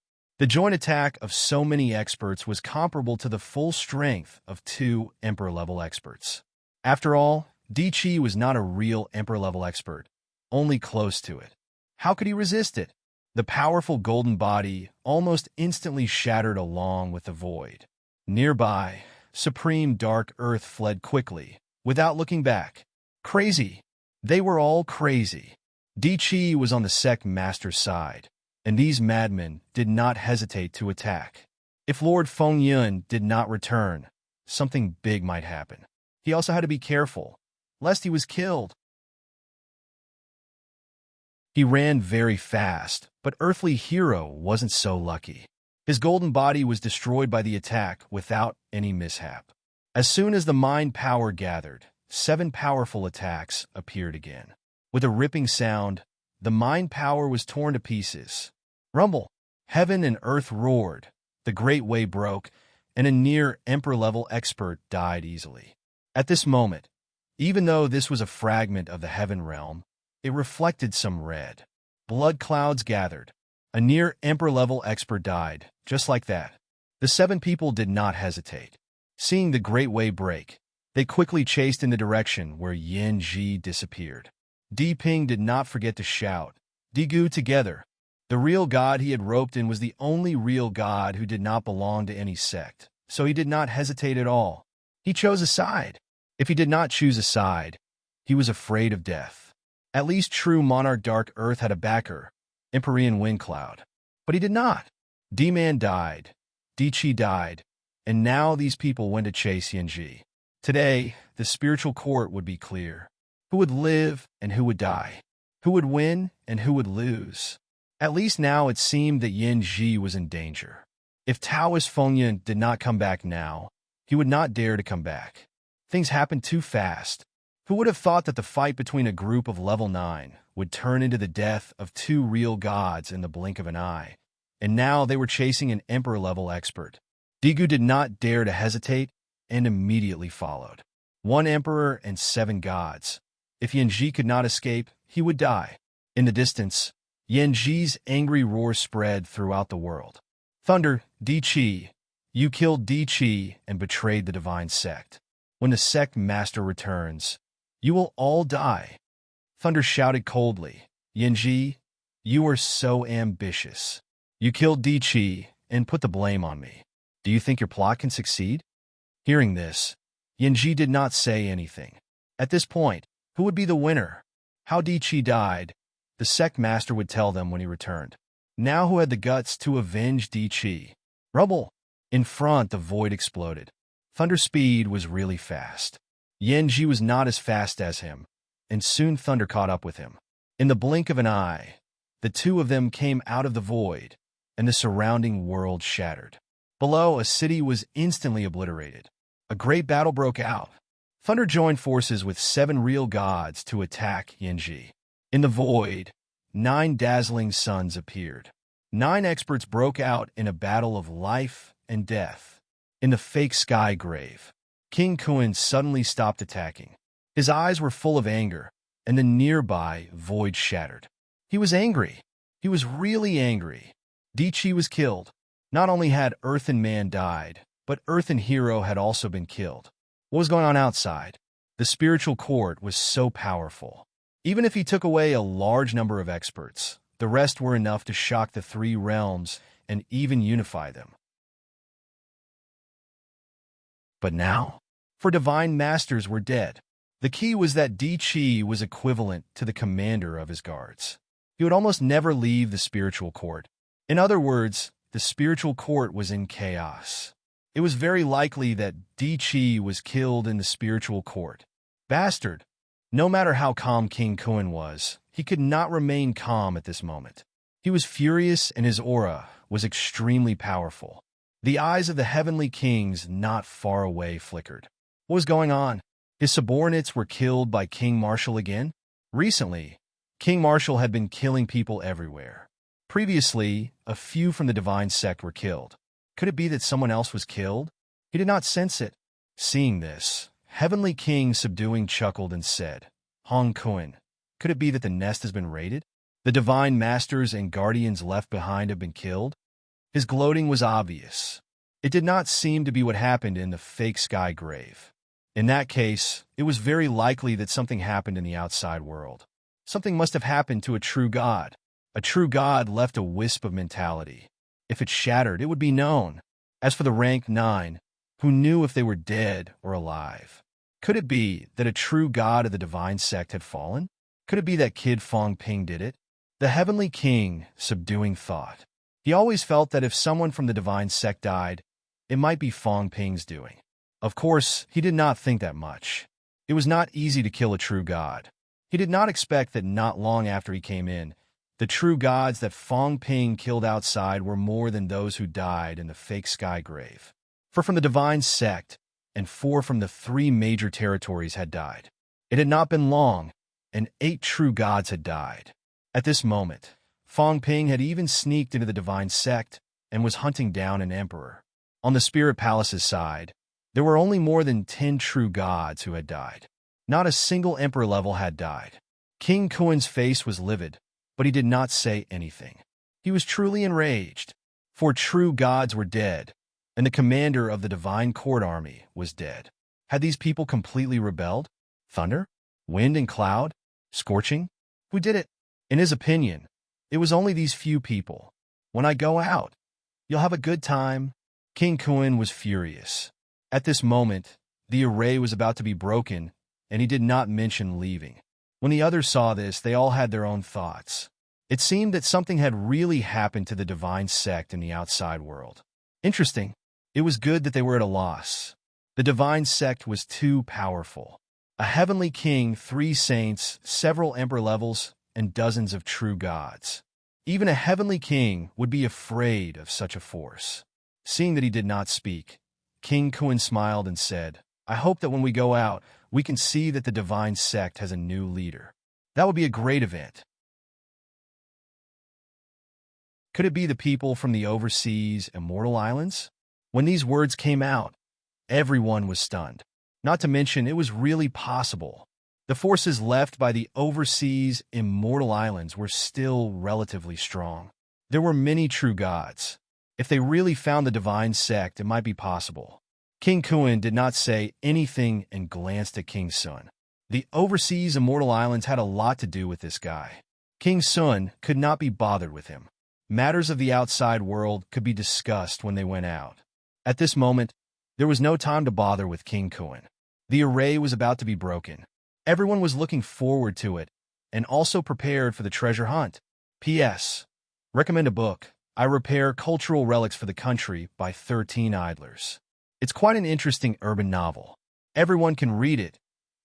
The joint attack of so many experts was comparable to the full strength of 2 emperor-level experts. After all, Di Qi was not a real emperor-level expert, only close to it. How could he resist it? The powerful golden body almost instantly shattered along with the void. Nearby, supreme dark earth fled quickly, without looking back. Crazy. They were all crazy. Di Qi was on the sect master's side, and these madmen did not hesitate to attack. If Lord Fengyun did not return, something big might happen. He also had to be careful, lest he was killed. He ran very fast, but Earthly Hero wasn't so lucky. His golden body was destroyed by the attack without any mishap. As soon as the mind power gathered, 7 powerful attacks appeared again. With a ripping sound, the mind power was torn to pieces. Rumble! Heaven and earth roared, the great way broke, and a near emperor-level expert died easily. At this moment, even though this was a fragment of the heaven realm, it reflected some red. Blood clouds gathered. A near emperor-level expert died, just like that. The 7 people did not hesitate. Seeing the great way break, they quickly chased in the direction where Yanji disappeared. Di Ping did not forget to shout, Digu together. The real god he had roped in was the only real god who did not belong to any sect, so he did not hesitate at all. He chose a side. If he did not choose a side, he was afraid of death. At least true Monarch Dark Earth had a backer, Empyrean Wind Cloud. But he did not. D-Man died, Di Qi died, and now these people went to chase Yanji. Today, the spiritual court would be clear. Who would live and who would die? Who would win and who would lose? At least now it seemed that Yanji was in danger. If Taoist Fengyun did not come back now, he would not dare to come back. Things happened too fast. Who would have thought that the fight between a group of level 9 would turn into the death of 2 real gods in the blink of an eye? And now they were chasing an emperor-level expert. Digu did not dare to hesitate and immediately followed. 1 emperor and 7 gods. If Yanji could not escape, he would die. In the distance, Yanji's angry roar spread throughout the world. Thunder, Di Qi, you killed Di Qi and betrayed the divine sect. When the sect master returns, you will all die. Thunder shouted coldly, Yanji, you are so ambitious. You killed Di Qi and put the blame on me. Do you think your plot can succeed? Hearing this, Yanji did not say anything. At this point, who would be the winner? How Di Qi died, the sect master would tell them when he returned. Now who had the guts to avenge Di Qi? Rubble! In front, the void exploded. Thunder's speed was really fast. Yanji was not as fast as him, and soon Thunder caught up with him. In the blink of an eye, the 2 of them came out of the void, and the surrounding world shattered. Below, a city was instantly obliterated. A great battle broke out. Thunder joined forces with 7 real gods to attack Yanji. In the void, 9 dazzling suns appeared. 9 experts broke out in a battle of life and death. In the fake sky grave, King Kuan suddenly stopped attacking. His eyes were full of anger, and the nearby void shattered. He was angry. He was really angry. Dichi was killed. Not only had Earth and Man died, but Earth and Hero had also been killed. What was going on outside? The spiritual court was so powerful. Even if he took away a large number of experts, the rest were enough to shock the three realms and even unify them. But now, for divine masters were dead. The key was that Dichi was equivalent to the commander of his guards. He would almost never leave the spiritual court. In other words, the spiritual court was in chaos. It was very likely that Dichi was killed in the spiritual court. Bastard! No matter how calm King Kun was, he could not remain calm at this moment. He was furious and his aura was extremely powerful. The eyes of the heavenly kings not far away flickered. What was going on? His subordinates were killed by King Marshall again? Recently, King Marshall had been killing people everywhere. Previously, a few from the divine sect were killed. Could it be that someone else was killed? He did not sense it. Seeing this, Heavenly King subduing chuckled and said, Hong Kun, could it be that the nest has been raided? The divine masters and guardians left behind have been killed? His gloating was obvious. It did not seem to be what happened in the fake sky grave. In that case, it was very likely that something happened in the outside world. Something must have happened to a true god. A true god left a wisp of mentality. If it shattered, it would be known. As for the rank 9, who knew if they were dead or alive? Could it be that a true god of the divine sect had fallen? Could it be that Kid Fong Ping did it? The heavenly king, subduing thought. He always felt that if someone from the divine sect died, it might be Fong Ping's doing. Of course, he did not think that much. It was not easy to kill a true god. He did not expect that not long after he came in, the true gods that Fong Ping killed outside were more than those who died in the fake sky grave. For from the divine sect, and 4 from the 3 major territories had died. It had not been long, and 8 true gods had died. At this moment, Fong Ping had even sneaked into the divine sect and was hunting down an emperor. On the Spirit Palace's side, there were only more than 10 true gods who had died. Not a single emperor level had died. King Kun's face was livid, but he did not say anything. He was truly enraged. 4 true gods were dead, and the commander of the divine court army was dead. Had these people completely rebelled? Thunder? Wind and cloud? Scorching? Who did it? In his opinion, it was only these few people. When I go out, you'll have a good time. King Kun was furious. At this moment, the array was about to be broken, and he did not mention leaving. When the others saw this, they all had their own thoughts. It seemed that something had really happened to the divine sect in the outside world. Interesting. It was good that they were at a loss. The divine sect was too powerful. A heavenly king, 3 saints, several emperor levels, and dozens of true gods. Even a heavenly king would be afraid of such a force. Seeing that he did not speak, King Kun smiled and said, I hope that when we go out, we can see that the divine sect has a new leader. That would be a great event. Could it be the people from the overseas immortal islands? When these words came out, everyone was stunned. Not to mention, it was really possible. The forces left by the overseas immortal islands were still relatively strong. There were many true gods. If they really found the divine sect, it might be possible. King Kun did not say anything and glanced at King Sun. The overseas immortal islands had a lot to do with this guy. King Sun could not be bothered with him. Matters of the outside world could be discussed when they went out. At this moment, there was no time to bother with King Kun. The array was about to be broken. Everyone was looking forward to it, and also prepared for the treasure hunt. P.S. Recommend a book. I Repair Cultural Relics for the Country by 13 Idlers. It's quite an interesting urban novel. Everyone can read it.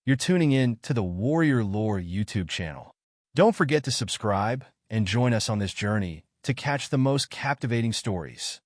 You're tuning in to the Warrior Lore YouTube channel. Don't forget to subscribe and join us on this journey to catch the most captivating stories.